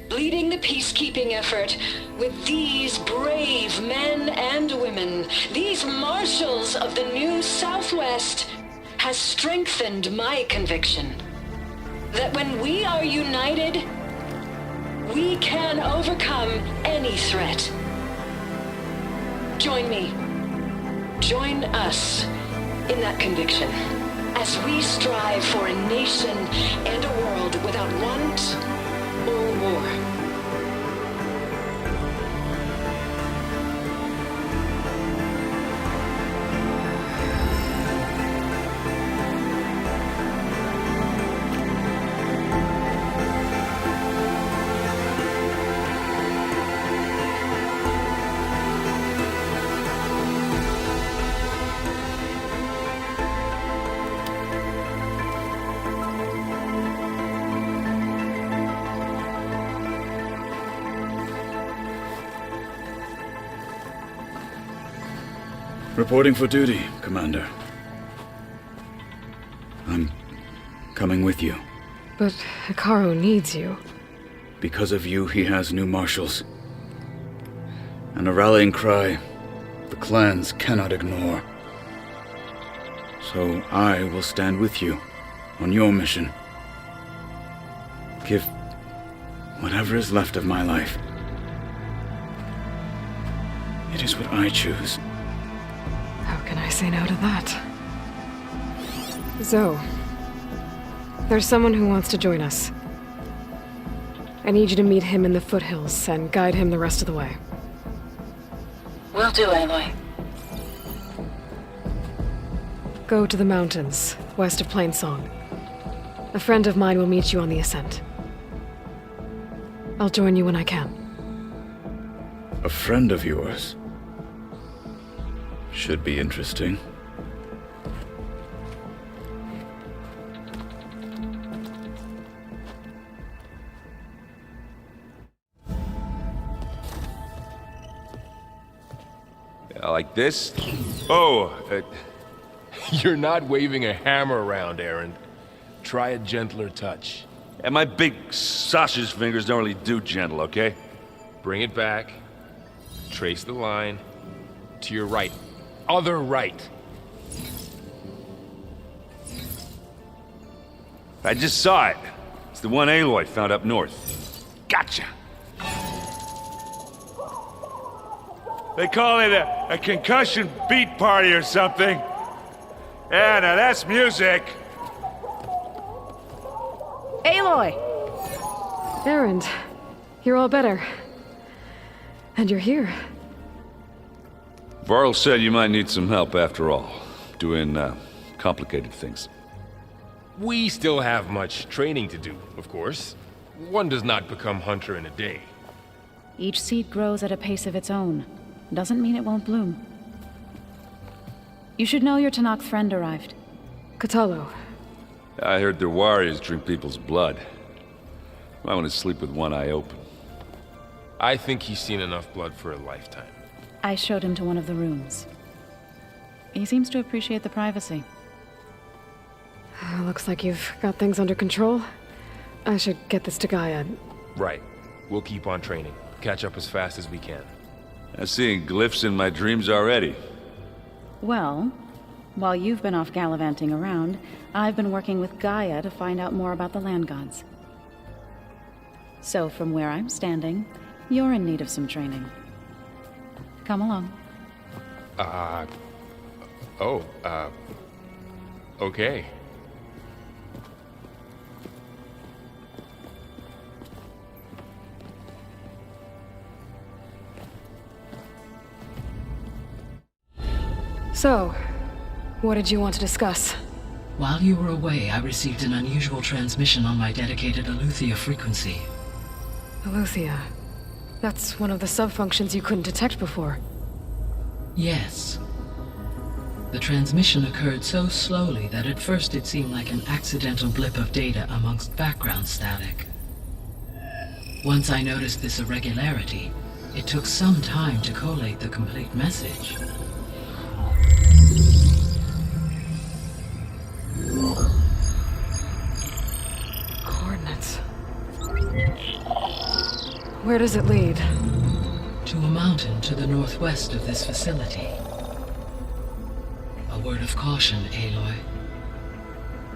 Leading the peacekeeping effort with these brave men and women, these marshals of the new Southwest, has strengthened my conviction that when we are united, we can overcome any threat. Join me. Join us in that conviction as we strive for a nation and a world without want or war. Reporting for duty, Commander. I'm coming with you. But Hekarro needs you. Because of you, he has new marshals. And a rallying cry the clans cannot ignore. So I will stand with you on your mission. Give whatever is left of my life. It is what I choose. How can I say no to that? Zoe. There's someone who wants to join us. I need you to meet him in the foothills and guide him the rest of the way. Will do, Aloy. Go to the mountains, west of Plainsong. A friend of mine will meet you on the ascent. I'll join you when I can. A friend of yours? Should be interesting. Like this? Oh, You're not waving a hammer around, Aaron. Try a gentler touch. and my big sausage fingers don't really do gentle, okay? Bring it back. Trace the line. To your right. Other right. I just saw it. It's the one Aloy found up north. Gotcha! They call it a concussion beat party or something. Yeah, now that's music. Aloy! Aaron, you're all better. And you're here. Varl said you might need some help after all, doing complicated things. We still have much training to do, of course. One does not become hunter in a day. Each seed grows at a pace of its own. Doesn't mean it won't bloom. You should know your Tanakh friend arrived. Katalo. I heard their warriors drink people's blood. Might want to sleep with one eye open. I think he's seen enough blood for a lifetime. I showed him to one of the rooms. He seems to appreciate the privacy. Looks like you've got things under control. I should get this to Gaia. Right. We'll keep on training. Catch up as fast as we can. I'm seeing glyphs in my dreams already. Well, while you've been off gallivanting around, I've been working with Gaia to find out more about the land gods. So from where I'm standing, you're in need of some training. Come along. Okay. So, what did you want to discuss? While you were away, I received an unusual transmission on my dedicated Aletheia frequency. Aletheia. That's one of the sub-functions you couldn't detect before. Yes. The transmission occurred so slowly that at first it seemed like an accidental blip of data amongst background static. Once I noticed this irregularity, it took some time to collate the complete message. Coordinates. Where does it lead? To a mountain to the northwest of this facility. A word of caution, Aloy.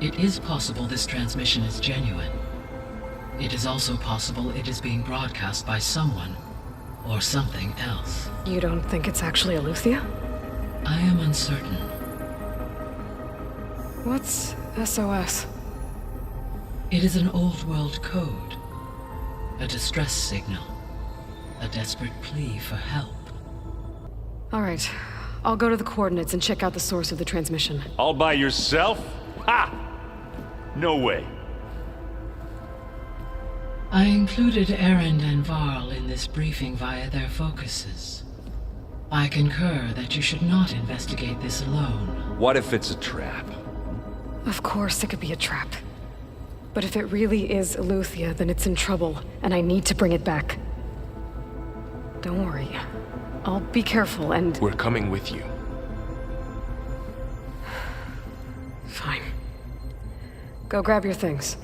It is possible this transmission is genuine. It is also possible it is being broadcast by someone or something else. You don't think it's actually Aletheia? I am uncertain. What's SOS? It is an old world code. A distress signal. A desperate plea for help. All right. I'll go to the coordinates and check out the source of the transmission. All by yourself? Ha! No way. I included Erend and Varl in this briefing via their focuses. I concur that you should not investigate this alone. What if it's a trap? Of course it could be a trap. But if it really is Aletheia, then it's in trouble, and I need to bring it back. Don't worry. I'll be careful and... We're coming with you. Fine. Go grab your things.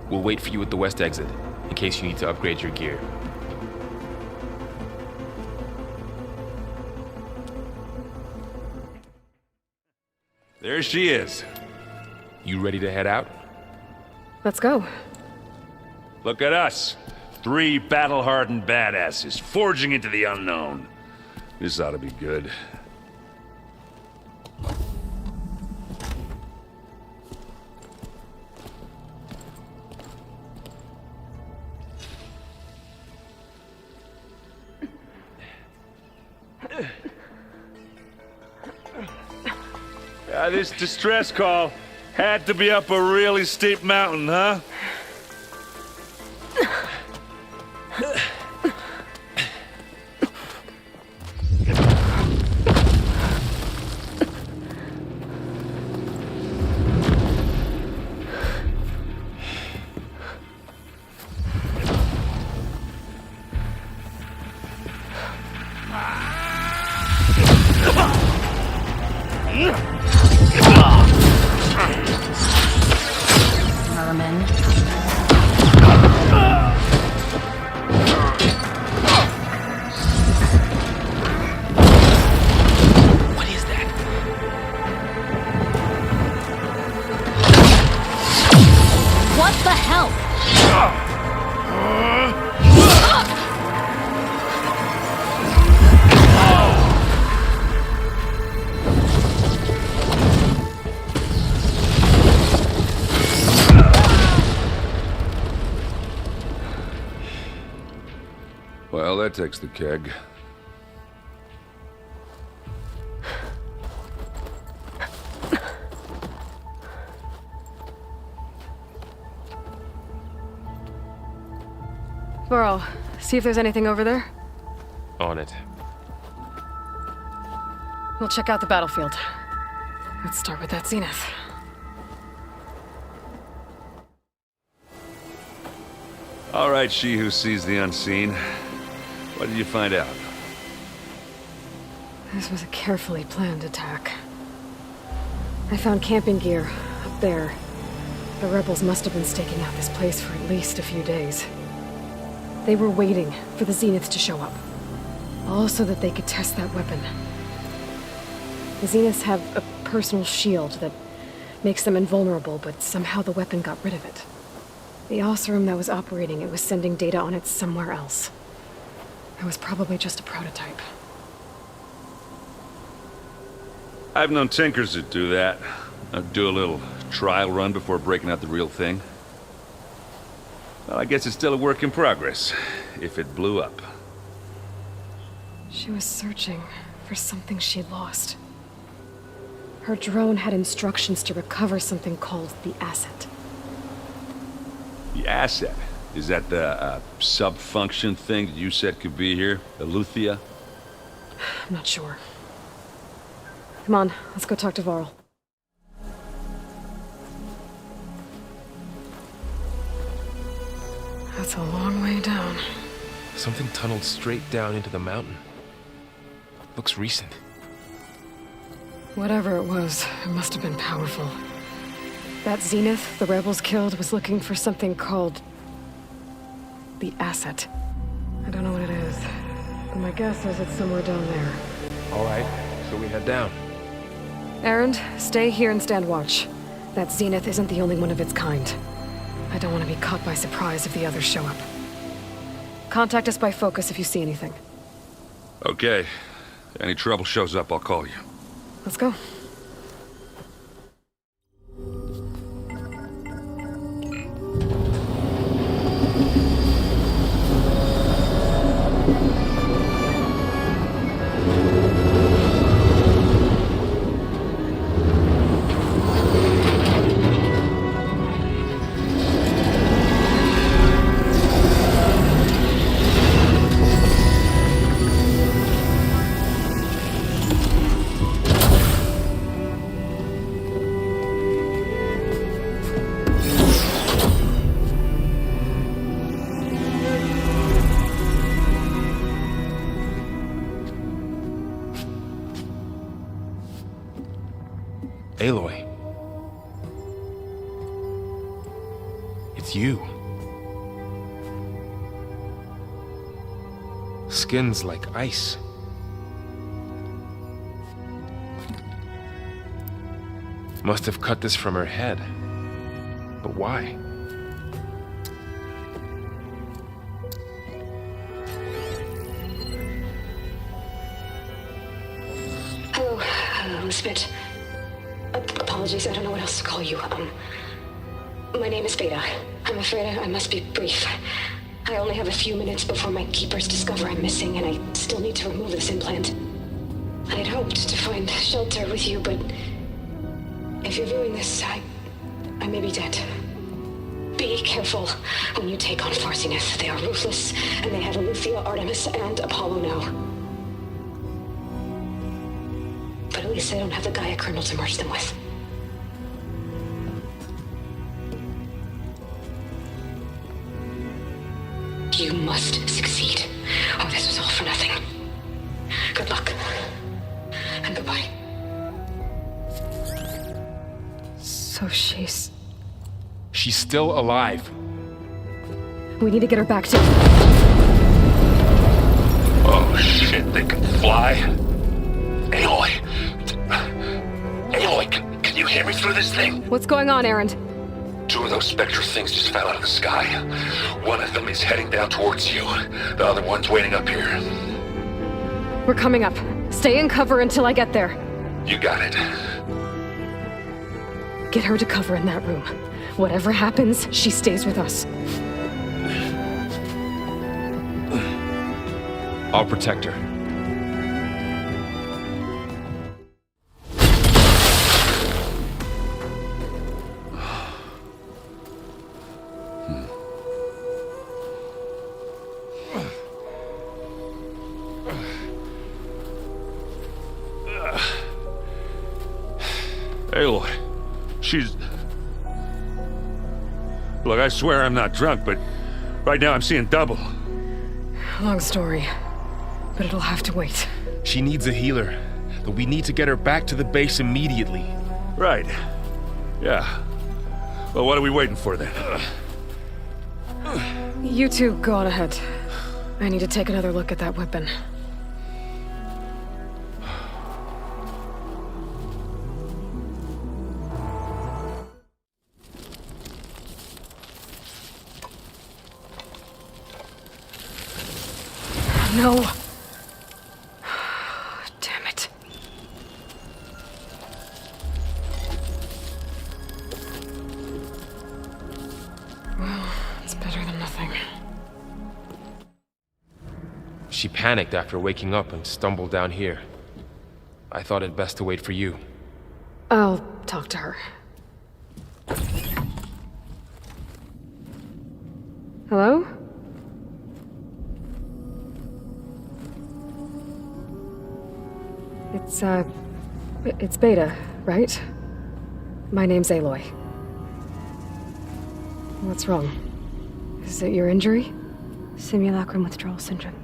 We'll wait for you at the west exit, in case you need to upgrade your gear. There she is. You ready to head out? Let's go. Look at us. 3 battle-hardened badasses, forging into the unknown. This ought to be good. This distress call had to be up a really steep mountain, huh? Merman. What is that? What the hell? Well, that takes the keg. Burl, see if there's anything over there. On it. We'll check out the battlefield. Let's start with that Zenith. All right, she who sees the unseen. What did you find out? This was a carefully planned attack. I found camping gear up there. The rebels must have been staking out this place for at least a few days. They were waiting for the Zeniths to show up. All so that they could test that weapon. The Zeniths have a personal shield that makes them invulnerable, but somehow the weapon got rid of it. The Oseram that was operating it was sending data on it somewhere else. It was probably just a prototype. I've known tinkers that do that. Do a little trial run before breaking out the real thing. Well, I guess it's still a work in progress, if it blew up. She was searching for something she lost. Her drone had instructions to recover something called the asset. The asset? Is that the sub-function thing that you said could be here? Eleuthia? I'm not sure. Come on, let's go talk to Varl. That's a long way down. Something tunneled straight down into the mountain. Looks recent. Whatever it was, it must have been powerful. That Zenith the rebels killed was looking for something called the asset. I don't know what it is, but my guess is it's somewhere down there. All right, so we head down. Erend, stay here and stand watch. That Zenith isn't the only one of its kind. I don't want to be caught by surprise if the others show up. Contact us by focus if you see anything. Okay. Any trouble shows up, I'll call you. Let's go. Aloy. It's you. Skin's like ice. Must have cut this from her head. But why? Hello, Spit. Apologies, I don't know what else to call you. My name is Veda. I'm afraid I must be brief. I only have a few minutes before my keepers discover I'm missing, and I still need to remove this implant. I had hoped to find shelter with you, but If you're viewing this, I may be dead. Be careful when you take on Far Zenith. They are ruthless, and they have Eleuthia, Artemis, and Apollo now. But at least they don't have the Gaia kernel to merge them with. You must succeed, or this was all for nothing. Good luck. And goodbye. So she's still alive. We need to get her back to... Oh shit, they can fly? Aloy! Aloy, can you hear me through this thing? What's going on, Erend? 2 of those spectral things just fell out of the sky. One of them is heading down towards you. The other one's waiting up here. We're coming up. Stay in cover until I get there. You got it. Get her to cover in that room. Whatever happens, she stays with us. I'll protect her. Aloy, she's... Look, I swear I'm not drunk, but right now I'm seeing double. Long story, but it'll have to wait. She needs a healer, but we need to get her back to the base immediately. Right. Yeah. Well, what are we waiting for then? You two go on ahead. I need to take another look at that weapon. No. Damn it. Well, it's better than nothing. She panicked after waking up and stumbled down here. I thought it best to wait for you. I'll talk to her. Hello? It's Beta, right? My name's Aloy. What's wrong? Is it your injury? Simulacrum withdrawal syndrome.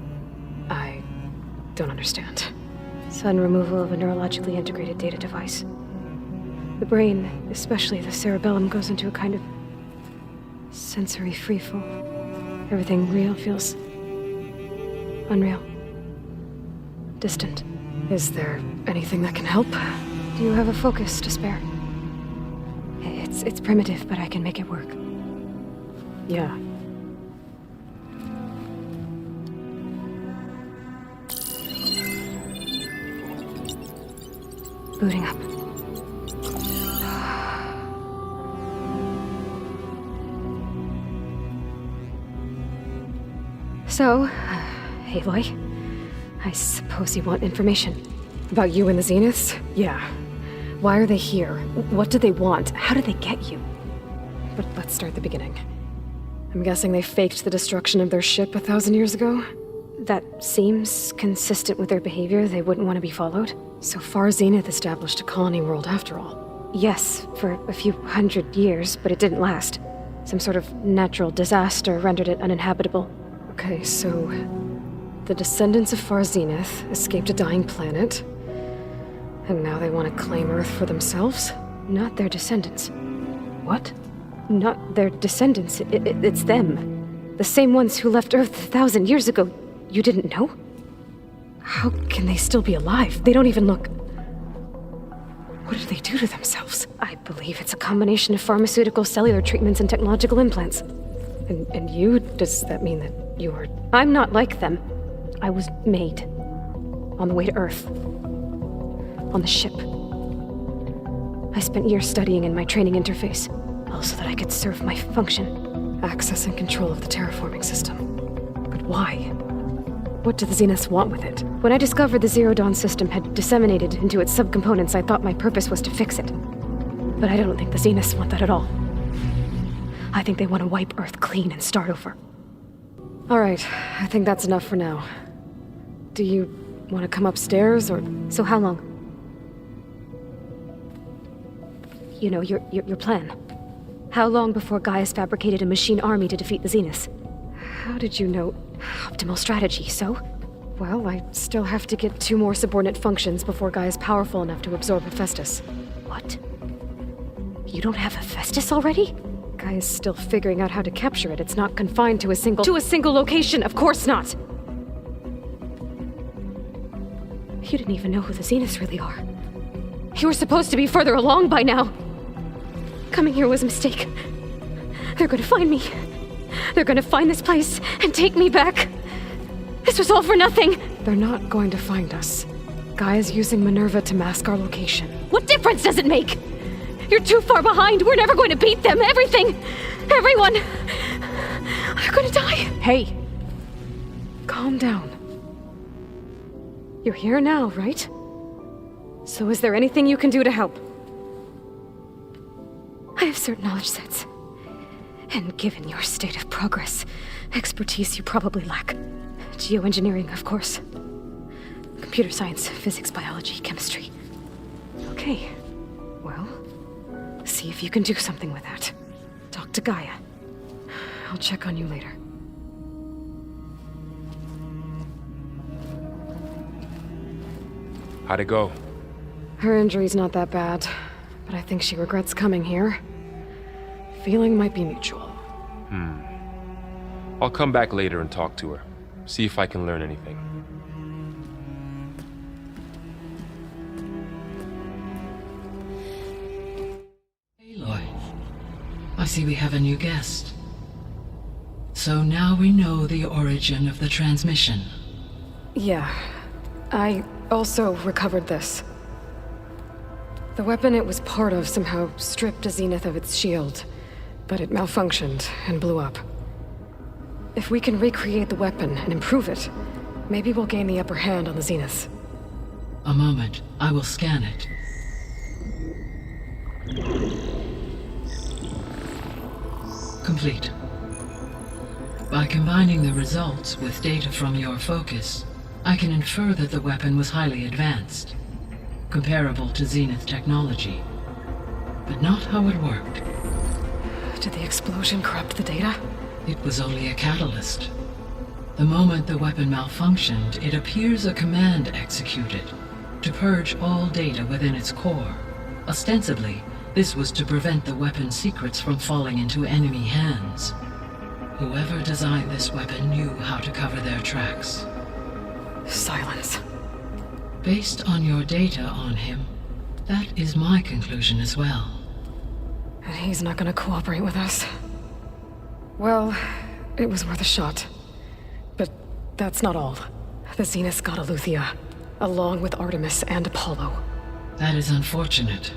I don't understand. Sudden removal of a neurologically integrated data device. The brain, especially the cerebellum, goes into a kind of sensory freefall. Everything real feels unreal. Distant. Is there anything that can help? Do you have a focus to spare? It's primitive, but I can make it work. Yeah. Booting up. So, Aloy, I suppose you want information. About you and the Zeniths? Yeah. Why are they here? What do they want? How did they get you? But let's start at the beginning. I'm guessing they faked the destruction of their ship 1,000 years ago? That seems consistent with their behavior. They wouldn't want to be followed. So Far Zenith established a colony world after all. Yes, for a few hundred years, but it didn't last. Some sort of natural disaster rendered it uninhabitable. Okay, so the descendants of Far Zenith escaped a dying planet, and now they want to claim Earth for themselves? Not their descendants. What? Not their descendants. It's them. The same ones who left Earth 1,000 years ago. You didn't know? How can they still be alive? They don't even look... What did they do to themselves? I believe it's a combination of pharmaceutical, cellular treatments, and technological implants. And you? Does that mean that you are... I'm not like them. I was made. On the way to Earth. On the ship. I spent years studying in my training interface, all so that I could serve my function. Access and control of the terraforming system. But why? What do the Zeniths want with it? When I discovered the Zero Dawn system had disseminated into its subcomponents, I thought my purpose was to fix it. But I don't think the Zeniths want that at all. I think they want to wipe Earth clean and start over. Alright, I think that's enough for now. Do you want to come upstairs, or... So how long? You know, your plan. How long before Gaius fabricated a machine army to defeat the Zeniths? How did you know? Optimal strategy, so? Well, I still have to get 2 more subordinate functions before Gaia's powerful enough to absorb Hephaestus. What? You don't have Hephaestus already? Gaia's still figuring out how to capture it. It's not confined to a single... To a single location, of course not! You didn't even know who the Zeniths really are. You were supposed to be further along by now. Coming here was a mistake. They're gonna find me. They're gonna find this place and take me back. This was all for nothing. They're not going to find us. Gaia's using Minerva to mask our location. What difference does it make? You're too far behind. We're never going to beat them. Everything. Everyone. They're gonna die. Hey. Calm down. You're here now, right? So is there anything you can do to help? I have certain knowledge sets. And given your state of progress, expertise you probably lack. Geoengineering, of course. Computer science, physics, biology, chemistry. Okay. Well, see if you can do something with that. Talk to Gaia. I'll check on you later. How'd it go? Her injury's not that bad, but I think she regrets coming here. Feeling might be mutual. I'll come back later and talk to her. See if I can learn anything. Aloy, I see we have a new guest. So now we know the origin of the transmission. Yeah. I also recovered this. The weapon it was part of somehow stripped a Zenith of its shield, but it malfunctioned and blew up. If we can recreate the weapon and improve it, maybe we'll gain the upper hand on the Zeniths. A moment. I will scan it. Complete. By combining the results with data from your focus, I can infer that the weapon was highly advanced, comparable to Zenith technology, but not how it worked. Did the explosion corrupt the data? It was only a catalyst. The moment the weapon malfunctioned, it appears a command executed to purge all data within its core. Ostensibly, this was to prevent the weapon's secrets from falling into enemy hands. Whoever designed this weapon knew how to cover their tracks. Silence. Based on your data on him, that is my conclusion as well. And he's not gonna cooperate with us. Well, it was worth a shot. But that's not all. The Zeniths got Eleuthia, along with Artemis and Apollo. That is unfortunate.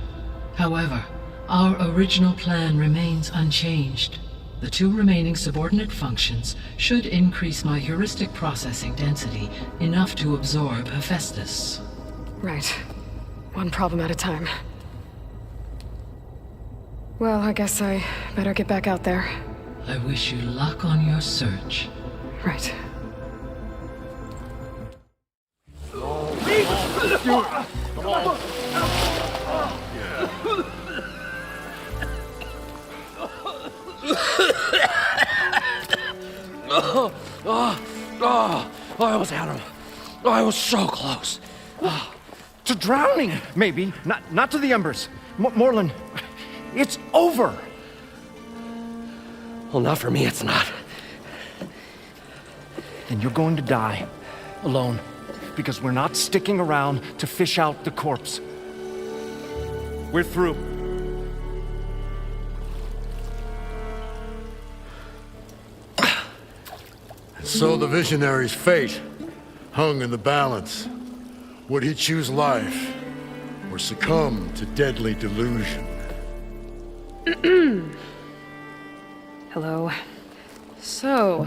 However, our original plan remains unchanged. The 2 remaining subordinate functions should increase my heuristic processing density enough to absorb Hephaestus. Right. One problem at a time. Well, I guess I better get back out there. I wish you luck on your search. Right. I almost had him. I was so close. To drowning, maybe. Not to the embers. Morlun, it's over. Well, not for me, it's not. Then you're going to die. Alone. Because we're not sticking around to fish out the corpse. We're through. So the visionary's fate hung in the balance. Would he choose life or succumb to deadly delusion? Hello. So,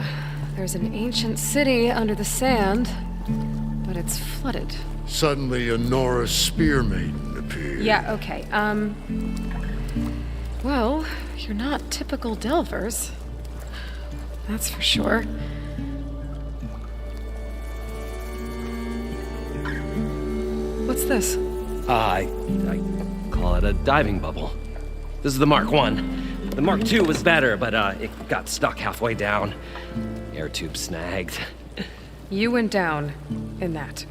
there's an ancient city under the sand, but it's flooded. Suddenly, a Nora spear maiden appeared. Yeah, okay. Well, you're not typical Delvers. That's for sure. What's this? I call it a diving bubble. This is the Mark 1. The Mark 2 was better, but it got stuck halfway down. Air tube snagged. You went down in that.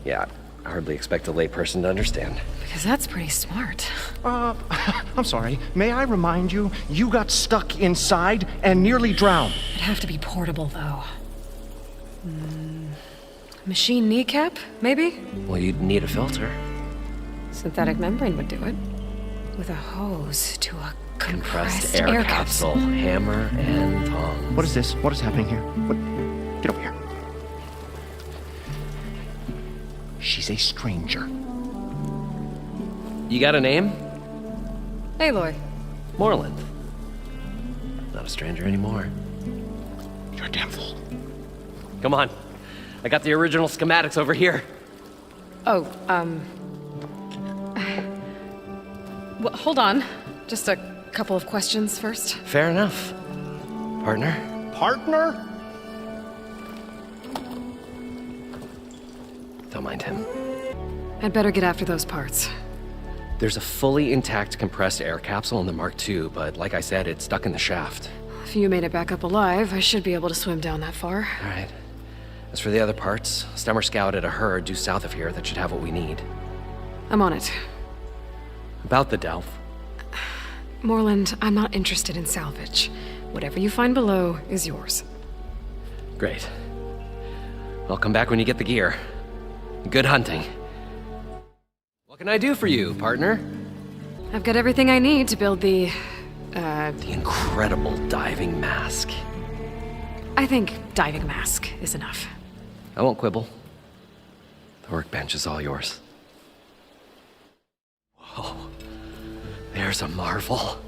Yeah, I hardly expect a layperson to understand. Because that's pretty smart. I'm sorry. May I remind you, you got stuck inside and nearly drowned. It'd have to be portable, though. Machine kneecap, maybe? Well, you'd need a filter. Synthetic membrane would do it. With a hose to a compressed air capsule. Hammer and tongs. What is this? What is happening here? What? Get over here. She's a stranger. You got a name? Aloy. Moreland. Not a stranger anymore. You're a damn fool. Come on. I got the original schematics over here. Oh, well, hold on. Just a couple of questions first. Fair enough. Partner? Partner? Don't mind him. I'd better get after those parts. There's a fully intact compressed air capsule in the Mark II, but like I said, it's stuck in the shaft. If you made it back up alive, I should be able to swim down that far. All right. As for the other parts, Stemmer scouted a herd due south of here that should have what we need. I'm on it. About the Delph. Moreland, I'm not interested in salvage. Whatever you find below is yours. Great. I'll come back when you get the gear. Good hunting. What can I do for you, partner? I've got everything I need to build the incredible diving mask. I think diving mask is enough. I won't quibble. The workbench is all yours. Whoa. There's a marvel.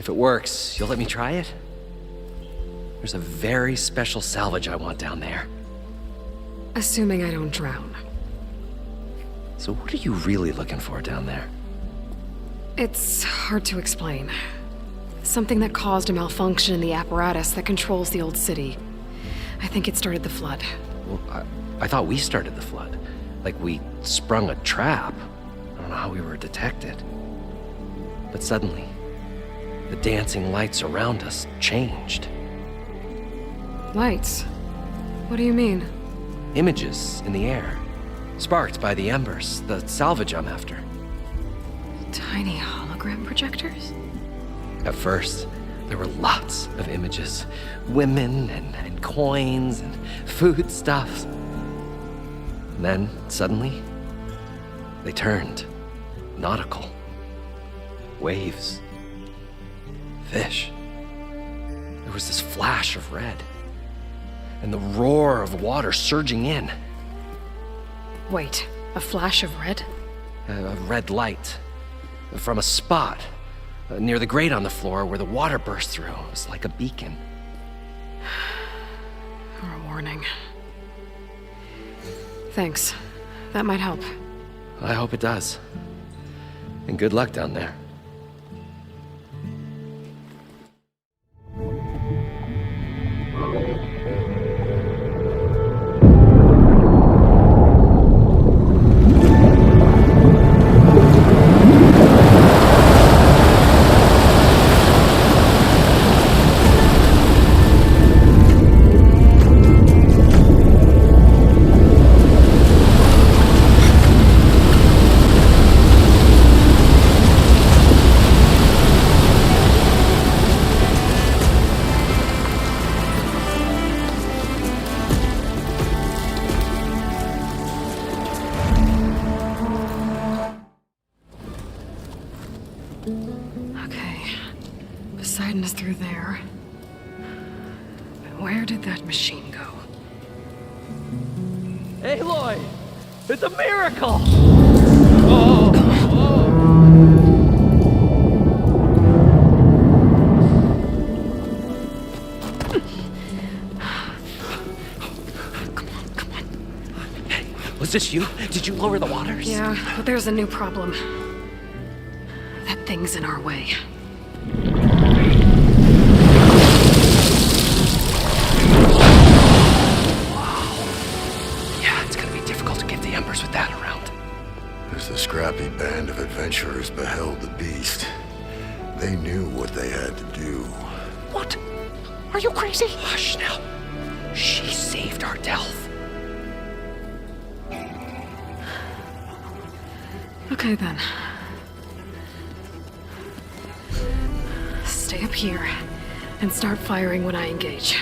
If it works, you'll let me try it? There's a very special salvage I want down there. Assuming I don't drown. So what are you really looking for down there? It's hard to explain. Something that caused a malfunction in the apparatus that controls the old city. I think it started the flood. Well, I thought we started the flood. Like we sprung a trap. I don't know how we were detected. But suddenly, the dancing lights around us changed. Lights? What do you mean? Images in the air. Sparked by the embers, the salvage I'm after. Tiny hologram projectors? At first, there were lots of images. Women and coins and foodstuffs. And then, suddenly, they turned nautical. Waves. Fish. There was this flash of red. And the roar of water surging in. Wait, a flash of red? A red light. From a spot near the grate on the floor where the water burst through. It was like a beacon. Or a warning. Thanks. That might help. I hope it does. And good luck down there. Okay. Poseidon is through there. Where did that machine go? Aloy! It's a miracle! Was this you? Did you lower the waters? Yeah, but there's a new problem. That thing's in our way. Yeah, it's gonna be difficult to get the Embers with that around. As the scrappy band of adventurers beheld the beast, they knew what they had to do. What? Are you crazy? Hush now. She saved our Delph. Okay then. Stay up here and start firing when I engage.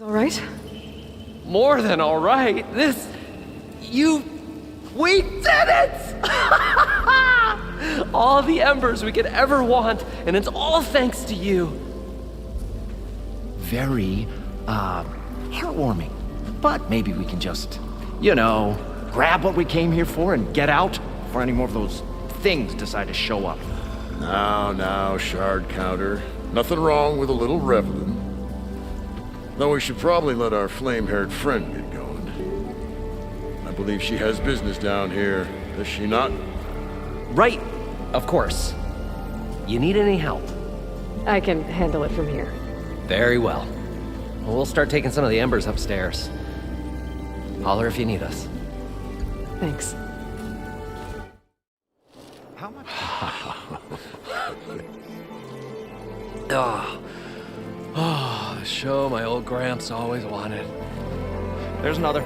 All right? More than all right. We did it! All the Embers we could ever want, and it's all thanks to you. Very, heartwarming. But maybe we can just, grab what we came here for and get out before any more of those things decide to show up. Now, Shard Counter. Nothing wrong with a little reveling. Though we should probably let our flame-haired friend get going. I believe she has business down here, does she not? Right, of course. You need any help? I can handle it from here. Very well. We'll start taking some of the Embers upstairs. Holler if you need us. Thanks. How much? Oh, the show my old Gramps always wanted. There's another.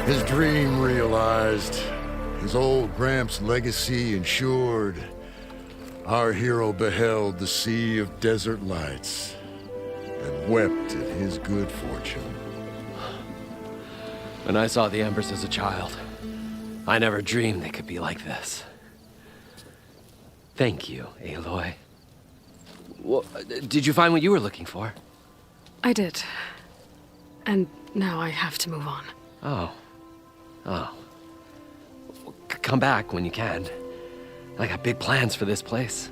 His dream realized, his old Gramps' legacy ensured. Our hero beheld the sea of desert lights and wept at his good fortune. When I saw the Embers as a child, I never dreamed they could be like this. Thank you, Aloy. Well, did you find what you were looking for? I did. And now I have to move on. Oh. Well, come back when you can. I got big plans for this place.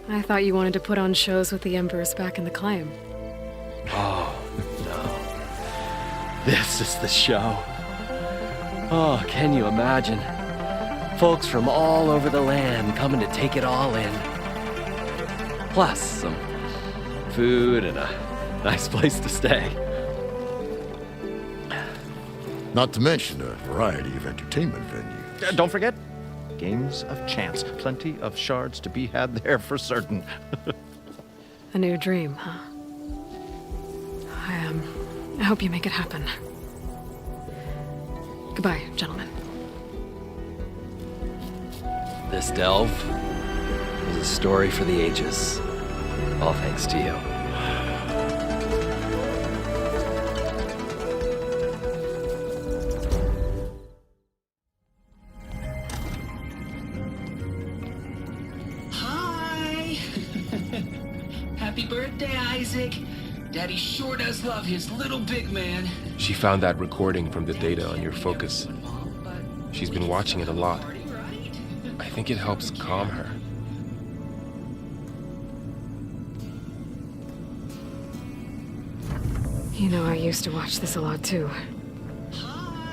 I thought you wanted to put on shows with the Embers back in the climb. Oh, no. This is the show. Oh, can you imagine? Folks from all over the land coming to take it all in. Plus some food and a nice place to stay. Not to mention a variety of entertainment venues. Don't forget, games of chance. Plenty of shards to be had there for certain. A new dream, huh? I hope you make it happen. Goodbye, gentlemen. This delve is a story for the ages. All thanks to you. Hi! Happy birthday, Isaac. Daddy sure does love his little big man. She found that recording from the data on your focus. She's been watching it a lot. I think it helps calm her. You know, I used to watch this a lot too.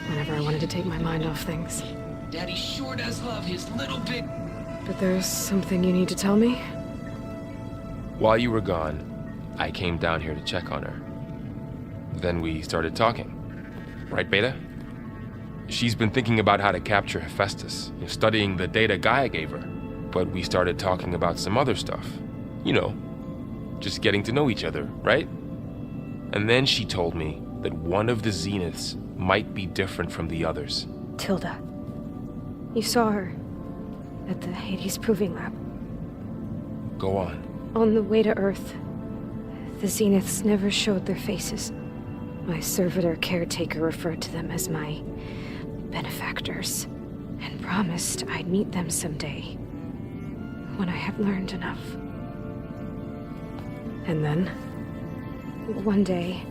Whenever I wanted to take my mind off things. Daddy sure does love his little big... But there's something you need to tell me? While you were gone, I came down here to check on her. Then we started talking. Right, Beta? She's been thinking about how to capture Hephaestus, studying the data Gaia gave her. But we started talking about some other stuff. You know, just getting to know each other, right? And then she told me that one of the Zeniths might be different from the others. Tilda. You saw her at the Hades Proving Lab. Go on. On the way to Earth, the Zeniths never showed their faces. My servitor caretaker referred to them as my benefactors. and promised I'd meet them someday, when I had learned enough. And then, one day,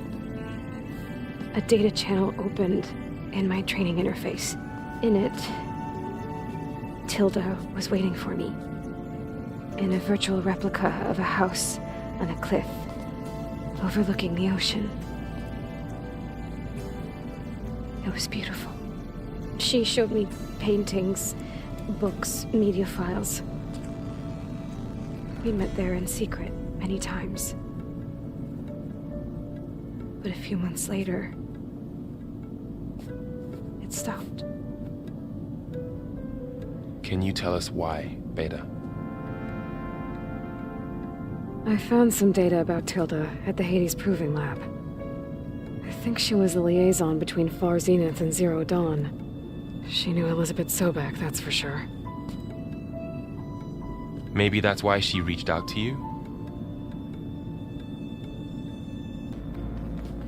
a data channel opened in my training interface. In it, Tilda was waiting for me, in a virtual replica of a house on a cliff, overlooking the ocean. It was beautiful. She showed me paintings, books, media files. We met there in secret many times. But a few months later, it stopped. Can you tell us why, Beta? I found some data about Tilda at the Hades Proving Lab. I think she was the liaison between Far Zenith and Zero Dawn. She knew Elizabeth Sobek, that's for sure. Maybe that's why she reached out to you?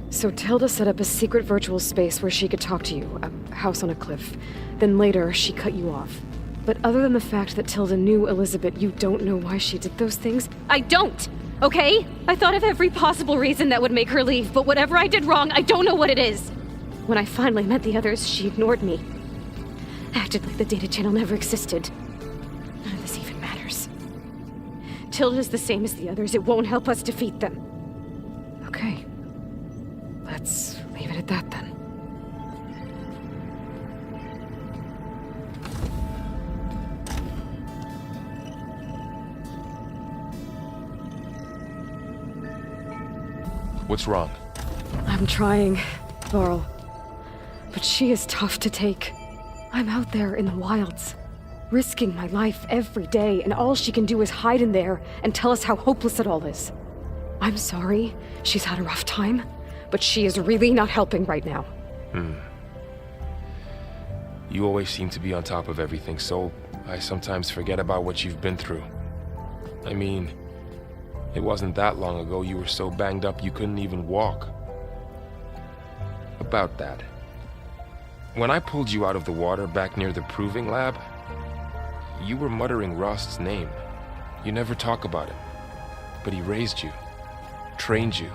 So Tilda set up a secret virtual space where she could talk to you, a house on a cliff. Then later, she cut you off. But other than the fact that Tilda knew Elizabeth, you don't know why she did those things? I don't! Okay? I thought of every possible reason that would make her leave, but whatever I did wrong, I don't know what it is. When I finally met the others, she ignored me. Acted like the data channel never existed. None of this even matters. Tilda's the same as the others. It won't help us defeat them. Okay. Let's leave it at that then. What's wrong? I'm trying, Varl. But she is tough to take. I'm out there in the wilds, risking my life every day, and all she can do is hide in there and tell us how hopeless it all is. I'm sorry, she's had a rough time, but she is really not helping right now. You always seem to be on top of everything, so I sometimes forget about what you've been through. I mean, it wasn't that long ago you were so banged up you couldn't even walk. About that. When I pulled you out of the water back near the Proving Lab, you were muttering Rost's name. You never talk about it. But he raised you, trained you.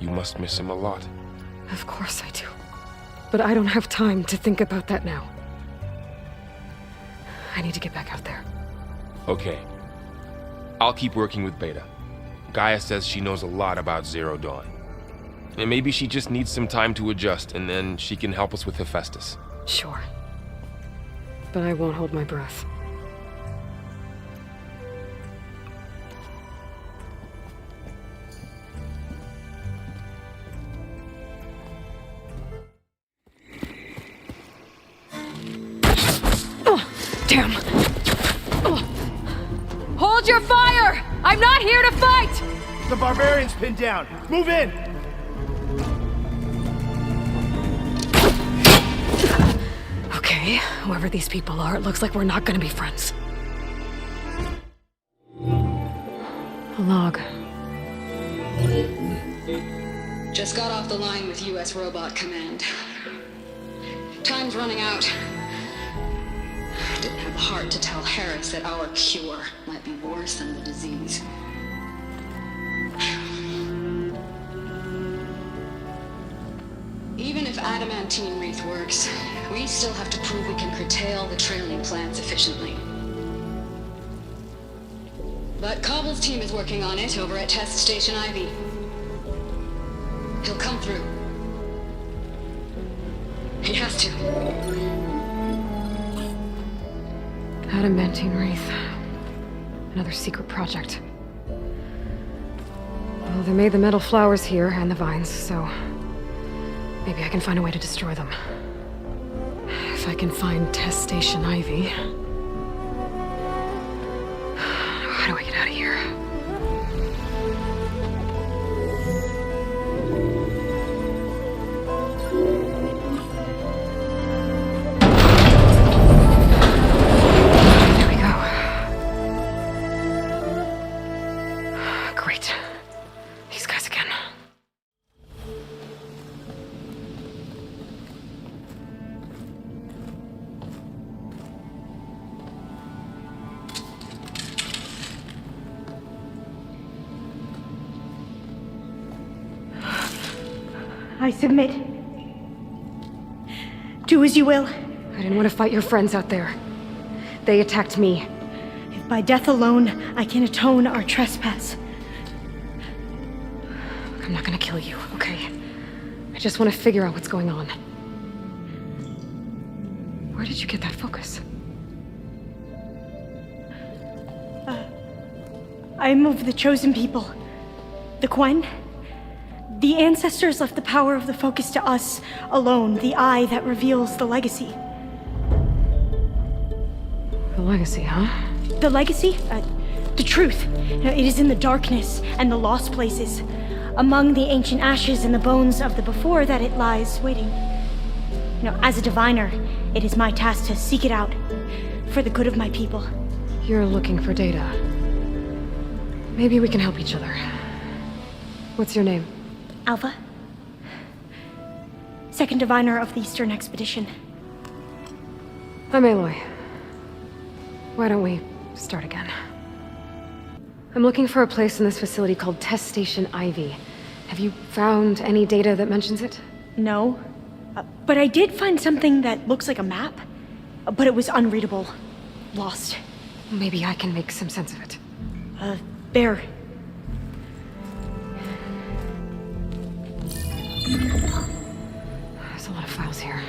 You must miss him a lot. Of course I do. But I don't have time to think about that now. I need to get back out there. Okay. I'll keep working with Beta. Gaia says she knows a lot about Zero Dawn. And maybe she just needs some time to adjust, and then she can help us with Hephaestus. Sure. But I won't hold my breath. Damn! Hold your fire! I'm not here to fight! The barbarian's pinned down. Move in! Okay, whoever these people are, it looks like we're not gonna be friends. A log. Just got off the line with U.S. Robot Command. Time's running out. Didn't have the heart to tell Harris that our cure might be worse than the disease. Even if adamantine wreath works, we still have to prove we can curtail the trailing plants efficiently. But Cobble's team is working on it over at Test Station Ivy. He'll come through. He has to. Adamantine wreath. Another secret project. Well, they made the metal flowers here and the vines, so maybe I can find a way to destroy them. If I can find Test Station Ivy. How do I get out of here? Great. These guys again. I submit. Do as you will. I didn't want to fight your friends out there. They attacked me. If by death alone I can atone our trespass. I'm not gonna kill you, okay? I just want to figure out what's going on. Where did you get that focus? I am of the chosen people. The Quen. The ancestors left the power of the focus to us alone, the eye that reveals the legacy. The legacy, huh? The legacy? The truth. It is in the darkness and the lost places. Among the ancient ashes and the bones of the before that it lies waiting. As a diviner, it is my task to seek it out for the good of my people. You're looking for data. Maybe we can help each other. What's your name? Alpha. Second diviner of the Eastern Expedition. I'm Aloy. Why don't we start again? I'm looking for a place in this facility called Test Station Ivy. Have you found any data that mentions it? No. But I did find something that looks like a map. But it was unreadable. Lost. Maybe I can make some sense of it. There. There's a lot of files here.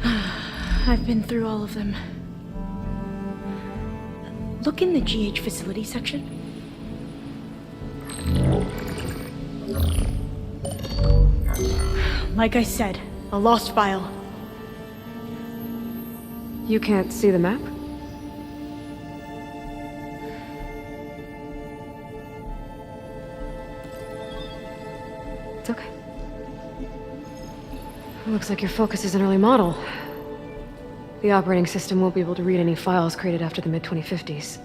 I've been through all of them. Look in the GH facility section. Like I said, a lost file. You can't see the map? It's okay. It looks like your focus is an early model. The operating system won't be able to read any files created after the mid-2050s.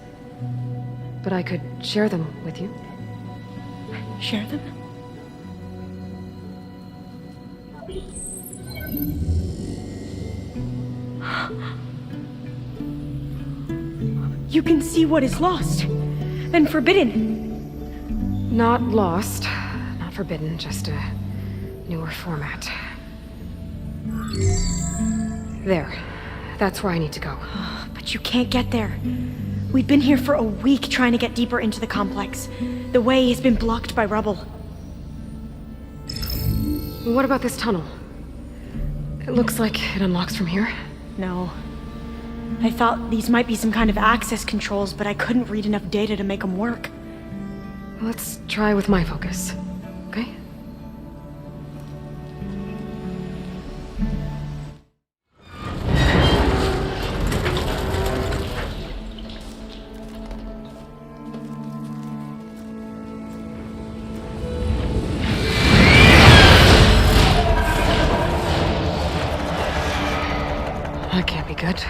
But I could share them with you. Share them? You can see what is lost and forbidden. Not lost, not forbidden, just a newer format. There. That's where I need to go. But you can't get there. We've been here for a week trying to get deeper into the complex. The way has been blocked by rubble. What about this tunnel? It looks like it unlocks from here. No. I thought these might be some kind of access controls, but I couldn't read enough data to make them work. Let's try with my focus, okay? That can't be good.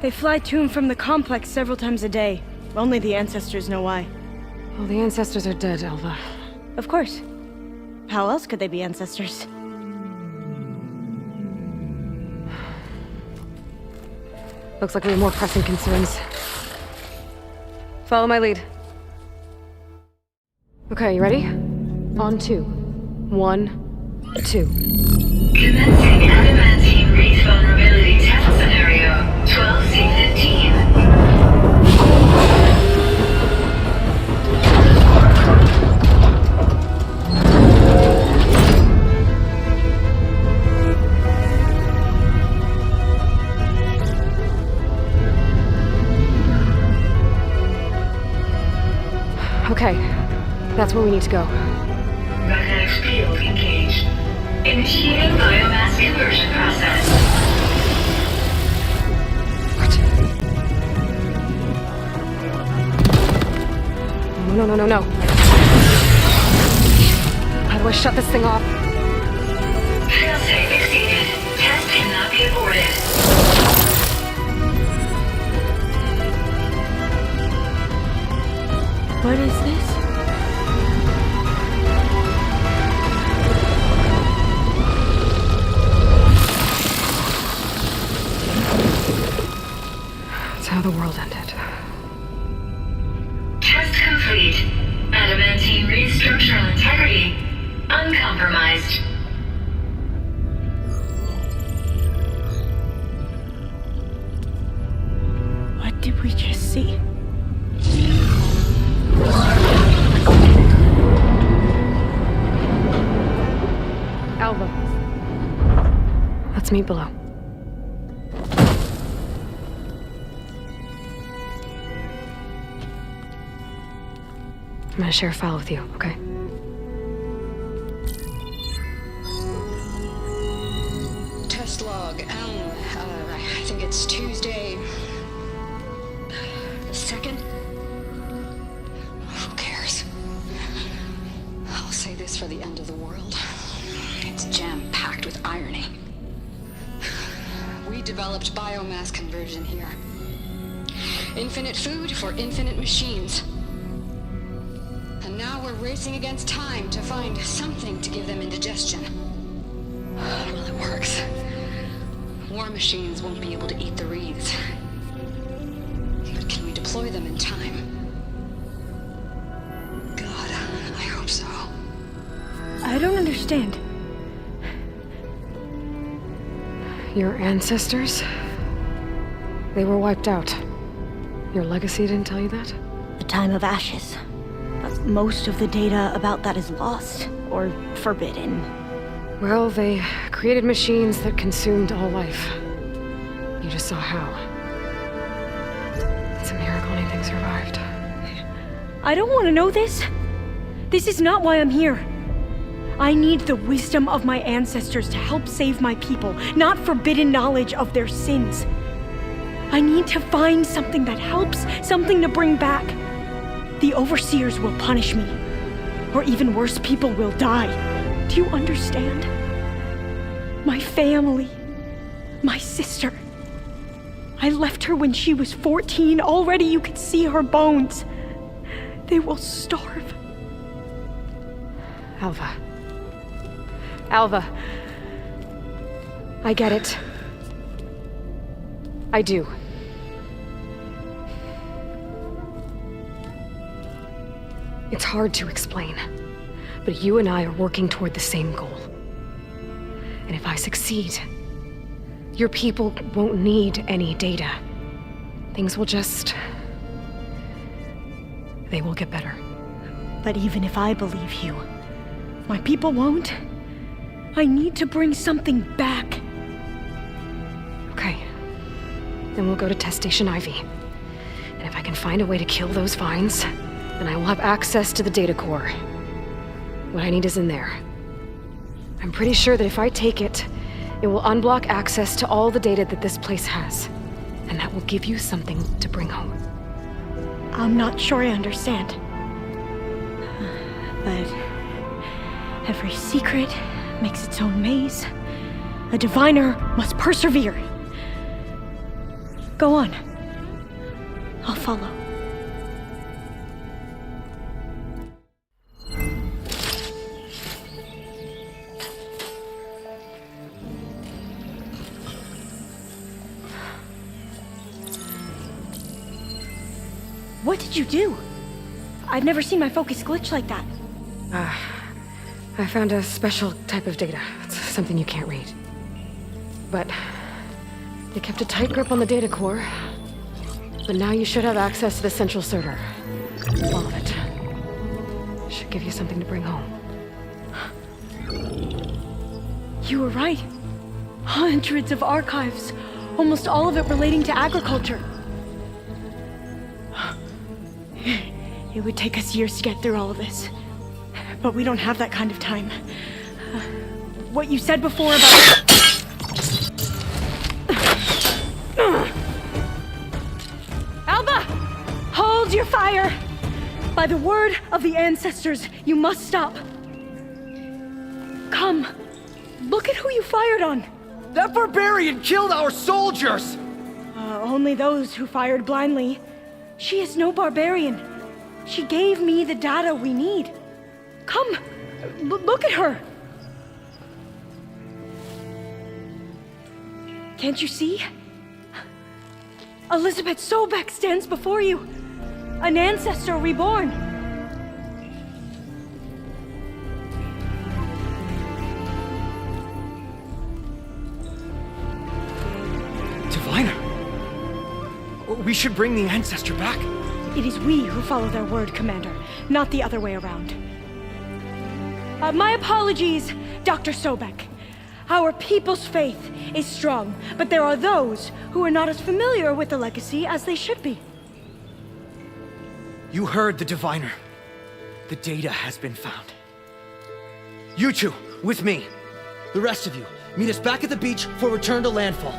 They fly to and from the complex several times a day. Only the ancestors know why. Well, the ancestors are dead, Alva. Of course. How else could they be ancestors? Looks like we have more pressing concerns. Follow my lead. Okay, you ready? On 2. 1, 2. Commencing adamantine reef vulnerability test scenario 12C15. Okay, that's where we need to go. Magnetic field engaged. Initiating biomass conversion process. What? No. How do I shut this thing off? Failsafe exceeded. Test cannot be aborted. What is this? That's how the world ended. Test complete. Adamantine reef structural integrity uncompromised. see. Alva. Let's meet below. I'm gonna share a file with you, okay? Test log, I think it's Tuesday the 2nd? Who cares? I'll say this for the end of the world. It's jam-packed with irony. We developed biomass conversion here. Infinite food for infinite machines. And now we're racing against time to find something to give them indigestion. Well, it works. War machines won't be able to eat the wreaths. But can we deploy them in time? God, I hope so. I don't understand. Your ancestors? They were wiped out. Your legacy didn't tell you that? The time of ashes. But most of the data about that is lost or forbidden. Well, they created machines that consumed all life. You just saw how. It's a miracle anything survived. I don't want to know this. This is not why I'm here. I need the wisdom of my ancestors to help save my people, not forbidden knowledge of their sins. I need to find something that helps, something to bring back. The overseers will punish me. Or even worse, people will die. Do you understand? My family. My sister. I left her when she was 14. Already you could see her bones. They will starve. Alva. Alva. I get it. I do. It's hard to explain, but you and I are working toward the same goal. And if I succeed, your people won't need any data. Things will just... they will get better. But even if I believe you, my people won't. I need to bring something back. Okay. Then we'll go to Test Station Ivy. And if I can find a way to kill those vines, then I will have access to the data core. What I need is in there. I'm pretty sure that if I take it, it will unblock access to all the data that this place has. And that will give you something to bring home. I'm not sure I understand. But every secret makes its own maze. A diviner must persevere. Go on. I'll follow. What did you do? I've never seen my focus glitch like that. I found a special type of data. It's something you can't read. But they kept a tight grip on the data core. But now you should have access to the central server. All of it. Should give you something to bring home. You were right. Hundreds of archives. Almost all of it relating to agriculture. It would take us years to get through all of this. But we don't have that kind of time. What you said before about... Alba! Hold your fire! By the word of the ancestors, you must stop. Come. Look at who you fired on. That barbarian killed our soldiers! Only those who fired blindly. She is no barbarian. She gave me the data we need. Come, look at her. Can't you see? Elizabeth Sobek stands before you. An ancestor reborn. Diviner? We should bring the Ancestor back. It is we who follow their word, Commander, not the other way around. My apologies, Dr. Sobek. Our people's faith is strong, but there are those who are not as familiar with the legacy as they should be. You heard the Diviner. The data has been found. You two, with me. The rest of you, meet us back at the beach for return to landfall.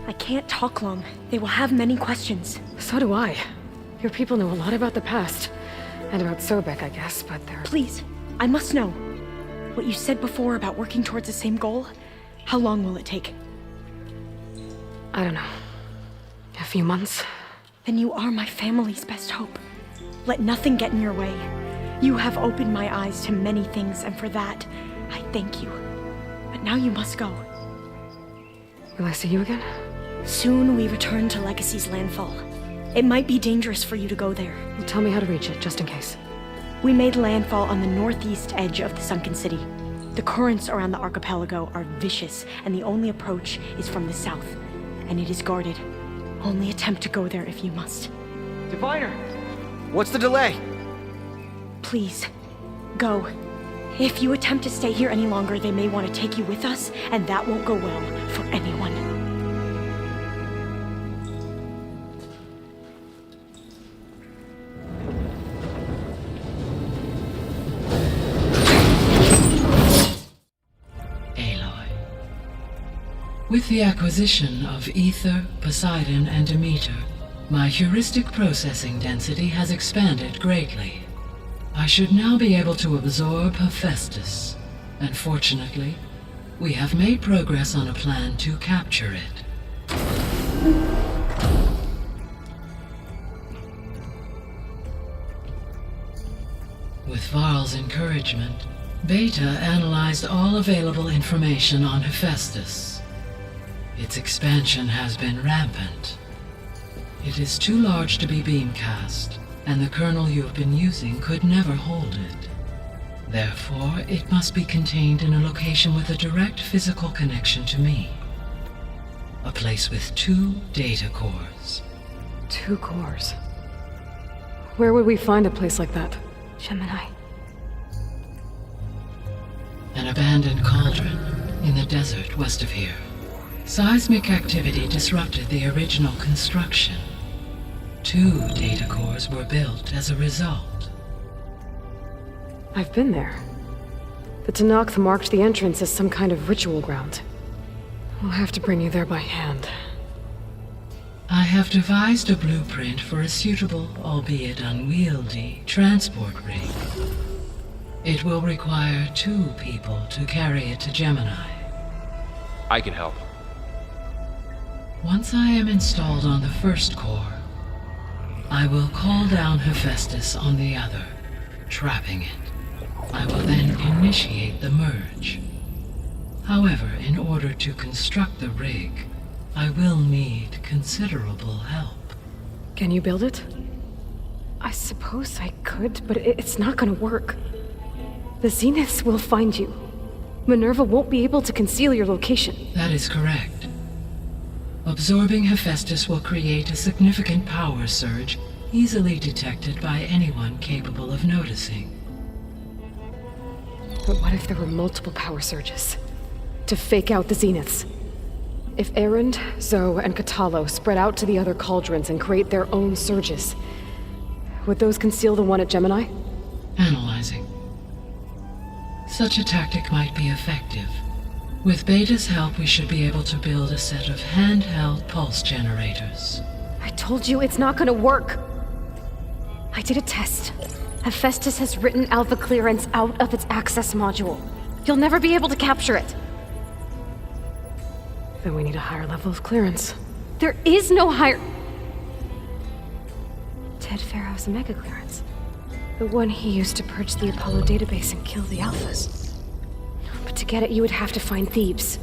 I can't talk long. They will have many questions. So do I. Your people know a lot about the past. And about Sobek, I guess, but they're... Please, I must know. What you said before about working towards the same goal, how long will it take? I don't know. A few months? Then you are my family's best hope. Let nothing get in your way. You have opened my eyes to many things, and for that, I thank you. But now you must go. Will I see you again? Soon we return to Legacy's landfall. It might be dangerous for you to go there. Well, tell me how to reach it, just in case. We made landfall on the northeast edge of the sunken city. The currents around the archipelago are vicious, and the only approach is from the south. And it is guarded. Only attempt to go there if you must. Diviner! What's the delay? Please, go. If you attempt to stay here any longer, they may want to take you with us, and that won't go well for anyone. With the acquisition of Ether, Poseidon, and Demeter, my heuristic processing density has expanded greatly. I should now be able to absorb Hephaestus, and fortunately, we have made progress on a plan to capture it. With Varl's encouragement, Beta analyzed all available information on Hephaestus. Its expansion has been rampant. It is too large to be beamcast, and the kernel you have been using could never hold it. Therefore, it must be contained in a location with a direct physical connection to me. A place with 2 data cores. 2 cores? Where would we find a place like that? Gemini. An abandoned cauldron in the desert west of here. Seismic activity disrupted the original construction. 2 data cores were built as a result. I've been there. The Tanakh marked the entrance as some kind of ritual ground. We'll have to bring you there by hand. I have devised a blueprint for a suitable, albeit unwieldy, transport rig. It will require 2 people to carry it to Gemini. I can help. Once I am installed on the first core, I will call down Hephaestus on the other, trapping it. I will then initiate the merge. However, in order to construct the rig, I will need considerable help. Can you build it? I suppose I could, but it's not gonna work. The Zeniths will find you. Minerva won't be able to conceal your location. That is correct. Absorbing Hephaestus will create a significant power surge, easily detected by anyone capable of noticing. But what if there were multiple power surges? To fake out the Zeniths? If Erend, Zoe, and Katalo spread out to the other cauldrons and create their own surges, would those conceal the one at Gemini? Analyzing. Such a tactic might be effective. With Beta's help, we should be able to build a set of handheld pulse generators. I told you it's not gonna work! I did a test. Hephaestus has written Alpha clearance out of its access module. You'll never be able to capture it. Then we need a higher level of clearance. There is no higher... Ted Pharaoh's mega clearance. The one he used to purge the Apollo database and kill the Alphas. But to get it, you would have to find Thebes.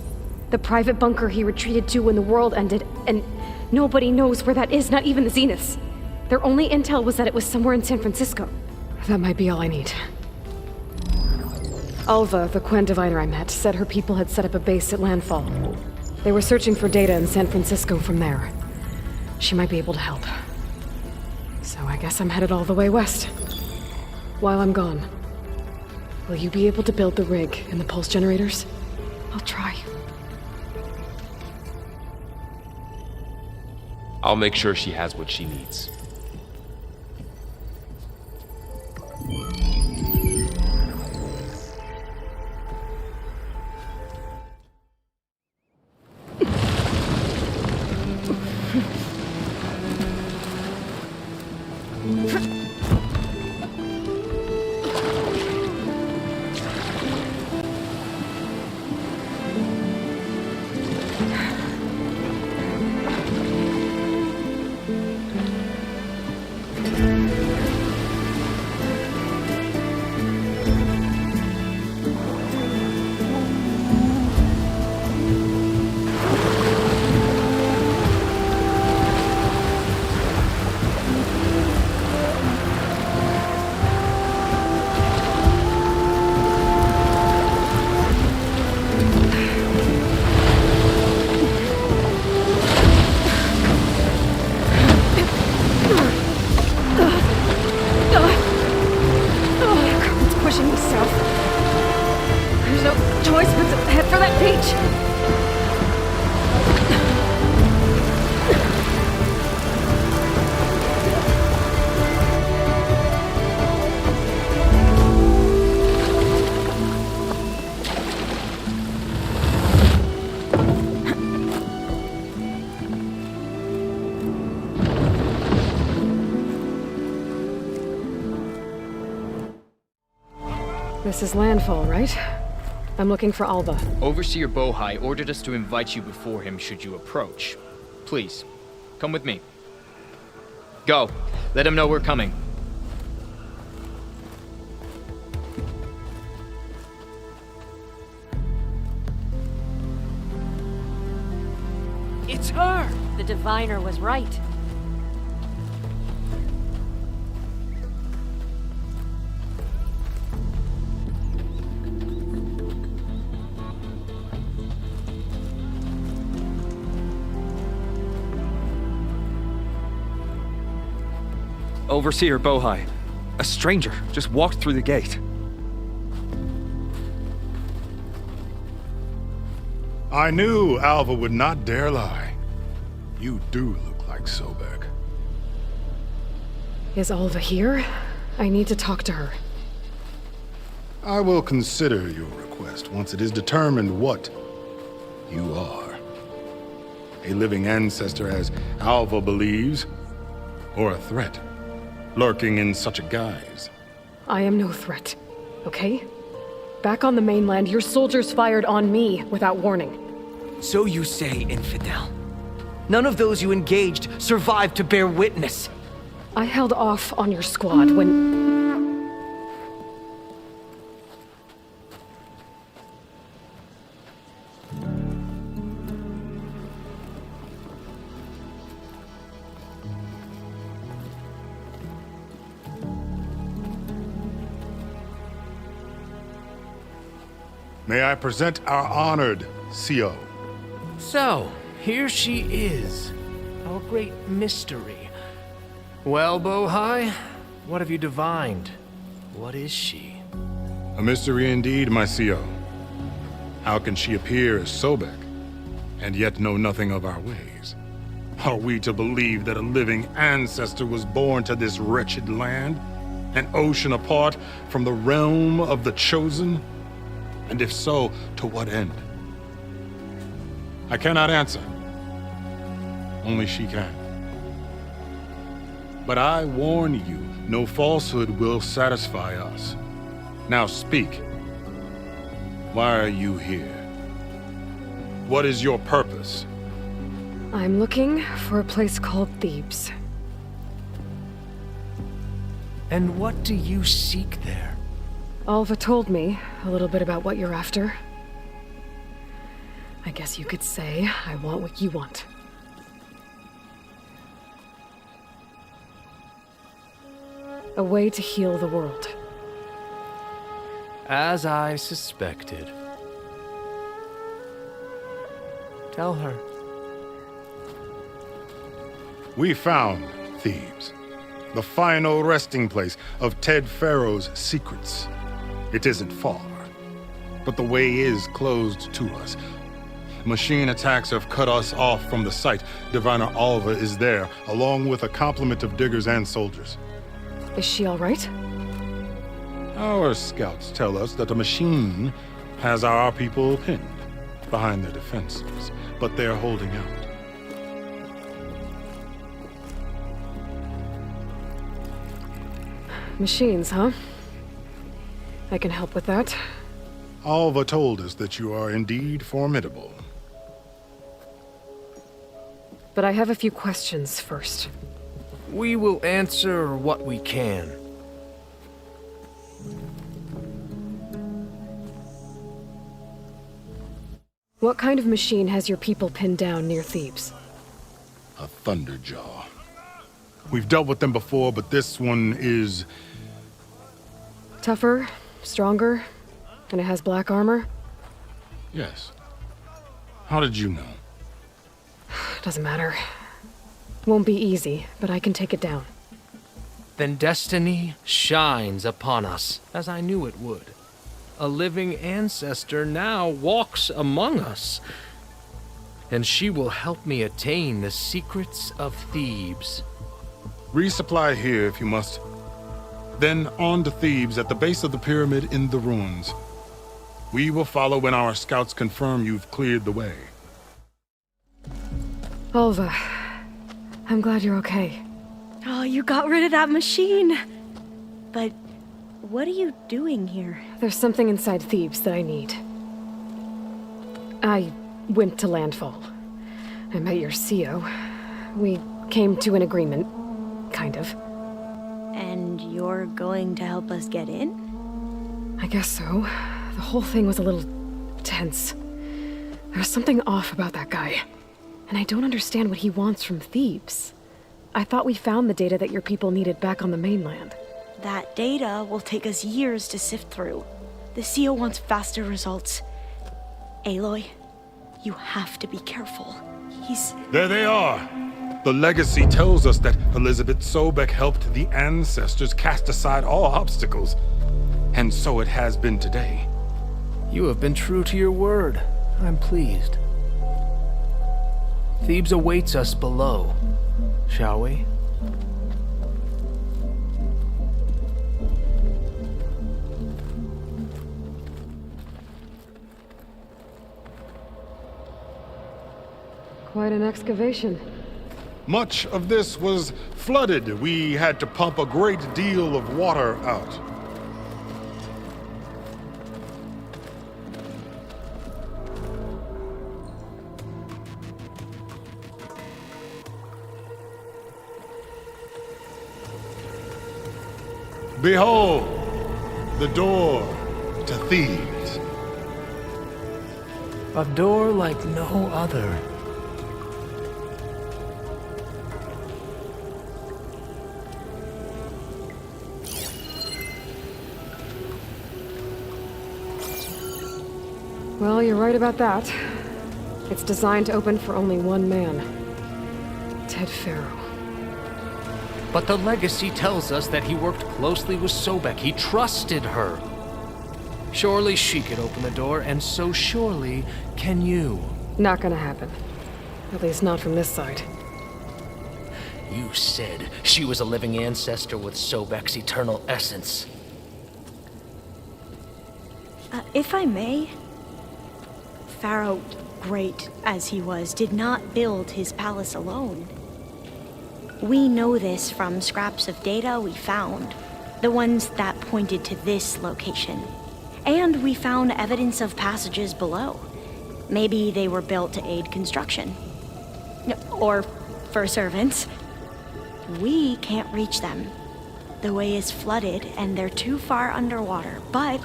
The private bunker he retreated to when the world ended, and nobody knows where that is, not even the Zeniths. Their only intel was that it was somewhere in San Francisco. That might be all I need. Alva, the Quen diviner I met, said her people had set up a base at Landfall. They were searching for data in San Francisco from there. She might be able to help. So I guess I'm headed all the way west. While I'm gone, will you be able to build the rig and the pulse generators? I'll try. I'll make sure she has what she needs. This is Landfall, right? I'm looking for Alba. Overseer Bohai ordered us to invite you before him should you approach. Please, come with me. Go. Let him know we're coming. It's her! The diviner was right. Overseer Bohai. A stranger just walked through the gate. I knew Alva would not dare lie. You do look like Sobek. Is Alva here? I need to talk to her. I will consider your request once it is determined what you are. A living ancestor, as Alva believes, or a threat, lurking in such a guise. I am no threat, okay? Back on the mainland, your soldiers fired on me without warning. So you say, infidel. None of those you engaged survived to bear witness. I held off on your squad when... May I present our honored CO. So, here she is. Our great mystery. Well, Bohai, what have you divined? What is she? A mystery indeed, my CO. How can she appear as Sobek, and yet know nothing of our ways? Are we to believe that a living ancestor was born to this wretched land? An ocean apart from the realm of the Chosen? And if so, to what end? I cannot answer. Only she can. But I warn you, no falsehood will satisfy us. Now speak. Why are you here? What is your purpose? I'm looking for a place called Thebes. And what do you seek there? Alva told me a little bit about what you're after. I guess you could say I want what you want. A way to heal the world. As I suspected. Tell her. We found Thebes, the final resting place of Ted Pharaoh's secrets. It isn't far, but the way is closed to us. Machine attacks have cut us off from the site. Diviner Alva is there, along with a complement of diggers and soldiers. Is she all right? Our scouts tell us that a machine has our people pinned behind their defenses, but they're holding out. Machines, huh? I can help with that. Alva told us that you are indeed formidable. But I have a few questions first. We will answer what we can. What kind of machine has your people pinned down near Thebes? A Thunderjaw. We've dealt with them before, but this one is... Tougher, stronger, and it has black armor? Yes. How did you know? Doesn't matter. Won't be easy, but I can take it down. Then destiny shines upon us, as I knew it would. A living ancestor now walks among us, and she will help me attain the secrets of Thebes. Resupply here if you must. Then on to Thebes at the base of the pyramid in the ruins. We will follow when our scouts confirm you've cleared the way. Alva, I'm glad you're okay. Oh, you got rid of that machine. But what are you doing here? There's something inside Thebes that I need. I went to landfall. I met your CO. We came to an agreement, kind of. And you're going to help us get in? I guess so. The whole thing was a little tense. There was something off about that guy. And I don't understand what he wants from Thebes. I thought we found the data that your people needed back on the mainland. That data will take us years to sift through. The CO wants faster results. Aloy, you have to be careful. He's... There they are! The legacy tells us that Elizabeth Sobek helped the ancestors cast aside all obstacles. And so it has been today. You have been true to your word. I'm pleased. Thebes awaits us below, shall we? Quite an excavation. Much of this was flooded. We had to pump a great deal of water out. Behold, the door to Thebes. A door like no other. Well, you're right about that. It's designed to open for only one man. Ted Pharaoh. But the legacy tells us that he worked closely with Sobek. He trusted her. Surely she could open the door, and so surely can you. Not gonna happen. At least not from this side. You said she was a living ancestor with Sobek's eternal essence. If I may, Pharaoh, great as he was, did not build his palace alone. We know this from scraps of data we found, the ones that pointed to this location. And we found evidence of passages below. Maybe they were built to aid construction. Or for servants. We can't reach them. The way is flooded and they're too far underwater, but...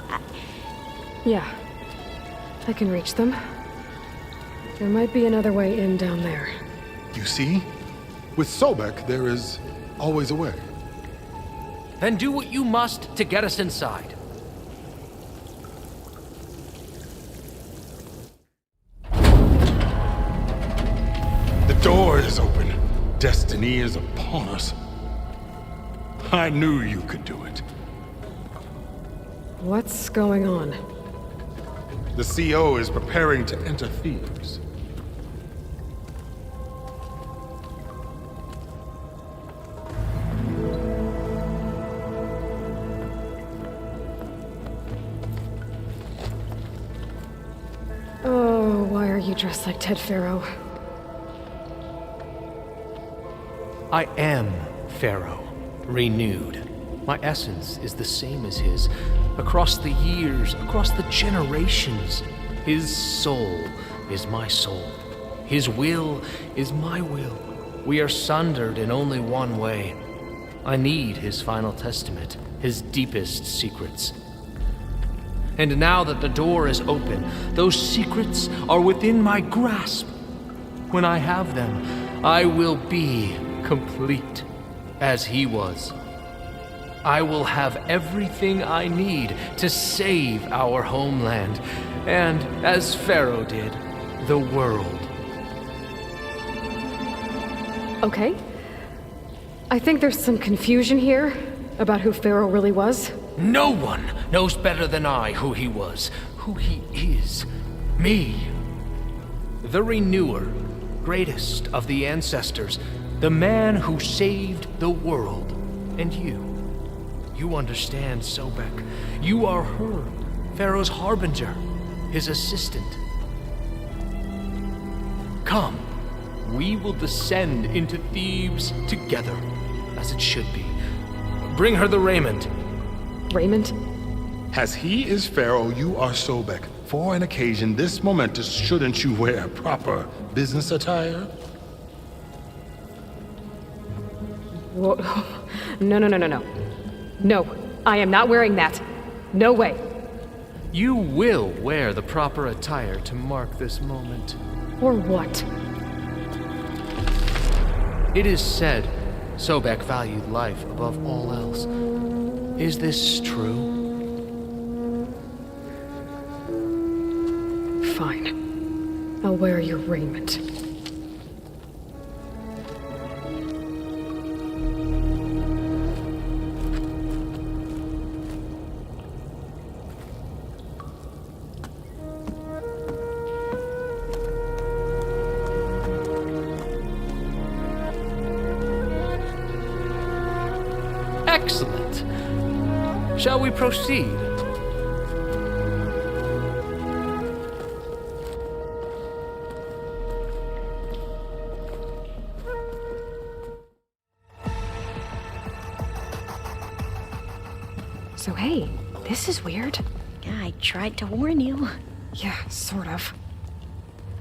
Yeah, I can reach them. There might be another way in down there. You see? With Sobek, there is always a way. Then do what you must to get us inside. door is open. Destiny is upon us. I knew you could do it. What's going on? The CO is preparing to enter Thebes. Oh, why are you dressed like Ted Pharaoh? I am Pharaoh, renewed. My essence is the same as his. Across the years, across the generations, his soul is my soul. His will is my will. We are sundered in only one way. I need his final testament, his deepest secrets. And now that the door is open, those secrets are within my grasp. When I have them, I will be complete, as he was. I will have everything I need to save our homeland, and, as Pharaoh did, the world. Okay. I think there's some confusion here about who Pharaoh really was. No one knows better than I who he was, who he is. Me. The Renewer, greatest of the ancestors, the man who saved the world. And you. You understand, Sobek. You are her, Pharaoh's harbinger, his assistant. Come, we will descend into Thebes together, as it should be. Bring her the raiment. Raiment? As he is Pharaoh, you are Sobek. For an occasion this momentous, shouldn't you wear proper business attire? Whoa. No. No, I am not wearing that. No way. You will wear the proper attire to mark this moment. Or what? It is said Sobek valued life above all else. Is this true? Fine. I'll wear your raiment. Excellent. Shall we proceed? So hey, this is weird. Yeah, I tried to warn you. Yeah, sort of.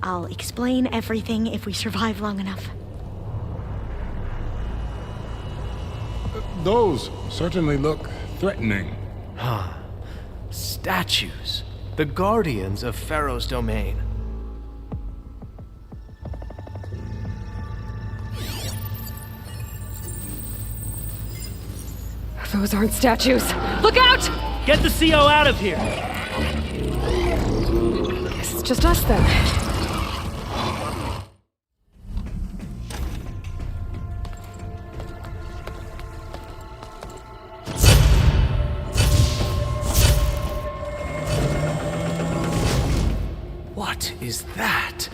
I'll explain everything if we survive long enough. Those certainly look threatening. Statues. The guardians of Pharaoh's domain. Those aren't statues. Look out! Get the CO out of here! Guess it's just us then. What is that?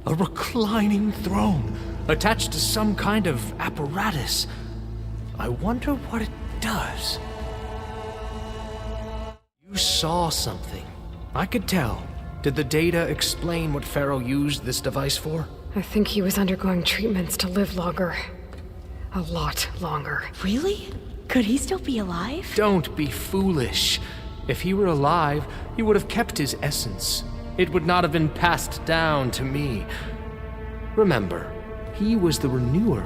A reclining throne, attached to some kind of apparatus. I wonder what it does. You saw something. I could tell. Did the data explain what Pharaoh used this device for? I think he was undergoing treatments to live longer. A lot longer. Really? Could he still be alive? Don't be foolish. If he were alive, he would have kept his essence. It would not have been passed down to me. Remember, he was the Renewer.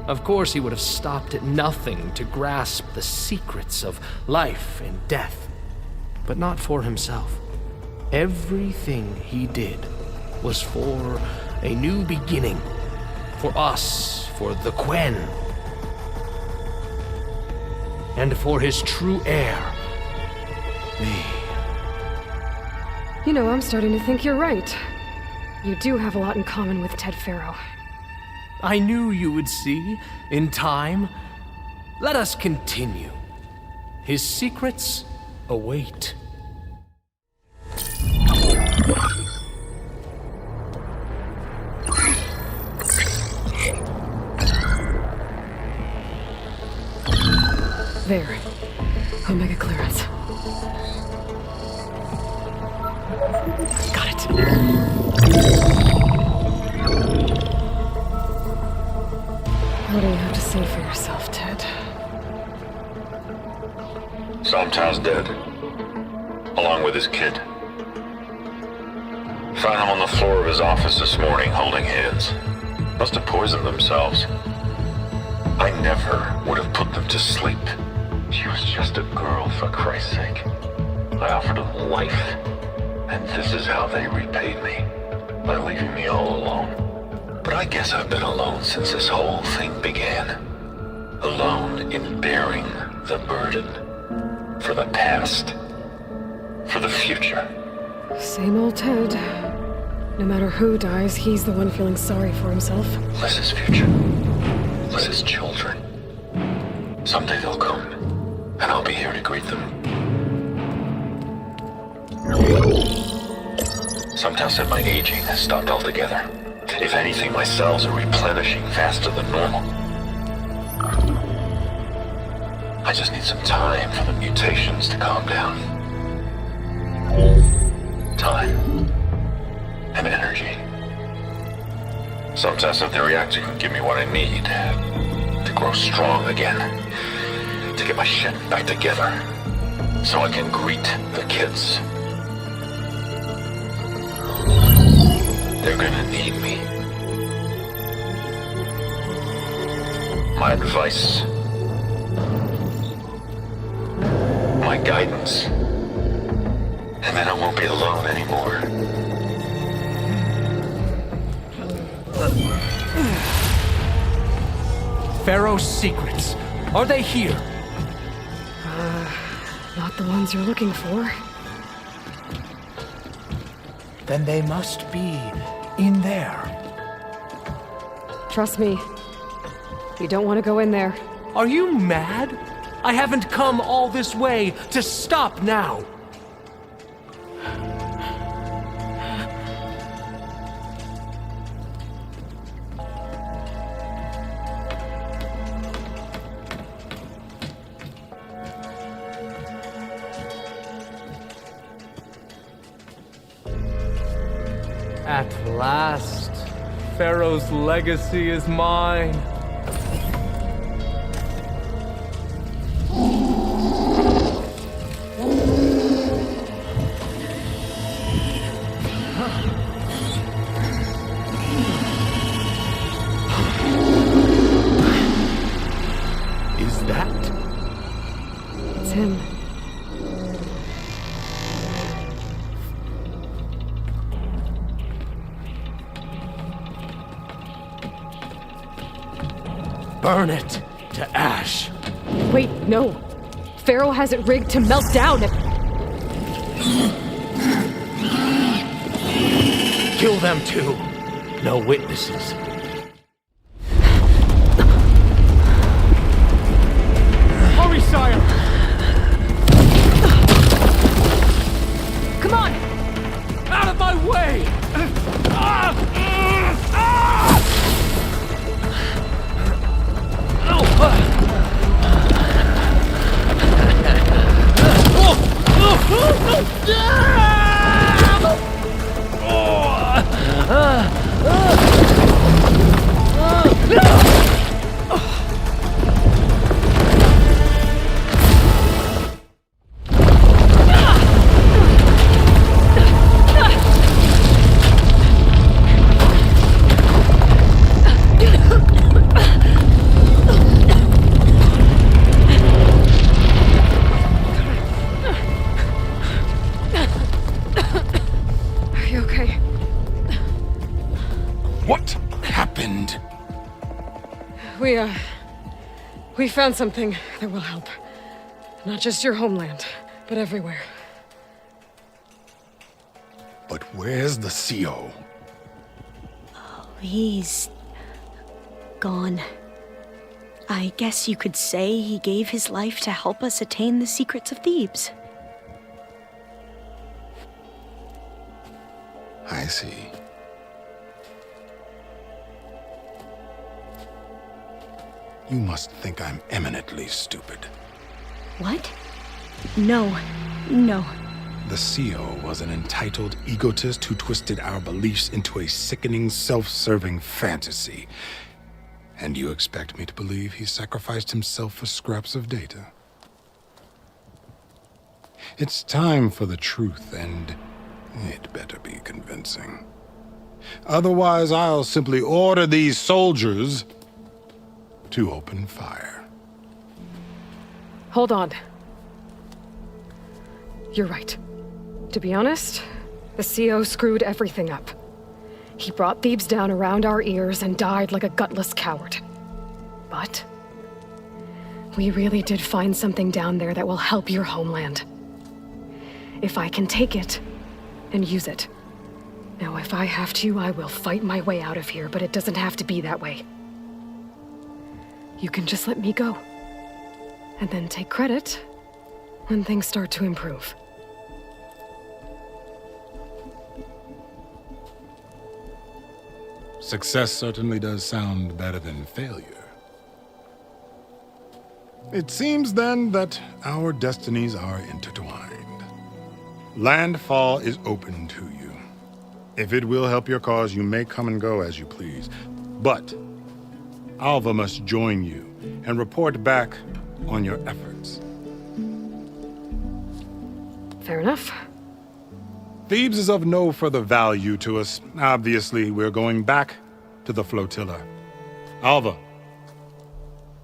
Of course, he would have stopped at nothing to grasp the secrets of life and death. But not for himself. Everything he did was for a new beginning. For us, for the Quen. And for his true heir, me. You know, I'm starting to think you're right. You do have a lot in common with Ted Pharaoh. I knew you would see, in time. Let us continue. His secrets await. There. Omega clearance. Got it. What do you have to say for yourself, Ted? Sometimes dead. Along with his kid. Found him on the floor of his office this morning, holding hands. Must have poisoned themselves. I never would have put them to sleep. She was just a girl, for Christ's sake. I offered them life, and this is how they repaid me, by leaving me all alone. But I guess I've been alone since this whole thing began. Alone in bearing the burden. For the past. For the future. Same old Ted. No matter who dies, he's the one feeling sorry for himself. Liz's future. Liz's children. Someday they'll come, and I'll be here to greet them. Sometimes said my aging has stopped altogether. If anything, my cells are replenishing faster than normal. I just need some time for the mutations to calm down. Time. And energy. Some test of the reactor can give me what I need to grow strong again, to get my shit back together, so I can greet the kids. They're gonna need me. My advice, my guidance, and then I won't be alone anymore. Pharaoh's secrets. Are they here? Not the ones you're looking for. Then they must be in there. Trust me. You don't want to go in there. Are you mad? I haven't come all this way to stop now. At last, Pharaoh's legacy is mine. Is that? It's him. Burn it to ash. Wait, no. Pharaoh has it rigged to melt down. Kill them too. No witnesses. Hurry, sire! Come on! Out of my way! Are you okay? What happened? We found something that will help. Not just your homeland, but everywhere. But where's the CO? He's gone. I guess you could say he gave his life to help us attain the secrets of Thebes. I see. You must think I'm eminently stupid. What? No. No. The CEO was an entitled egotist who twisted our beliefs into a sickening, self-serving fantasy. And you expect me to believe he sacrificed himself for scraps of data? It's time for the truth, and it better be convincing. Otherwise, I'll simply order these soldiers to open fire. Hold on. You're right. To be honest, the CO screwed everything up. He brought Thebes down around our ears and died like a gutless coward. But we really did find something down there that will help your homeland. If I can take it and use it. Now, if I have to, I will fight my way out of here, but it doesn't have to be that way. You can just let me go. And then take credit when things start to improve. Success certainly does sound better than failure. It seems then that our destinies are intertwined. Landfall is open to you. If it will help your cause, you may come and go as you please. But Alva must join you and report back on your efforts. Fair enough. Thebes is of no further value to us. Obviously, we're going back to the flotilla. Alva,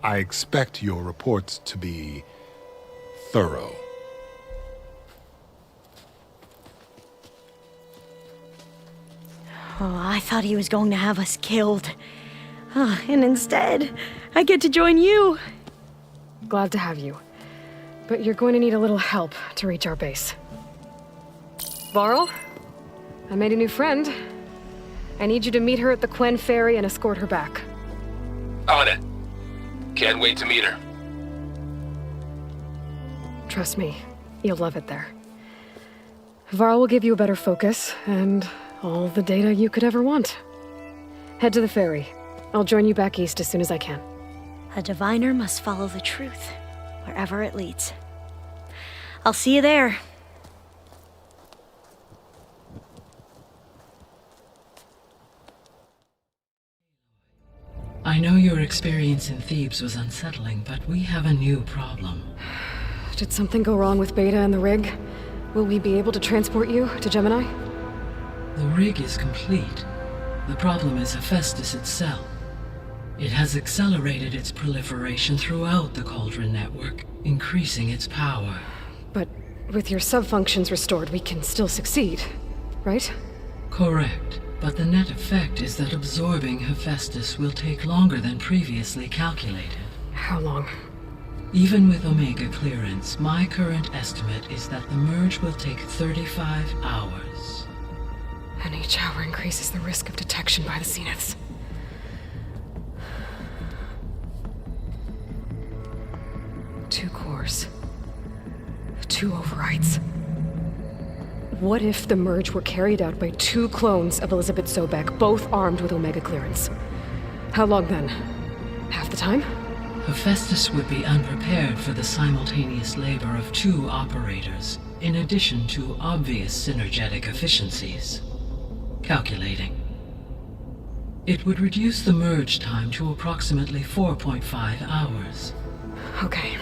I expect your reports to be thorough. Oh, I thought he was going to have us killed. And instead, I get to join you. Glad to have you. But you're going to need a little help to reach our base. Varl, I made a new friend. I need you to meet her at the Quen Ferry and escort her back. On it. Can't wait to meet her. Trust me, you'll love it there. Varl will give you a better focus, and all the data you could ever want. Head to the ferry. I'll join you back east as soon as I can. A diviner must follow the truth, wherever it leads. I'll see you there. I know your experience in Thebes was unsettling, but we have a new problem. Did something go wrong with Beta and the rig? Will we be able to transport you to Gemini? The rig is complete. The problem is Hephaestus itself. It has accelerated its proliferation throughout the Cauldron network, increasing its power. But with your sub-functions restored, we can still succeed, right? Correct. But the net effect is that absorbing Hephaestus will take longer than previously calculated. How long? Even with Omega clearance, my current estimate is that the merge will take 35 hours. And each hour increases the risk of detection by the Zeniths. Two cores. 2 overrides. What if the merge were carried out by 2 clones of Elizabeth Sobek, both armed with Omega clearance? How long then? Half the time? Hephaestus would be unprepared for the simultaneous labor of 2 operators, in addition to obvious synergetic efficiencies. Calculating. It would reduce the merge time to approximately 4.5 hours. Okay.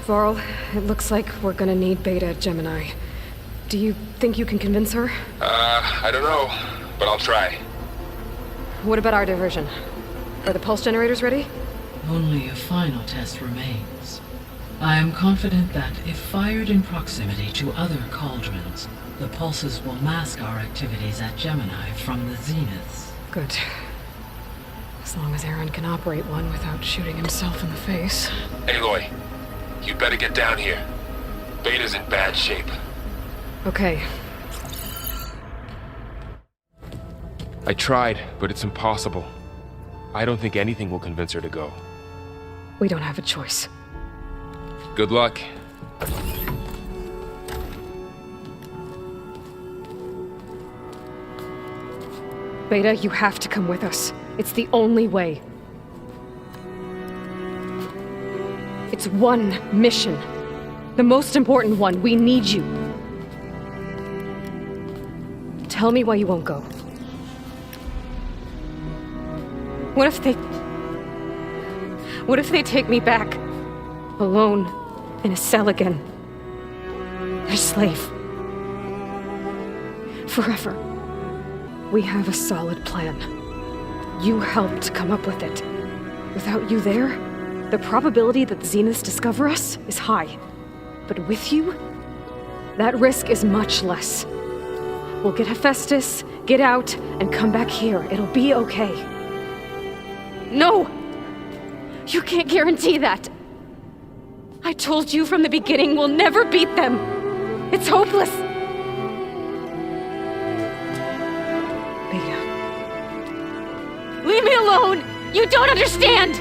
Varl, it looks like we're gonna need Beta at Gemini. Do you think you can convince her? I don't know, but I'll try. What about our diversion? Are the pulse generators ready? Only a final test remains. I am confident that if fired in proximity to other cauldrons, the pulses will mask our activities at Gemini from the Zeniths. Good. As long as Aaron can operate one without shooting himself in the face. Aloy, you better get down here. Beta's in bad shape. Okay. I tried, but it's impossible. I don't think anything will convince her to go. We don't have a choice. Good luck. Beta, you have to come with us. It's the only way. It's one mission. The most important one. We need you. Tell me why you won't go. What if they take me back? Alone, in a cell again. A slave. Forever. We have a solid plan. You helped come up with it. Without you there, the probability that the Zeniths discover us is high. But with you, that risk is much less. We'll get Hephaestus, get out, and come back here. It'll be okay. No! You can't guarantee that. I told you from the beginning we'll never beat them. It's hopeless. Beta. Leave me alone! You don't understand!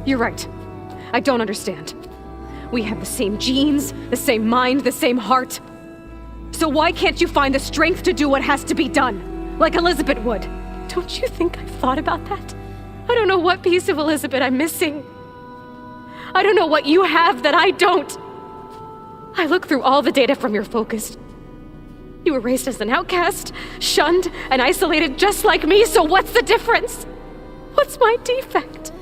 You're right. I don't understand. We have the same genes, the same mind, the same heart. So why can't you find the strength to do what has to be done? Like Elizabeth would. Don't you think I've thought about that? I don't know what piece of Elizabeth I'm missing. I don't know what you have that I don't. I look through all the data from your focus. You were raised as an outcast, shunned, and isolated just like me, so what's the difference? What's my defect?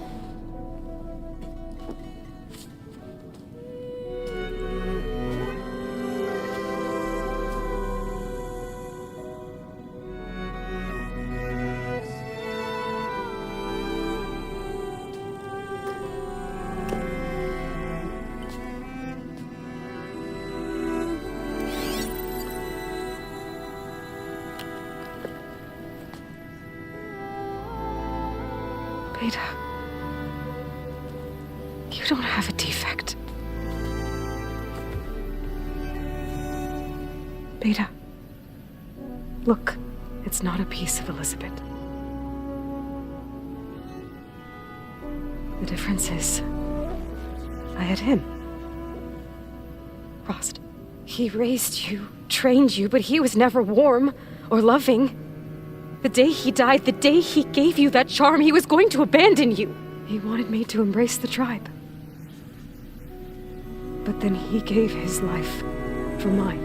Beta, you don't have a defect. Beta, look, it's not a piece of Elizabeth. The difference is, I had him. Frost. He raised you, trained you, but he was never warm or loving. The day he died, the day he gave you that charm, he was going to abandon you. He wanted me to embrace the tribe. But then he gave his life for mine.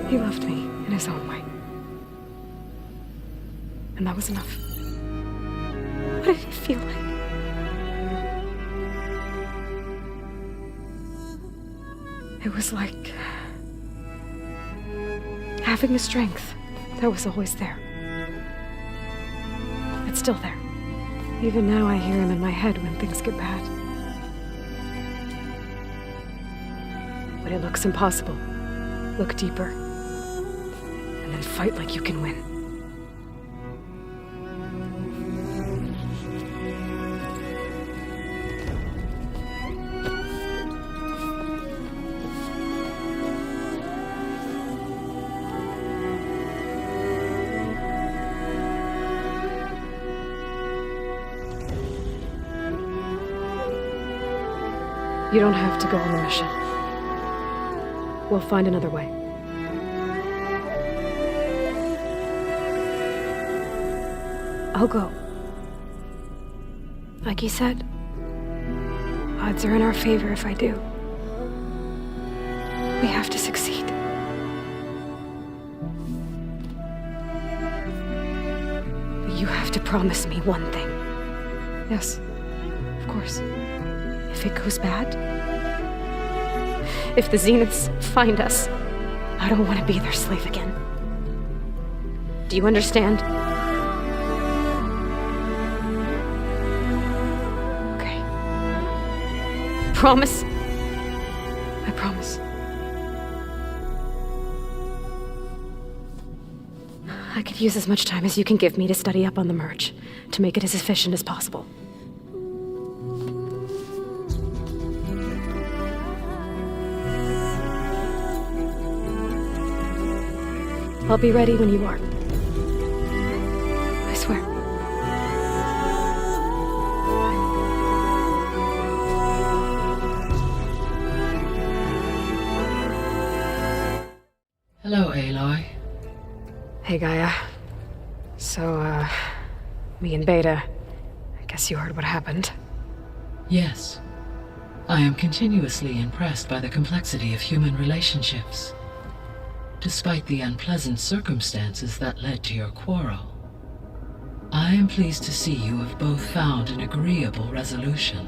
He loved me in his own way. And that was enough. What did it feel like? It was like having the strength that was always there. It's still there. Even now I hear him in my head when things get bad. When it looks impossible, look deeper. And then fight like you can win. You don't have to go on the mission. We'll find another way. I'll go. Like he said, odds are in our favor if I do. We have to succeed. But you have to promise me one thing. Yes, of course. If it goes bad, if the Zeniths find us, I don't want to be their slave again. Do you understand? Okay. Promise? I promise. I could use as much time as you can give me to study up on the merge, to make it as efficient as possible. I'll be ready when you are. I swear. Hello, Aloy. Hey, Gaia. So, me and Beta, I guess you heard what happened. Yes. I am continuously impressed by the complexity of human relationships. Despite the unpleasant circumstances that led to your quarrel, I am pleased to see you have both found an agreeable resolution.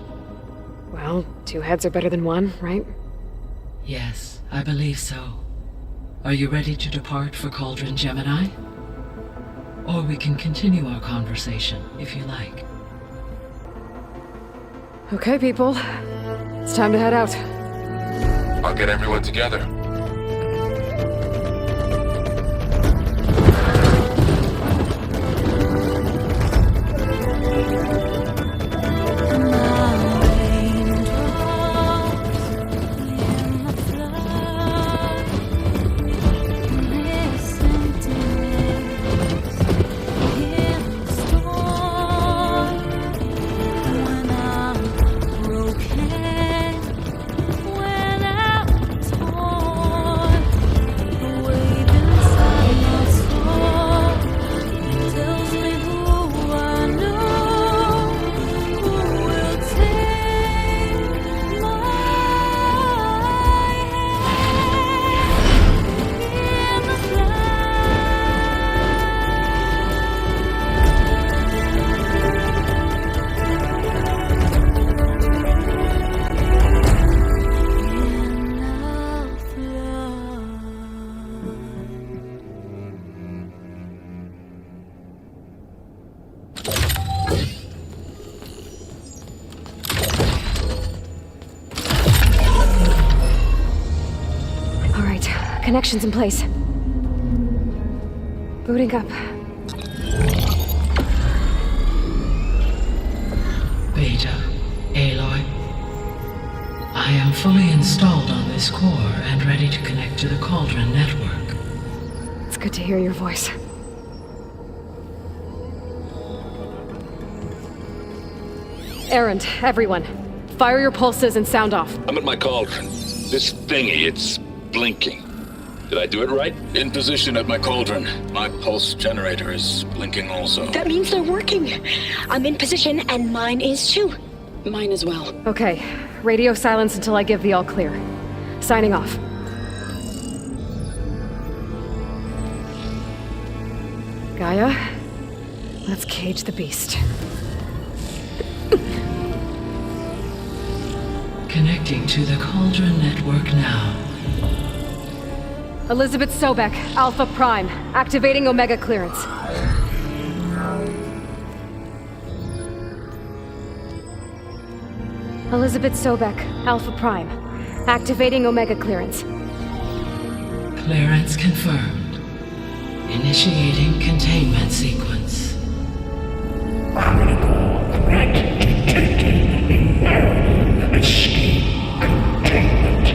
Well, 2 heads are better than 1, right? Yes, I believe so. Are you ready to depart for Cauldron Gemini? Or we can continue our conversation, if you like. Okay, people. It's time to head out. I'll get everyone together. Connections in place. Booting up. Beta, Aloy. I am fully installed on this core and ready to connect to the Cauldron network. It's good to hear your voice. Errand, everyone. Fire your pulses and sound off. I'm at my cauldron. This thingy, it's blinking. Did I do it right? In position at my cauldron. My pulse generator is blinking also. That means they're working. I'm in position, and mine is too. Mine as well. Okay. Radio silence until I give the all clear. Signing off. Gaia, let's cage the beast. Connecting to the Cauldron network now. Elizabeth Sobek, Alpha Prime, activating Omega clearance. Elizabeth Sobek, Alpha Prime, activating Omega clearance. Clearance confirmed. Initiating containment sequence. Critical threat detected. Escape containment.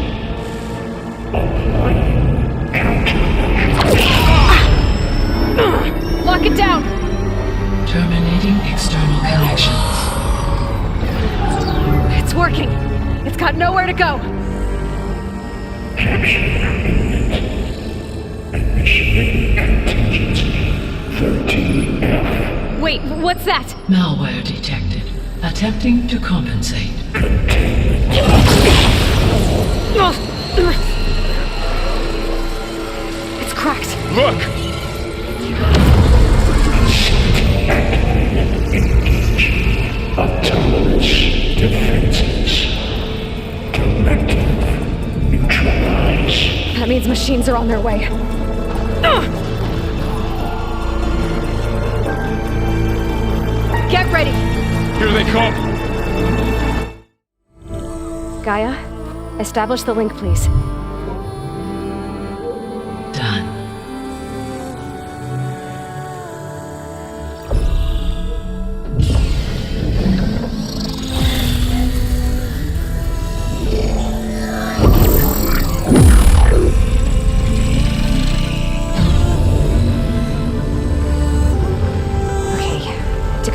Applying Lock it down! Terminating external connections. It's working. It's got nowhere to go. Initiating contingency 13F. Wait, what's that? Malware detected. Attempting to compensate. It's cracked. Look! Engage. Autonomous defenses. Directive. Neutralize. That means machines are on their way. Get ready! Here they come! Gaia, establish the link, please. Done.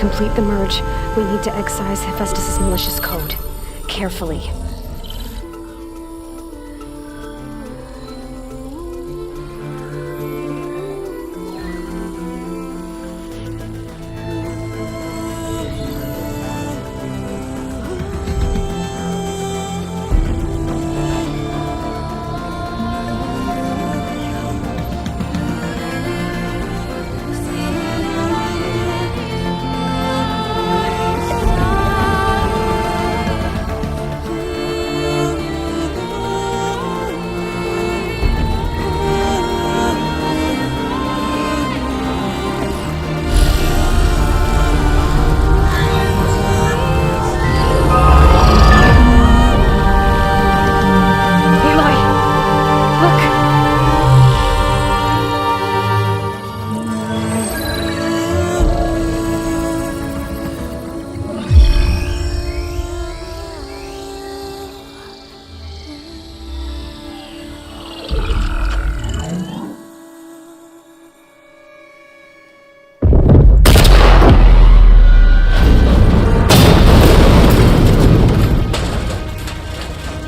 complete the merge, we need to excise Hephaestus' malicious code. Carefully.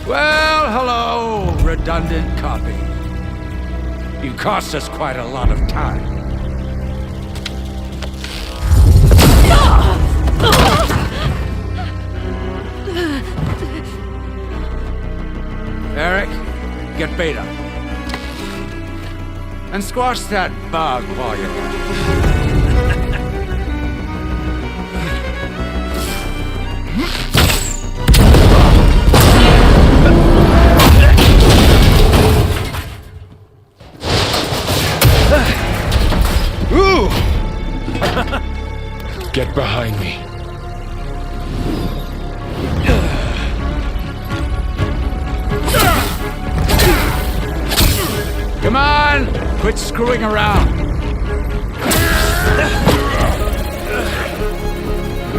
Well, hello, redundant copy. You cost us quite a lot of time. Eric, get Beta. And squash that bug while you're at it. Ooh! Get behind me. Come on! Quit screwing around!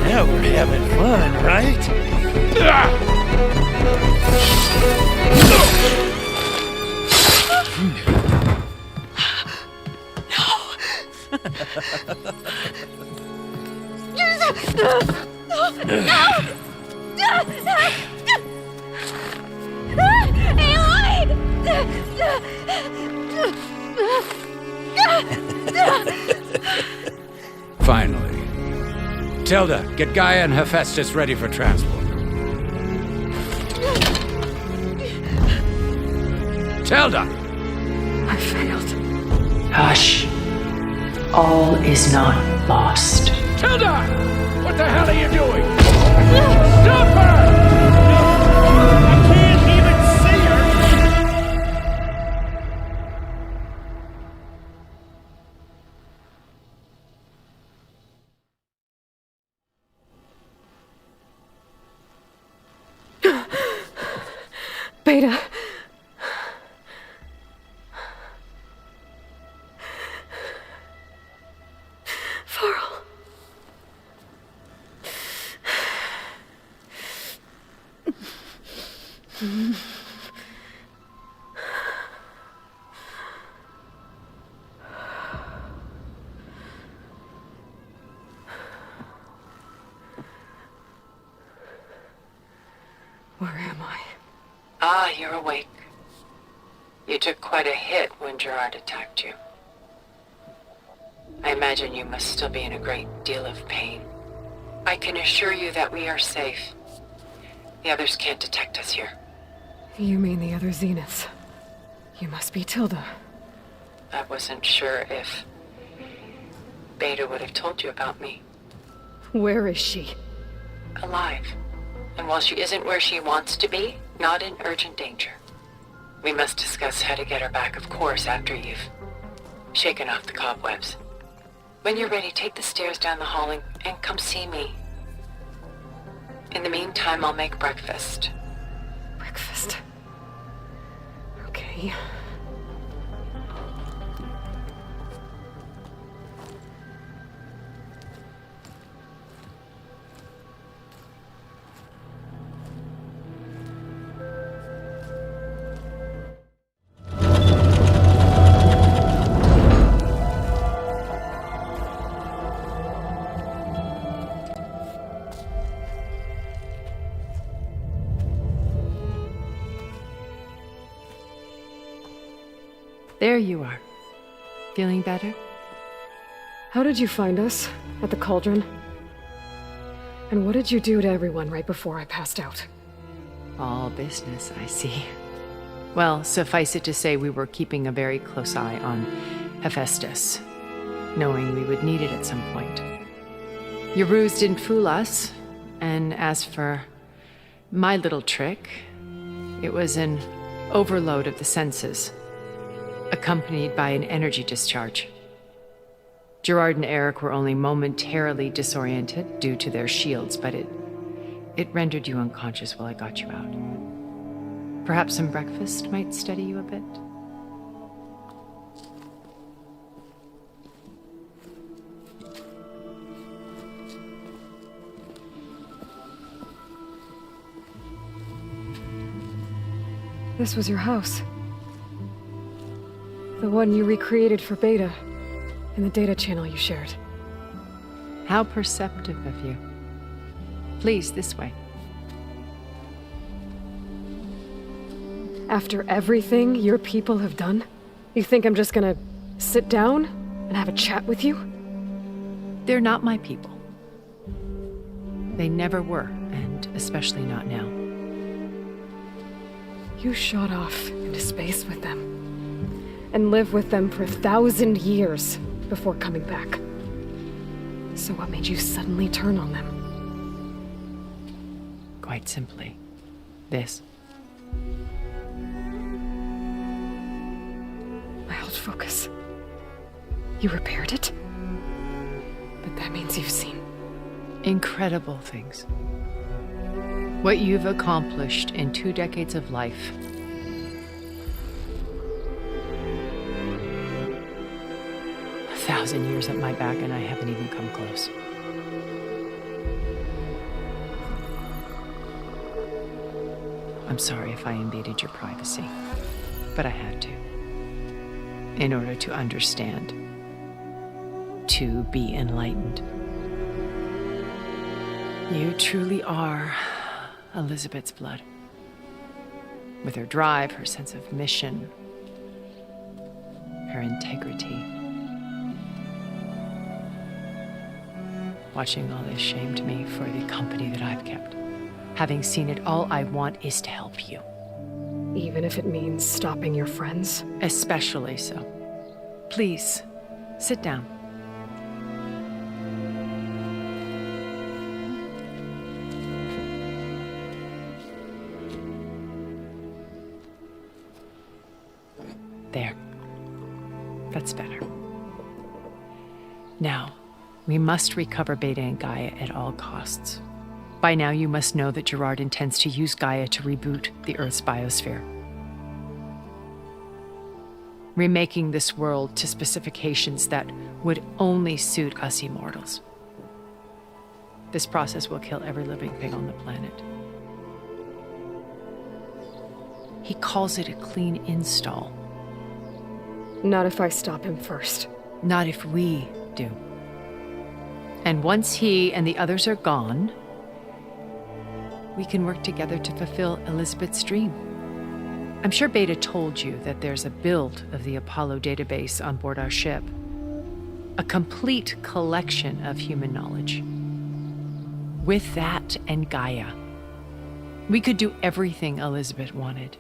Now we're having fun, right? Finally. Tilda, get Gaia and Hephaestus ready for transport. Tilda! I failed. Hush. All is not lost. Tilda! What the hell are you doing? Stop her! I can't even see her! Beta. Farrell. Where am I? Ah, you're awake. You took quite a hit when Gerard attacked you. I imagine you must still be in a great deal of pain. I can assure you that we are safe. The others can't detect us here. You mean the other Zeniths? You must be Tilda. I wasn't sure if Beta would have told you about me. Where is she? Alive. And while she isn't where she wants to be, not in urgent danger. We must discuss how to get her back, of course, after you've shaken off the cobwebs. When you're ready, take the stairs down the hall and come see me. In the meantime, I'll make breakfast. Breakfast. Okay. There you are. Feeling better? How did you find us? At the cauldron? And what did you do to everyone right before I passed out? All business, I see. Well, suffice it to say we were keeping a very close eye on Hephaestus, knowing we would need it at some point. Your ruse didn't fool us, and as for my little trick, it was an overload of the senses, accompanied by an energy discharge. Gerard and Eric were only momentarily disoriented due to their shields, but it rendered you unconscious while I got you out. Perhaps some breakfast might steady you a bit? This was your house. The one you recreated for Beta, in the data channel you shared. How perceptive of you. Please, this way. After everything your people have done, you think I'm just gonna sit down and have a chat with you? They're not my people. They never were, and especially not now. You shot off into space with them, and lived with them for 1,000 years before coming back. So what made you suddenly turn on them? Quite simply, this. My old focus. You repaired it? But that means you've seen incredible things. What you've accomplished in 2 decades of life. A 1,000 years at my back and I haven't even come close. I'm sorry if I invaded your privacy, but I had to. In order to understand. To be enlightened. You truly are Elizabeth's blood. With her drive, her sense of mission, her integrity. Watching all this shamed me for the company that I've kept. Having seen it, all I want is to help you. Even if it means stopping your friends? Especially so. Please, sit down. There. That's better. Now, we must recover Beta and Gaia at all costs. By now, you must know that Gerard intends to use Gaia to reboot the Earth's biosphere. Remaking this world to specifications that would only suit us immortals. This process will kill every living thing on the planet. He calls it a clean install. Not if I stop him first. Not if we do. And once he and the others are gone, we can work together to fulfill Elizabeth's dream. I'm sure Beta told you that there's a build of the Apollo database on board our ship. A complete collection of human knowledge. With that and Gaia, we could do everything Elizabeth wanted.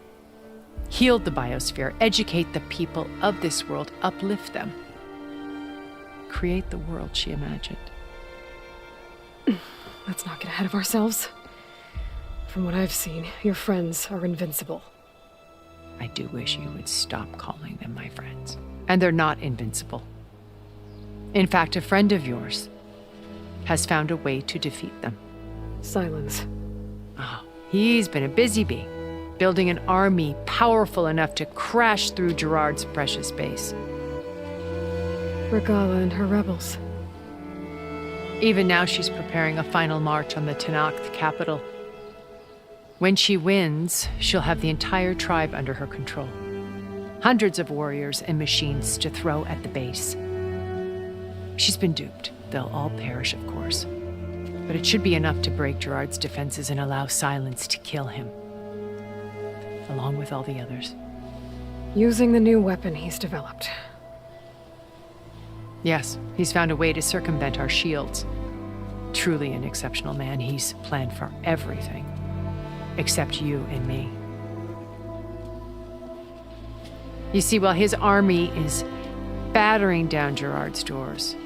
Heal the biosphere, educate the people of this world, uplift them. Create the world she imagined. Let's not get ahead of ourselves. From what I've seen, your friends are invincible. I do wish you would stop calling them my friends. And they're not invincible. In fact, a friend of yours has found a way to defeat them. Silence. Oh, he's been a busy bee, building an army powerful enough to crash through Gerard's precious base. Regala and her rebels. Even now she's preparing a final march on the Tenakth capital. When she wins, she'll have the entire tribe under her control. Hundreds of warriors and machines to throw at the base. She's been duped. They'll all perish, of course. But it should be enough to break Gerard's defenses and allow Silence to kill him. Along with all the others. Using the new weapon he's developed. Yes, he's found a way to circumvent our shields. Truly an exceptional man. He's planned for everything. Except you and me. You see, while his army is battering down Gerard's doors,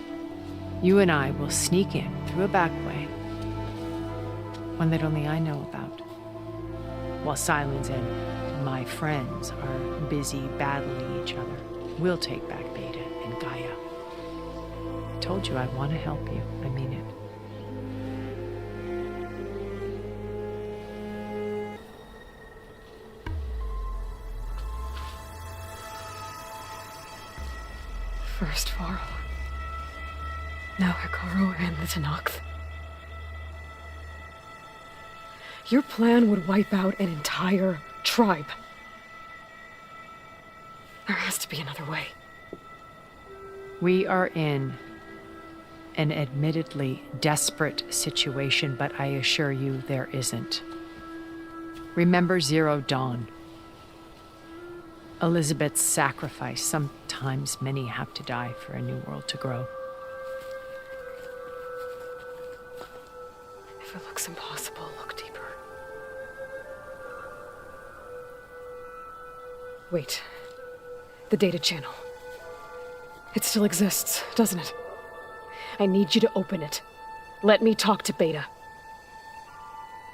you and I will sneak in through a back way. One that only I know about. While Silence and my friends are busy battling each other, we'll take back Beta and Gaia. I told you I want to help you. I mean it. First Varl. Now Hikaru and the Tenakth. Your plan would wipe out an entire tribe. There has to be another way. We are in an admittedly desperate situation, but I assure you there isn't. Remember Zero Dawn. Elizabeth's sacrifice. Sometimes many have to die for a new world to grow. If it looks impossible, look deeper. Wait. The data channel. It still exists, doesn't it? I need you to open it. Let me talk to Beta.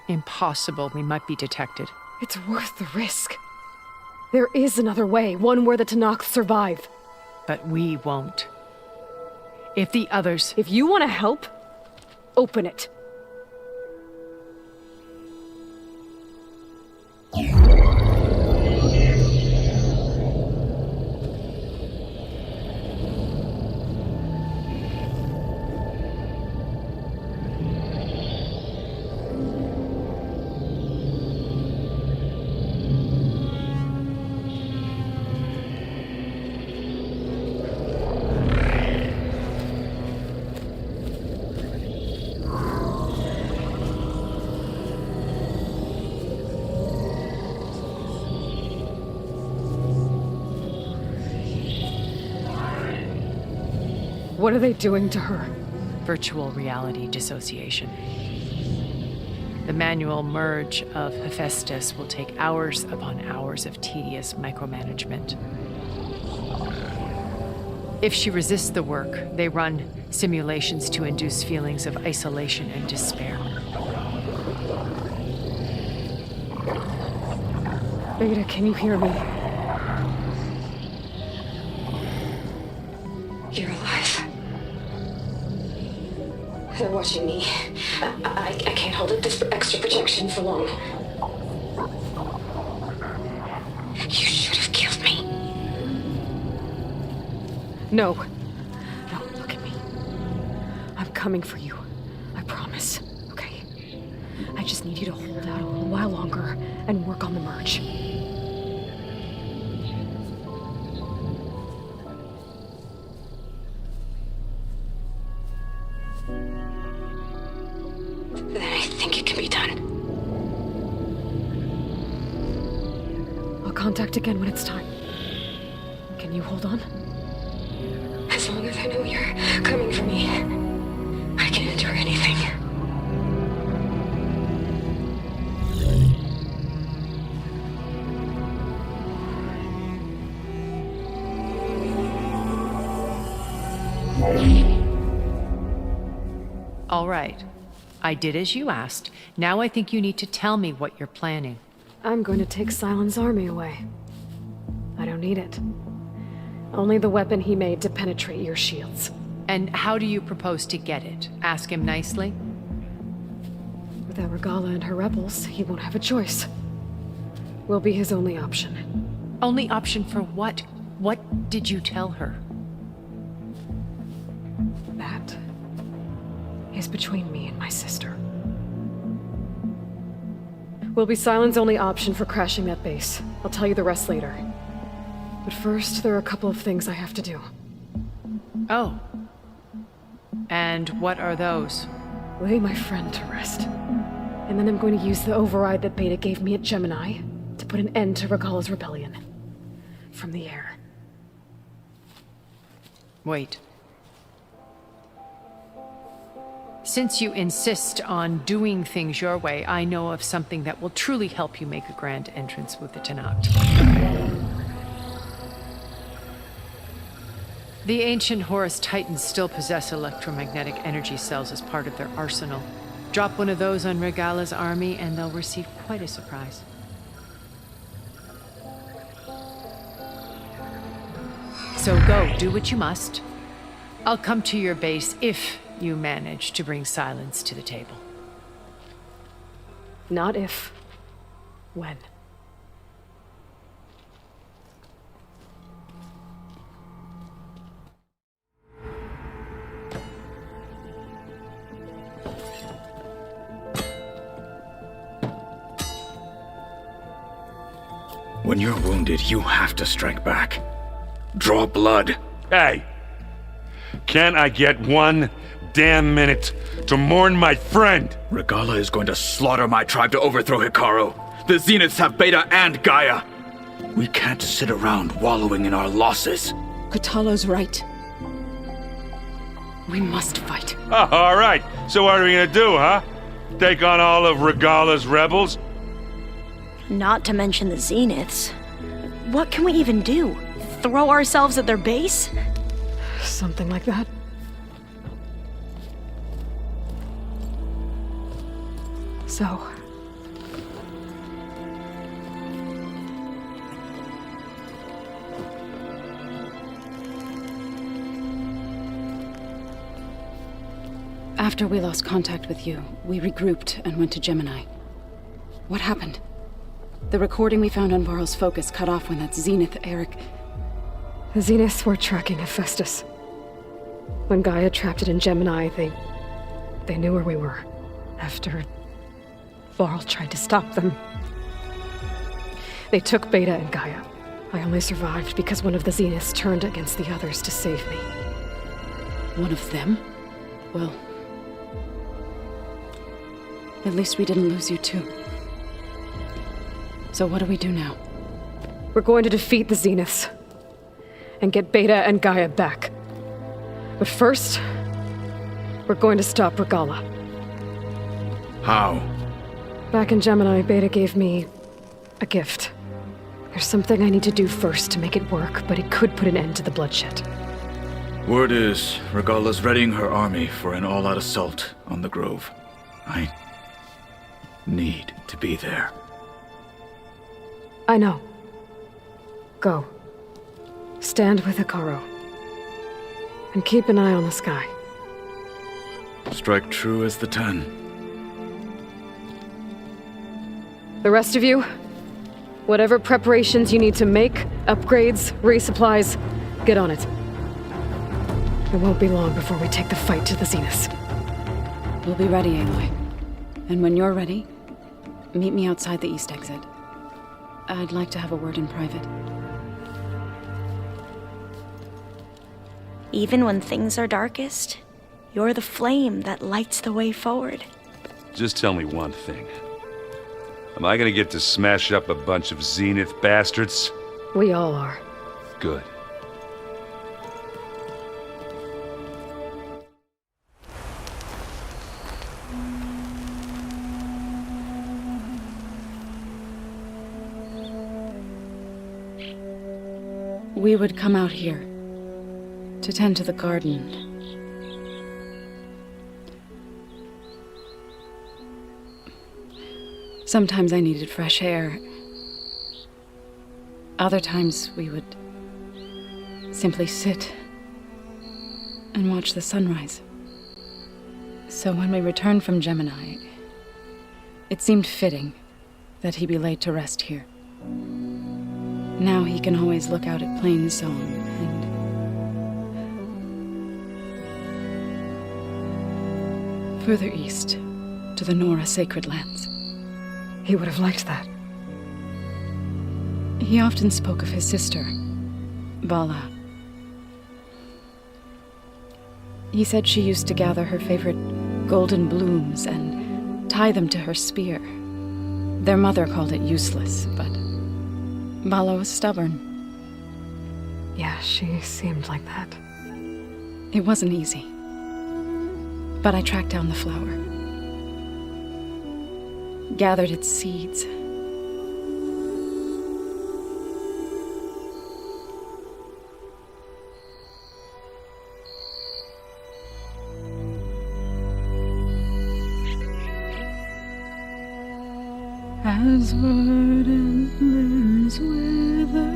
Impossible. We might be detected. It's worth the risk. There is another way, one where the Tenakth survive. But we won't. If the others... If you want to help, open it. What are they doing to her? Virtual reality dissociation. The manual merge of Hephaestus will take hours upon hours of tedious micromanagement. If she resists the work, they run simulations to induce feelings of isolation and despair. Beta, can you hear me? You're alive. They're watching me. I can't hold up this extra projection for long. You should have killed me. No. No, look at me. I'm coming for you. I promise. Okay? I just need you to hold out a little while longer and work on the merge. Then I think it can be done. I'll contact again when it's time. Can you hold on? As long as I know you're coming for me, I can endure anything. All right. I did as you asked. Now I think you need to tell me what you're planning. I'm going to take Silent's army away. I don't need it. Only the weapon he made to penetrate your shields. And how do you propose to get it? Ask him nicely? Without Regala and her rebels, he won't have a choice. We'll be his only option. Only option for what? What did you tell her? That is between me and my sister. Will be Silent's only option for crashing that base. I'll tell you the rest later. But first, there are a couple of things I have to do. Oh. And what are those? Lay my friend to rest. And then I'm going to use the override that Beta gave me at Gemini to put an end to Regala's rebellion. from the air. Wait. Since you insist on doing things your way, I know of something that will truly help you make a grand entrance with the Tenakth. The ancient Horus Titans still possess electromagnetic energy cells as part of their arsenal. Drop one of those on Regala's army and they'll receive quite a surprise. So go, do what you must. I'll come to your base if you manage to bring silence to the table. Not if. When. When you're wounded, you have to strike back. Draw blood. Hey! Can't I get one damn minute to mourn my friend? Regala is going to slaughter my tribe to overthrow Hikaru. The Zeniths have Beta and Gaia. We can't sit around wallowing in our losses. Kotallo's right. We must fight. Oh, all right. So what are we gonna do, huh? Take on all of Regala's rebels? Not to mention the Zeniths. What can we even do? Throw ourselves at their base? Something like that. So... After we lost contact with you, we regrouped and went to Gemini. What happened? The recording we found on Varl's focus cut off when that Zenith, Eric... The Zeniths were tracking Hephaestus. When Gaia trapped it in Gemini, they knew where we were. After Varl tried to stop them. They took Beta and Gaia. I only survived because one of the Zeniths turned against the others to save me. One of them? Well... at least we didn't lose you too. So what do we do now? We're going to defeat the Zeniths. And get Beta and Gaia back. But first, we're going to stop Regala. How? Back in Gemini, Beta gave me a gift. There's something I need to do first to make it work, but it could put an end to the bloodshed. Word is, Regala's readying her army for an all-out assault on the Grove. I need to be there. I know. Go. Stand with Hikaru. And keep an eye on the sky. Strike true as the 10. The rest of you, whatever preparations you need to make, upgrades, resupplies, get on it. It won't be long before we take the fight to the Zeniths. We'll be ready, Aloy. And when you're ready, meet me outside the east exit. I'd like to have a word in private. Even when things are darkest, you're the flame that lights the way forward. Just tell me one thing. Am I gonna get to smash up a bunch of Zenith bastards? We all are. Good. We would come out here to tend to the garden. Sometimes I needed fresh air. Other times we would simply sit and watch the sunrise. So when we returned from Gemini, it seemed fitting that he be laid to rest here. Now he can always look out at Plains Song and... further east, to the Nora Sacred Lands. He would have liked that. He often spoke of his sister, Vala. He said she used to gather her favorite golden blooms and tie them to her spear. Their mother called it useless, but Vala was stubborn. Yeah, she seemed like that. It wasn't easy. But I tracked down the flower. Gathered its seeds. As verdant limbs wither,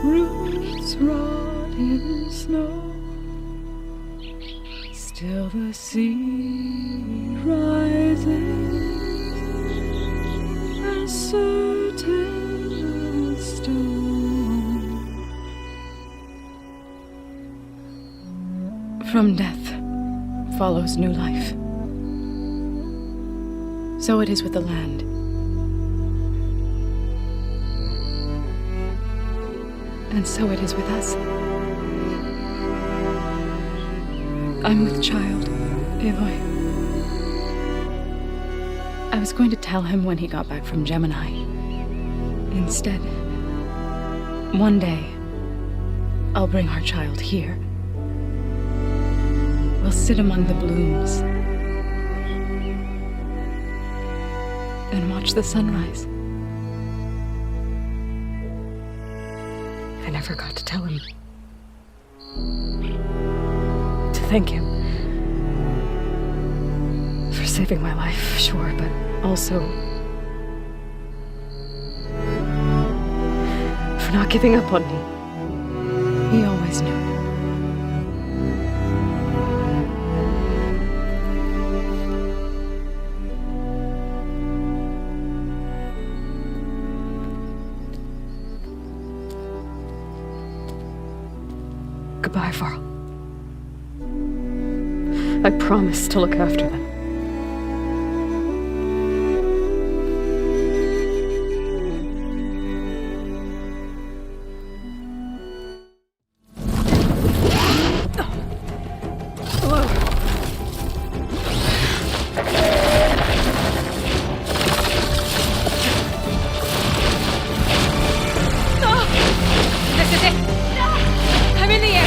roots rot in snow, still the sea rises, as certain as stone. From death follows new life. So it is with the land. And so it is with us. I'm with child, Aloy. I was going to tell him when he got back from Gemini. Instead, one day, I'll bring our child here. We'll sit among the blooms and watch the sunrise. I never got to tell him. To thank him. For saving my life, sure, but also for not giving up on me. He always knew. Goodbye, Varl. I promise to look after them. This is it! I'm in the air!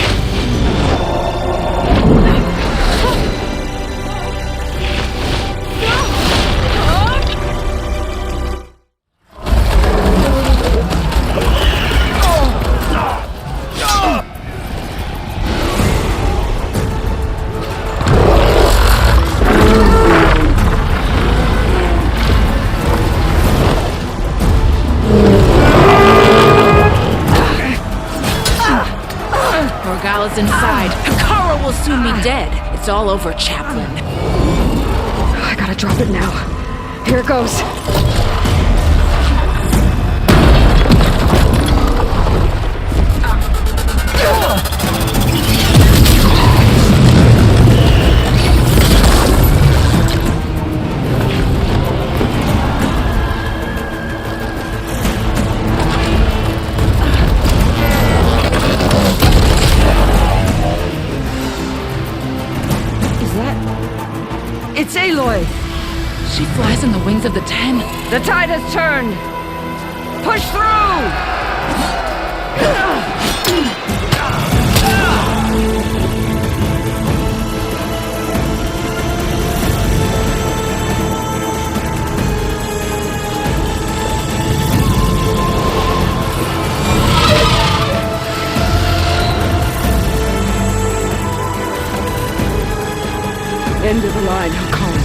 Morgala's inside. Kara will soon be dead. It's all over, Chaplain. I gotta drop it now. Here it goes. It's Aloy! She flies on the wings of the 10. The tide has turned! Push through! End of the line, Hakon.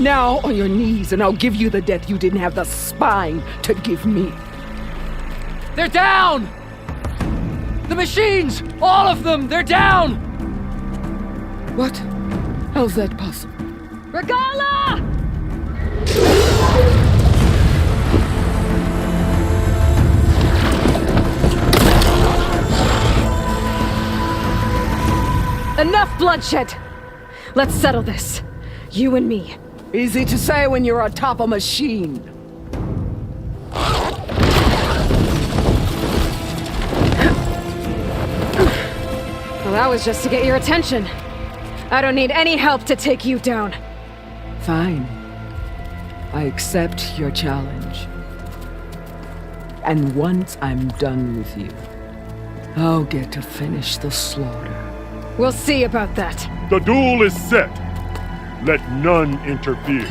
Now on your knees, and I'll give you the death you didn't have the spine to give me. They're down! The machines! All of them! They're down! What? How's that possible? Regala! Enough bloodshed! Let's settle this. You and me. Easy to say when you're atop a machine. Well, that was just to get your attention. I don't need any help to take you down. Fine. I accept your challenge. And once I'm done with you, I'll get to finish the slaughter. We'll see about that. The duel is set. Let none interfere.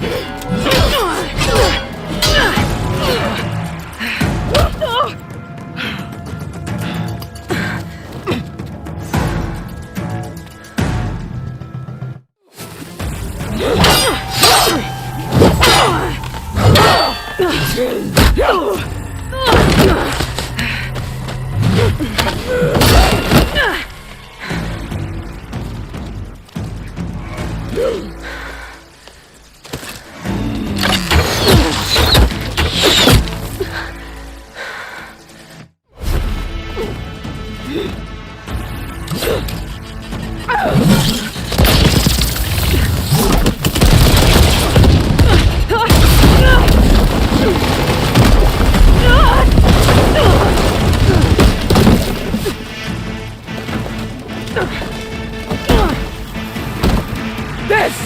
This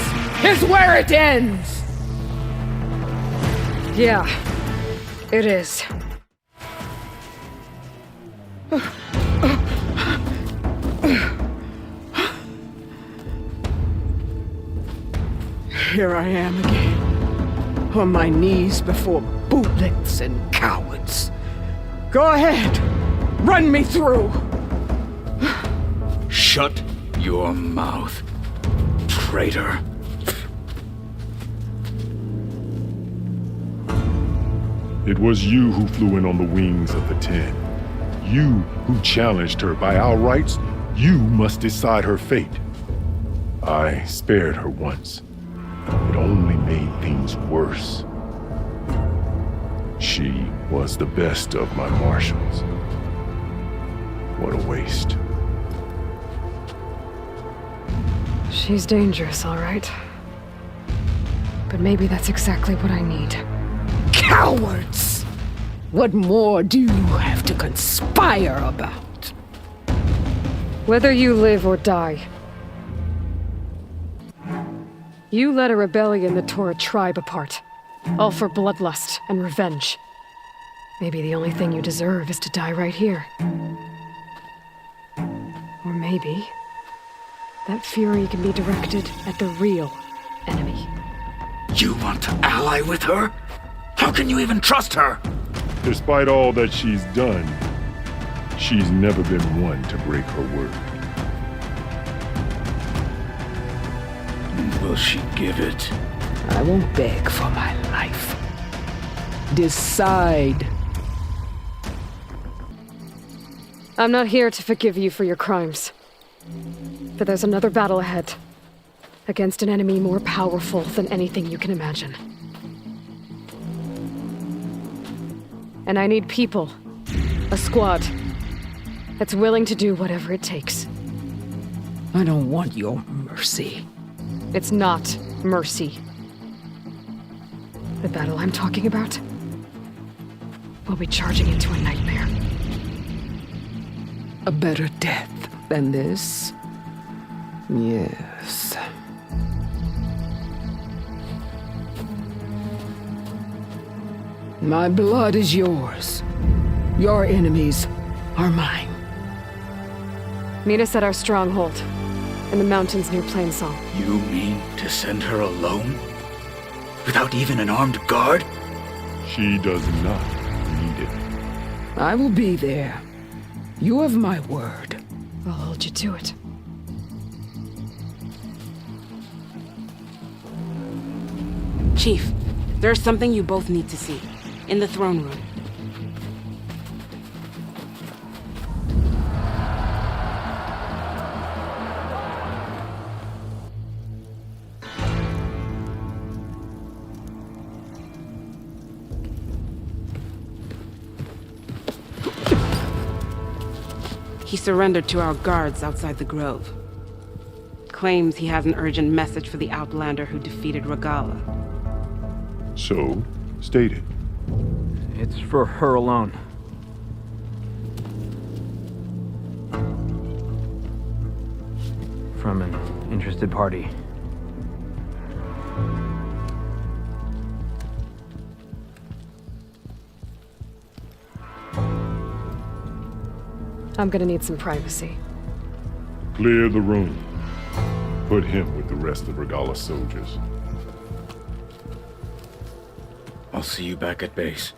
is where it ends! Yeah, it is. Here I am again, on my knees before bootlicks and cowards. Go ahead, run me through! Shut your mouth, traitor. It was you who flew in on the wings of the 10. You who challenged her by our rights. You must decide her fate. I spared her once. It only made things worse. She was the best of my marshals. What a waste. She's dangerous, all right. But maybe that's exactly what I need. Cowards! What more do you have to conspire about? Whether you live or die, you led a rebellion that tore a tribe apart, all for bloodlust and revenge. Maybe the only thing you deserve is to die right here. Or maybe that fury can be directed at the real enemy. You want to ally with her? How can you even trust her? Despite all that she's done, she's never been one to break her word. Will she give it? I won't beg for my life. Decide. I'm not here to forgive you for your crimes. But there's another battle ahead. Against an enemy more powerful than anything you can imagine. And I need people. A squad. That's willing to do whatever it takes. I don't want your mercy. It's not mercy. The battle I'm talking about will be charging into a nightmare. A better death than this? Yes. My blood is yours. Your enemies are mine. Meet us at our stronghold, in the mountains near Plainsong. You mean to send her alone? Without even an armed guard? She does not need it. I will be there. You have my word. I'll hold you to it. Chief, there's something you both need to see. In the throne room. He surrendered to our guards outside the grove. Claims he has an urgent message for the Outlander who defeated Regala. So, state it. It's for her alone. From an interested party. I'm gonna need some privacy. Clear the room. Put him with the rest of Regala's soldiers. I'll see you back at base.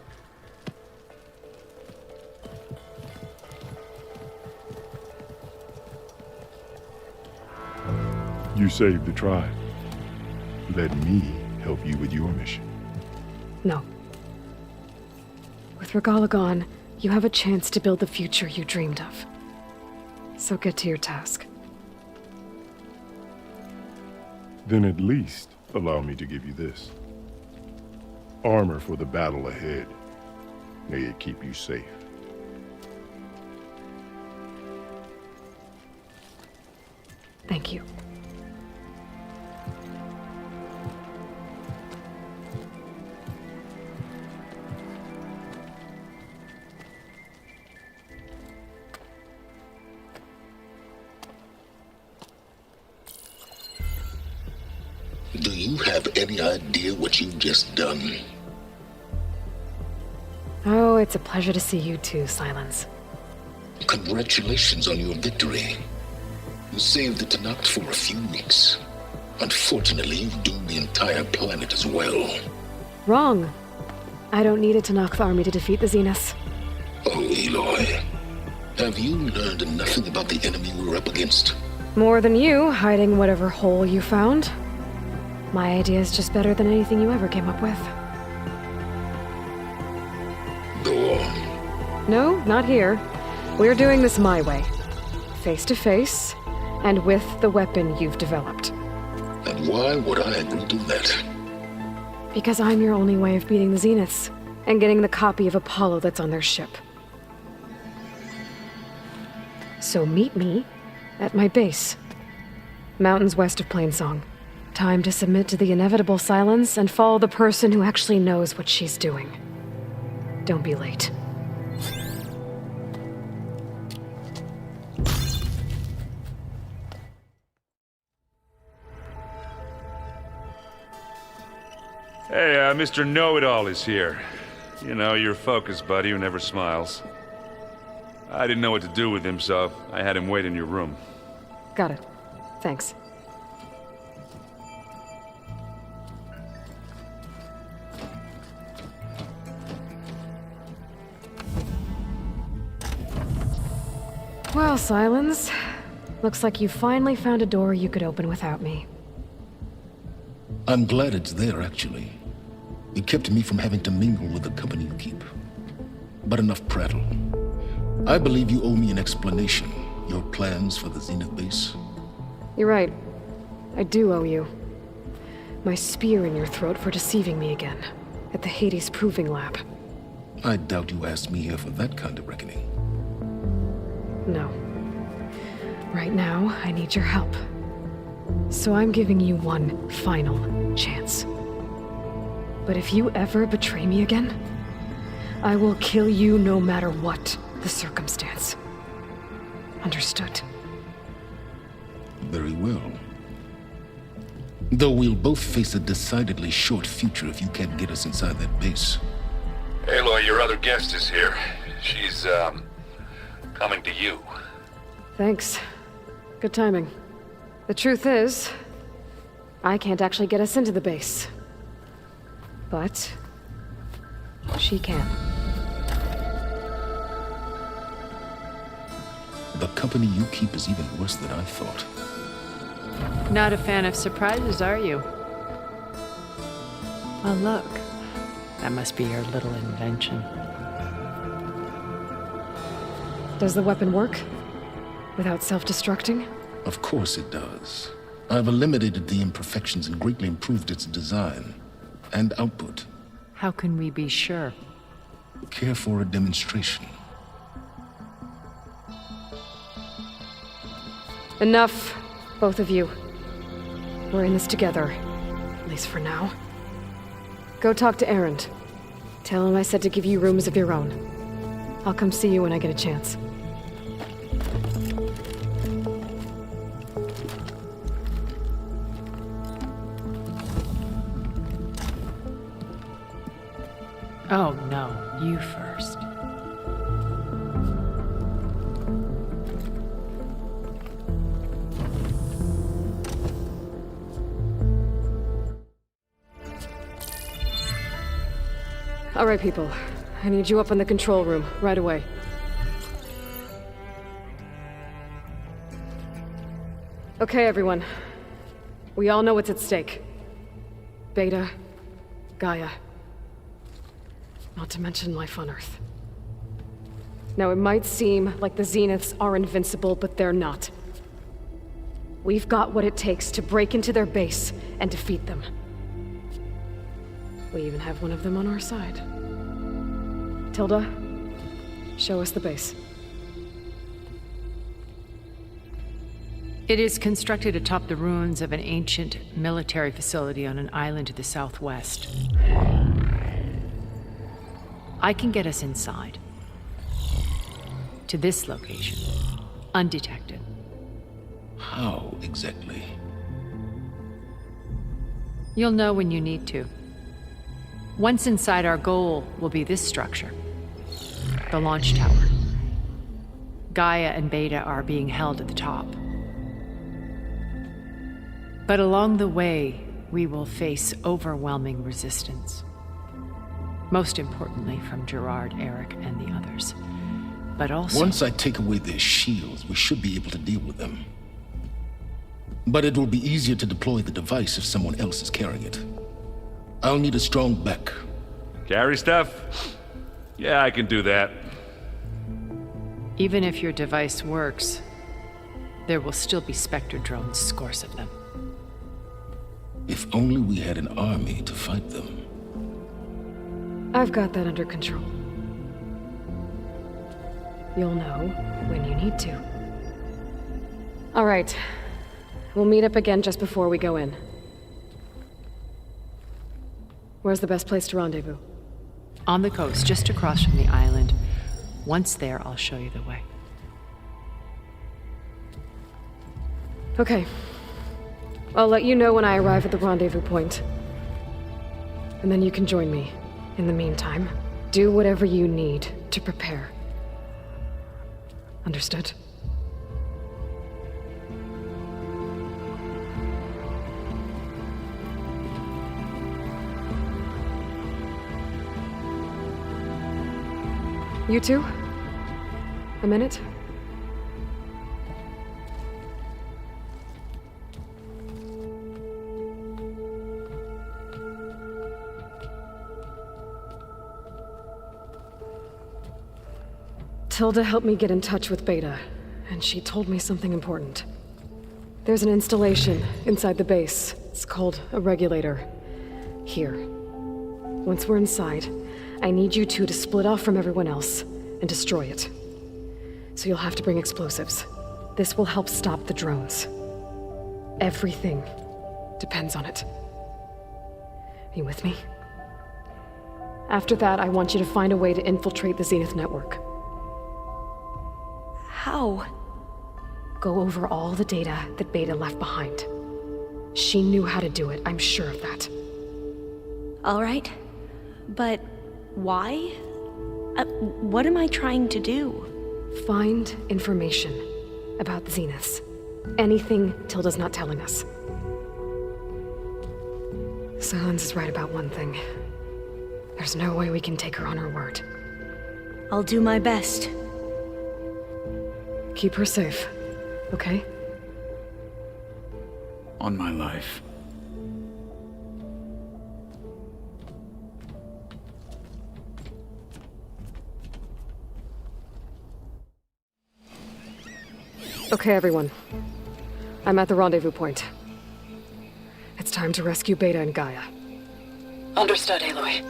You saved the tribe. Let me help you with your mission. No. With Regala gone, you have a chance to build the future you dreamed of. So get to your task. Then at least allow me to give you this. Armor for the battle ahead. May it keep you safe. Thank you. Do you have any idea what you've just done? Oh, it's a pleasure to see you too, Silence. Congratulations on your victory. You saved the Tanakh for a few weeks. Unfortunately, you've doomed the entire planet as well. Wrong. I don't need a Tanakh army to defeat the Zeniths. Oh, Aloy. Have you learned nothing about the enemy we're up against? More than you, hiding whatever hole you found. My idea is just better than anything you ever came up with. Go on. No, not here. We're doing this my way. Face to face, and with the weapon you've developed. And why would I agree to that? Because I'm your only way of beating the Zeniths, and getting the copy of Apollo that's on their ship. So meet me at my base. Mountains west of Plainsong. Time to submit to the inevitable silence and follow the person who actually knows what she's doing. Don't be late. Hey, Mr. Know-It-All is here. You know, your focus buddy who never smiles. I didn't know what to do with him, so I had him wait in your room. Got it. Thanks. Well, Silence. Looks like you finally found a door you could open without me. I'm glad it's there, actually. It kept me from having to mingle with the company you keep. But enough prattle. I believe you owe me an explanation. Your plans for the Zenith base. You're right. I do owe you. My spear in your throat for deceiving me again. At the Hades Proving Lab. I doubt you asked me here for that kind of reckoning. No. Right now, I need your help. So I'm giving you one final chance. But if you ever betray me again, I will kill you no matter what the circumstance. Understood? Very well. Though we'll both face a decidedly short future if you can't get us inside that base. Aloy, your other guest is here. She's, coming to you. Thanks. Good timing. The truth is, I can't actually get us into the base. But she can. The company you keep is even worse than I thought. Not a fan of surprises, are you? Oh, look. That must be your little invention. Does the weapon work? Without self-destructing? Of course it does. I've eliminated the imperfections and greatly improved its design and output. How can we be sure? Care for a demonstration? Enough, both of you. We're in this together, at least for now. Go talk to Erend. Tell him I said to give you rooms of your own. I'll come see you when I get a chance. Oh, no. You first. All right, people. I need you up in the control room, right away. Okay, everyone. We all know what's at stake. Beta, Gaia. Not to mention life on Earth. Now, it might seem like the Zeniths are invincible, but they're not. We've got what it takes to break into their base and defeat them. We even have one of them on our side. Tilda, show us the base. It is constructed atop the ruins of an ancient military facility on an island to the southwest. I can get us inside. To this location, undetected. How exactly? You'll know when you need to. Once inside, our goal will be this structure. The launch tower. Gaia and Beta are being held at the top. But along the way, we will face overwhelming resistance. Most importantly from Gerard, Eric, and the others. But also... Once I take away their shields, we should be able to deal with them. But it will be easier to deploy the device if someone else is carrying it. I'll need a strong back. Carry stuff? Yeah, I can do that. Even if your device works, there will still be Spectre drones, scores of them. If only we had an army to fight them. I've got that under control. You'll know when you need to. All right. We'll meet up again just before we go in. Where's the best place to rendezvous? On the coast, just across from the island. Once there, I'll show you the way. Okay. I'll let you know when I arrive at the rendezvous point. And then you can join me. In the meantime, do whatever you need to prepare. Understood? You two? A minute? Tilda helped me get in touch with Beta, and she told me something important. There's an installation inside the base. It's called a regulator. Here. Once we're inside, I need you two to split off from everyone else and destroy it. So you'll have to bring explosives. This will help stop the drones. Everything depends on it. Are you with me? After that, I want you to find a way to infiltrate the Zenith network. How? Go over all the data that Beta left behind. She knew how to do it, I'm sure of that. All right. But why? What am I trying to do? Find information about the Zeniths. Anything Tilda's not telling us. Silence is right about one thing. There's no way we can take her on her word. I'll do my best. Keep her safe, okay? On my life. Okay, everyone. I'm at the rendezvous point. It's time to rescue Beta and Gaia. Understood, Aloy.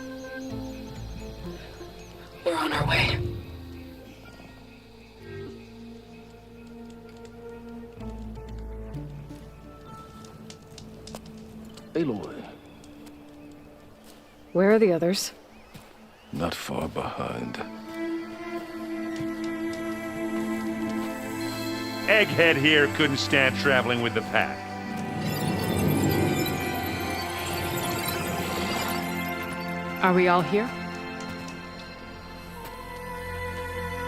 We're on our way. Aloy. Where are the others? Not far behind. Egghead here couldn't stand traveling with the pack. Are we all here?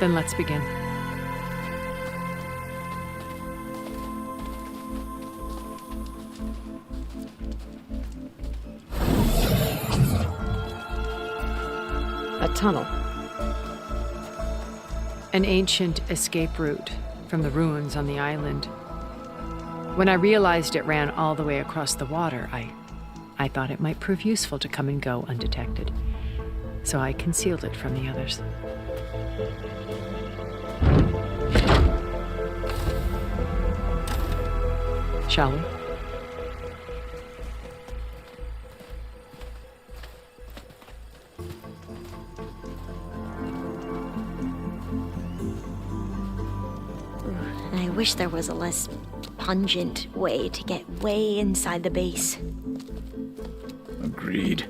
Then let's begin. tunnel? An ancient escape route from the ruins on the island. When I realized it ran all the way across the water, I thought it might prove useful to come and go undetected. So I concealed it from the others. Shall we? I wish there was a less pungent way to get way inside the base. Agreed.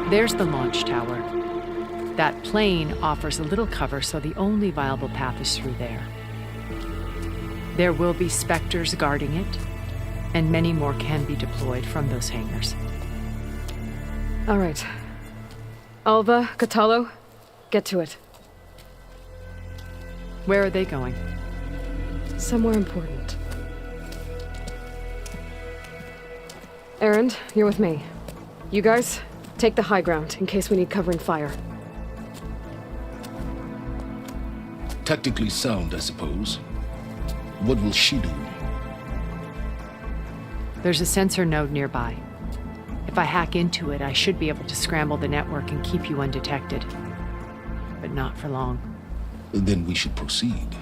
There's the launch tower. That plane offers a little cover, so the only viable path is through there. There will be specters guarding it, and many more can be deployed from those hangars. All right. Alva, Catalo, get to it. Where are they going? Somewhere important. Erend, you're with me. You guys, take the high ground in case we need covering fire. Tactically sound, I suppose. What will she do? There's a sensor node nearby. If I hack into it, I should be able to scramble the network and keep you undetected. But not for long. Then we should proceed.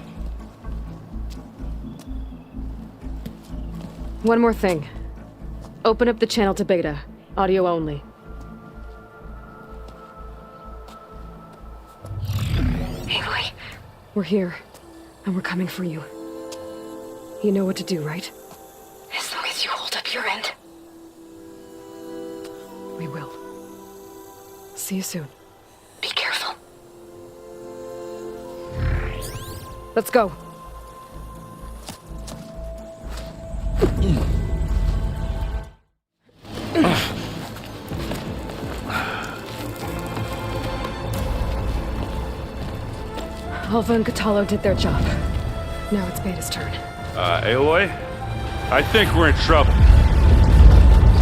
One more thing. Open up the channel to Beta. Audio only. Aloy. We're here, and we're coming for you. You know what to do, right? As long as you hold up your end. We will. See you soon. Be careful. Let's go. Alva and Catalo did their job. Now it's Beta's turn. Aloy? I think we're in trouble.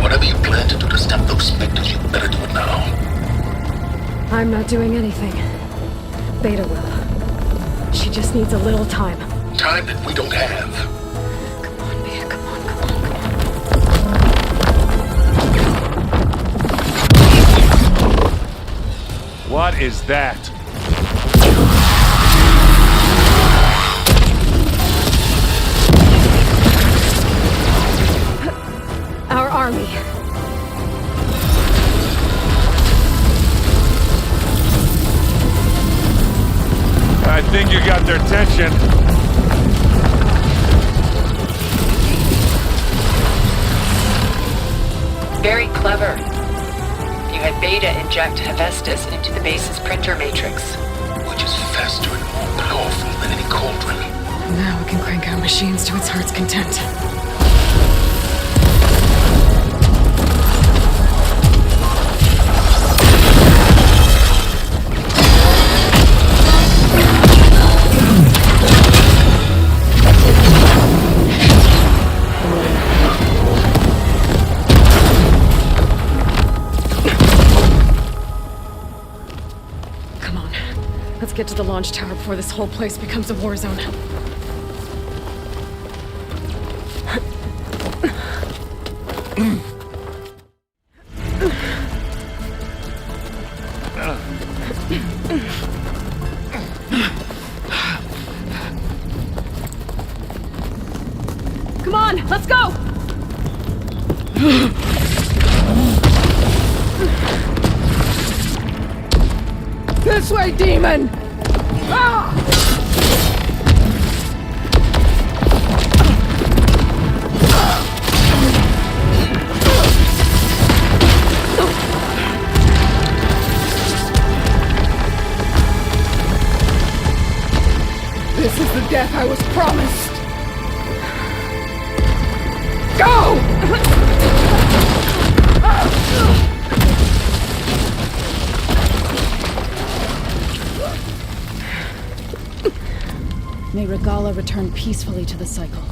Whatever you plan to do to stop those specters, you better do it now. I'm not doing anything. Beta will. She just needs a little time. Time that we don't have. Come on, Beta, come on, come on. What is that? Our army. I think you got their attention. Very clever. You had Beta inject Hephaestus into the base's printer matrix. Which is faster and more powerful than any cauldron. Now we can crank our machines to its heart's content. Get to the launch tower before this whole place becomes a war zone. Come on, let's go! This way, demon! Ah! This is the death I was promised. Go! return peacefully to the cycle.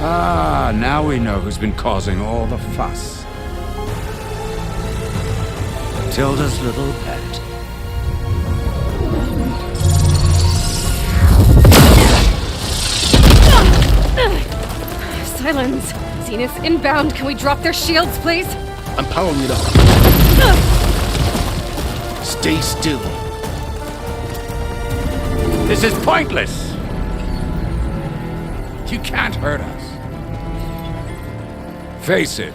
Ah, now we know who's been causing all the fuss. Tilda's little pet. Silence! Zenith inbound. Can we drop their shields, please? I'm powering it up. Stay still. This is pointless! You can't hurt us. Face it,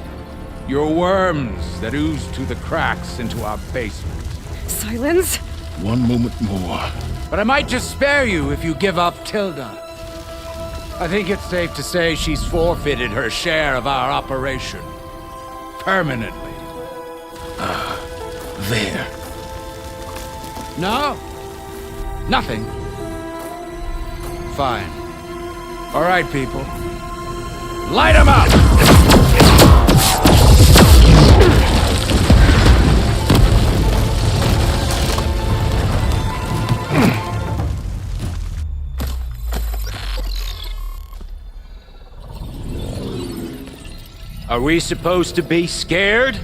you're worms that ooze through the cracks into our basement. Silence? One moment more. But I might just spare you if you give up Tilda. I think it's safe to say she's forfeited her share of our operation. Permanently. There. No? Nothing. Fine. All right, people. Light 'em up! Are we supposed to be scared?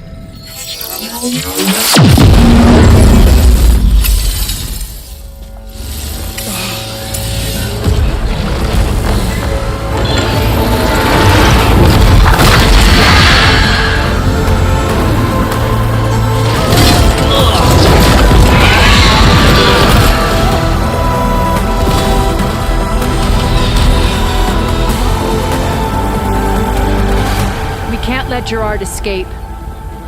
Let Gerard escape.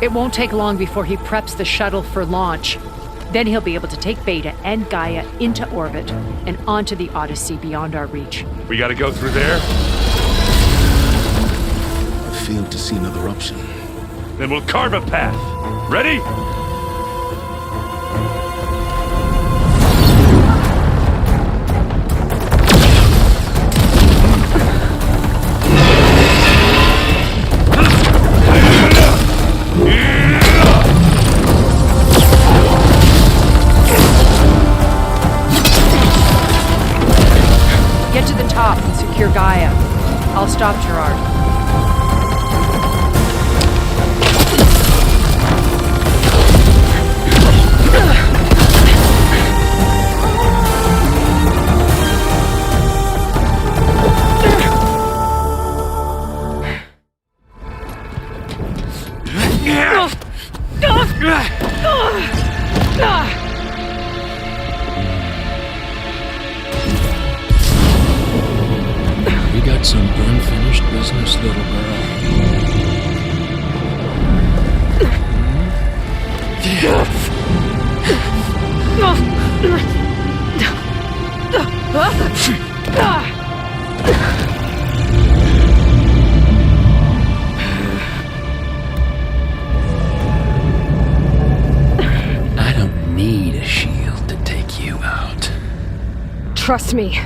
It won't take long before he preps the shuttle for launch. Then he'll be able to take Beta and Gaia into orbit and onto the Odyssey beyond our reach. We gotta go through there? I failed to see another option. Then we'll carve a path. Ready? Get to the top and secure Gaia. I'll stop Gerard. We got some unfinished business, little girl. I don't need a shield to take you out. Trust me.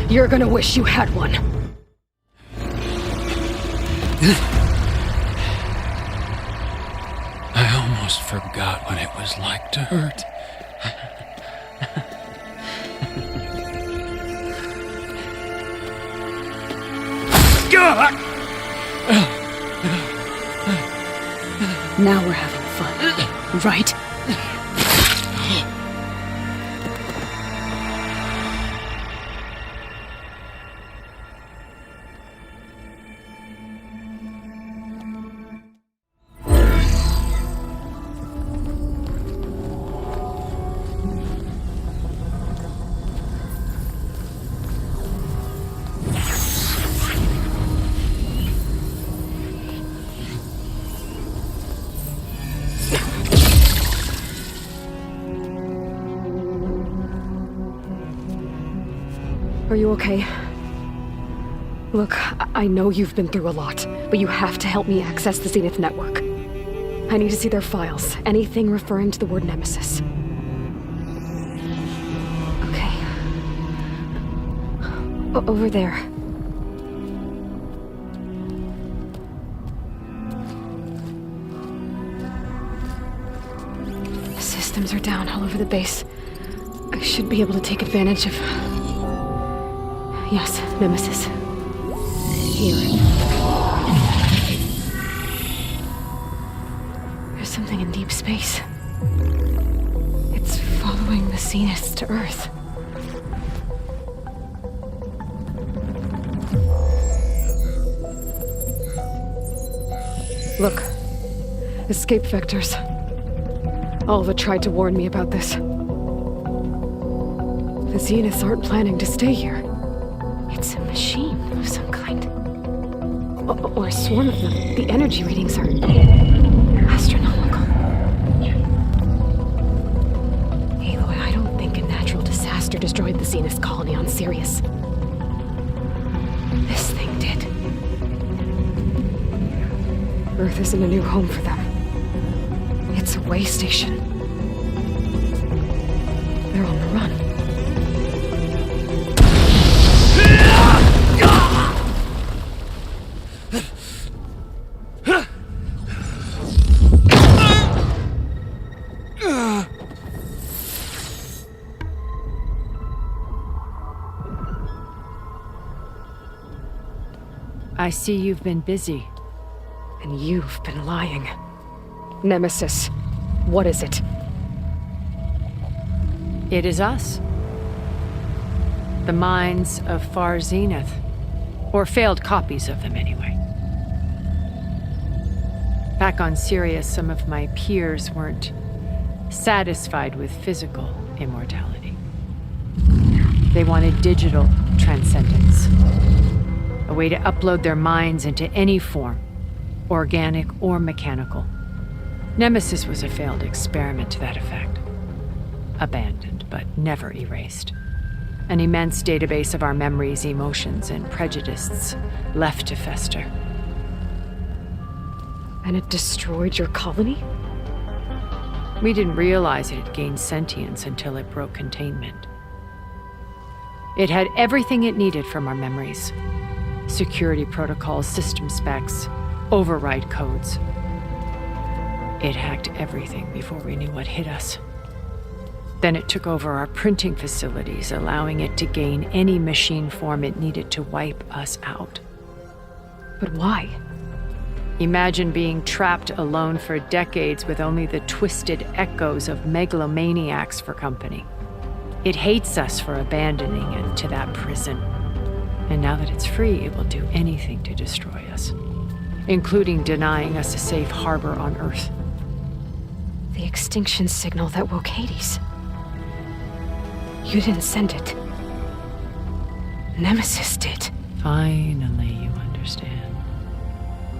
You're gonna wish you had one. I almost forgot what it was like to hurt. Now we're having fun, right? Are you okay? Look, I know you've been through a lot, but you have to help me access the Zenith network. I need to see their files. Anything referring to the word Nemesis. Okay. Over there. The systems are down all over the base. I should be able to take advantage of... Yes, Nemesis. Here. There's something in deep space. It's following the Zeniths to Earth. Look. Escape vectors. Alva tried to warn me about this. The Zeniths aren't planning to stay here. It's a machine of some kind. Or a swarm of them. The energy readings are astronomical. Aloy, I don't think a natural disaster destroyed the Zenith colony on Sirius. This thing did. Earth isn't a new home for them. It's a way station. They're on the run. I see you've been busy. And you've been lying. Nemesis, what is it? It is us. The minds of Far Zenith. Or failed copies of them, anyway. Back on Sirius, some of my peers weren't satisfied with physical immortality. They wanted digital transcendence. A way to upload their minds into any form, organic or mechanical. Nemesis was a failed experiment to that effect. Abandoned, but never erased. An immense database of our memories, emotions, and prejudices left to fester. And it destroyed your colony? We didn't realize it had gained sentience until it broke containment. It had everything it needed from our memories. Security protocols, system specs, override codes. It hacked everything before we knew what hit us. Then it took over our printing facilities, allowing it to gain any machine form it needed to wipe us out. But why? Imagine being trapped alone for decades with only the twisted echoes of megalomaniacs for company. It hates us for abandoning it to that prison. And now that it's free, it will do anything to destroy us, including denying us a safe harbor on Earth. The extinction signal that woke Hades. You didn't send it. Nemesis did. Finally, you understand.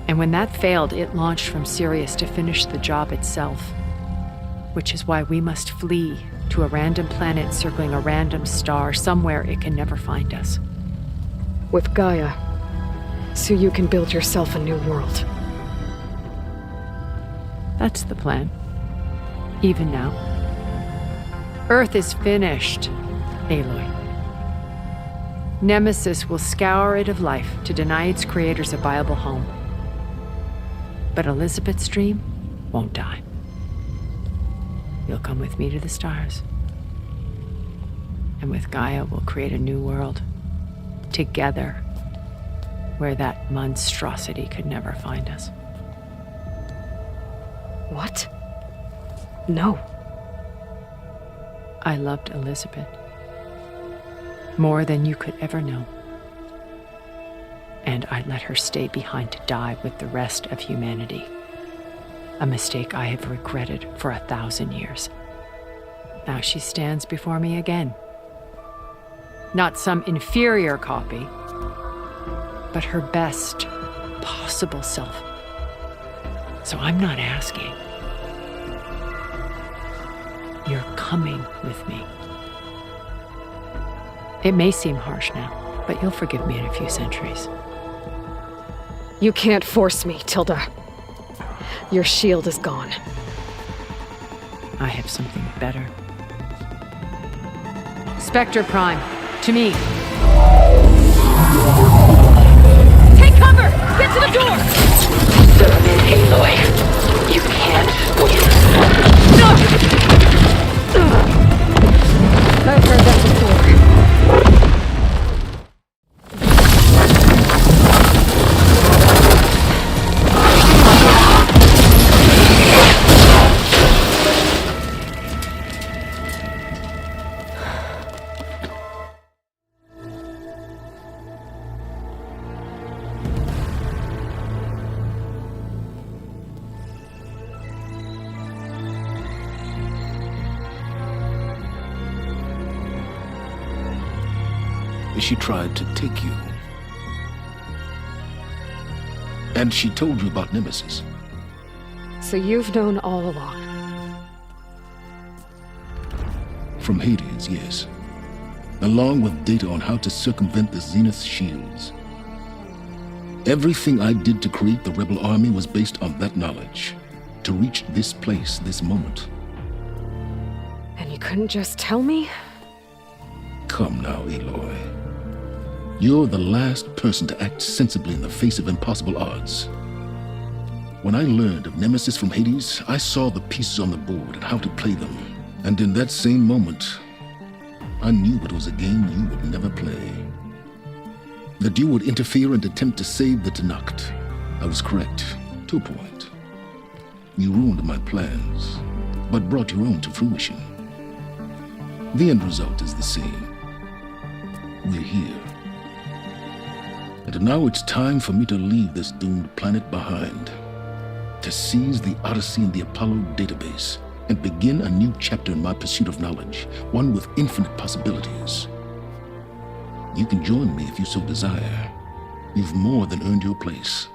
And when that failed, it launched from Sirius to finish the job itself. Which is why we must flee to a random planet circling a random star, somewhere it can never find us. With Gaia, so you can build yourself a new world. That's the plan. Even now. Earth is finished, Aloy. Nemesis will scour it of life to deny its creators a viable home. But Elizabeth's dream won't die. You'll come with me to the stars. And with Gaia, we'll create a new world. Together, where that monstrosity could never find us. What? No. I loved Elizabeth. More than you could ever know. And I let her stay behind to die with the rest of humanity. A mistake I have regretted for 1,000 years. Now she stands before me again. Not some inferior copy, but her best possible self. So I'm not asking. You're coming with me. It may seem harsh now, but you'll forgive me in a few centuries. You can't force me, Tilda. Your shield is gone. I have something better. Spectre Prime, to me. Take cover! Get to the door! Submit, Aloy. You can't win. I've heard that before. She tried to take you. And she told you about Nemesis. So you've known all along. From Hades, yes. Along with data on how to circumvent the Zenith shields. Everything I did to create the rebel army was based on that knowledge. To reach this place, this moment. And you couldn't just tell me? Come now, Aloy. You're the last person to act sensibly in the face of impossible odds. When I learned of Nemesis from Hades, I saw the pieces on the board and how to play them. And in that same moment, I knew it was a game you would never play. That you would interfere and attempt to save the Tenakth. I was correct, to a point. You ruined my plans, but brought your own to fruition. The end result is the same. We're here. And now it's time for me to leave this doomed planet behind. To seize the Odyssey and the Apollo database and begin a new chapter in my pursuit of knowledge, one with infinite possibilities. You can join me if you so desire. You've more than earned your place.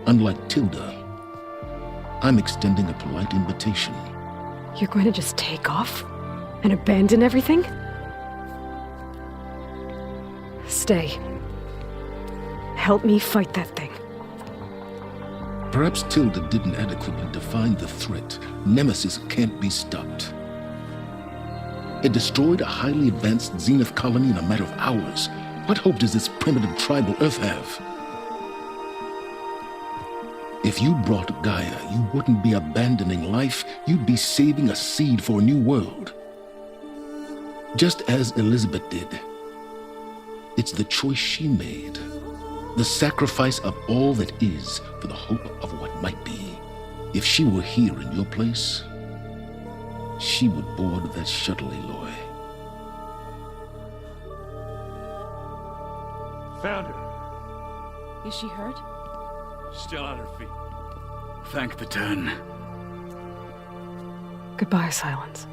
Unlike Tilda, I'm extending a polite invitation. You're going to just take off? And abandon everything? Stay. Help me fight that thing. Perhaps Tilda didn't adequately define the threat. Nemesis can't be stopped. It destroyed a highly advanced Zenith colony in a matter of hours. What hope does this primitive tribal Earth have? If you brought Gaia, you wouldn't be abandoning life, you'd be saving a seed for a new world. Just as Elizabeth did. It's the choice she made. The sacrifice of all that is for the hope of what might be. If she were here in your place, she would board that shuttle, Aloy. Found her. Is she hurt? Still on her feet. Thank the Ten. Goodbye, Silence.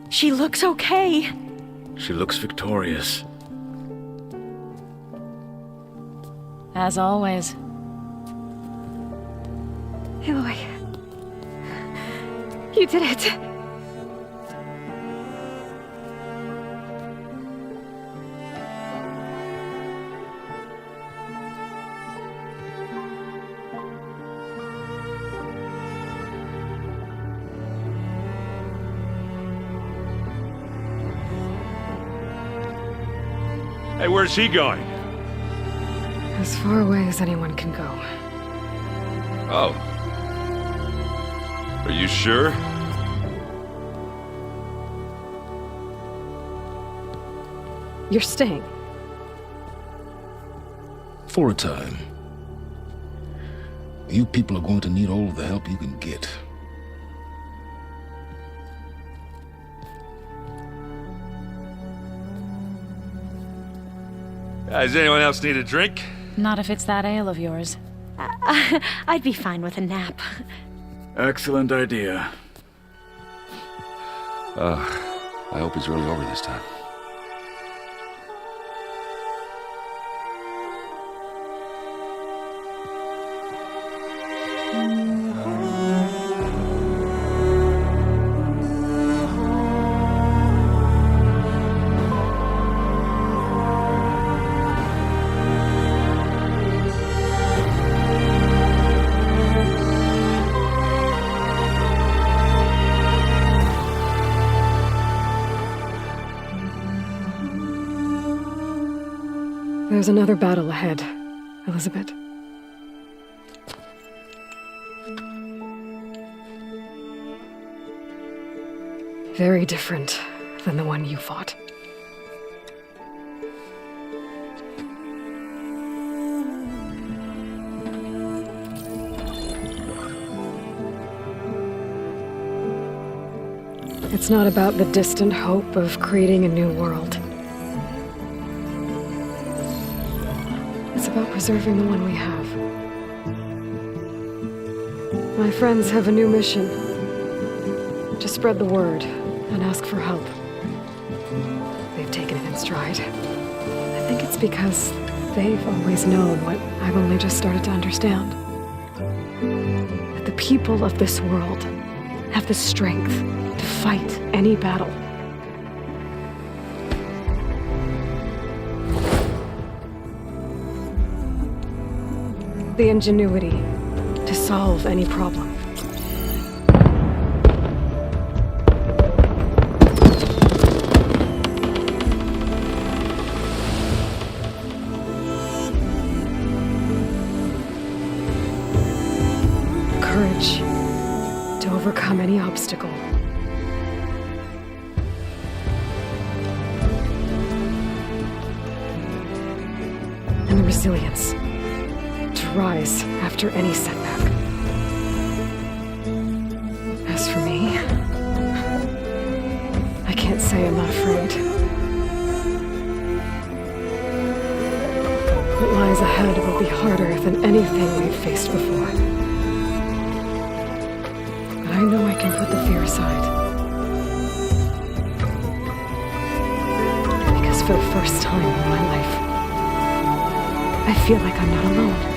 She looks okay. She looks victorious. As always. Aloy. You did it. Hey, where's he going? As far away as anyone can go. Oh. Are you sure? You're staying. For a time. You people are going to need all of the help you can get. Does anyone else need a drink? Not if it's that ale of yours. I'd be fine with a nap. Excellent idea. I hope it's really over this time. There's another battle ahead, Elizabeth. Very different than the one you fought. It's not about the distant hope of creating a new world. It's about preserving the one we have. My friends have a new mission. To spread the word and ask for help. They've taken it in stride. I think it's because they've always known what I've only just started to understand. That the people of this world have the strength to fight any battle. The ingenuity to solve any problem. Courage to overcome any obstacle. And the resilience to rise after any setback. As for me, I can't say I'm not afraid. What lies ahead will be harder than anything we've faced before. But I know I can put the fear aside. Because for the first time in my life, I feel like I'm not alone.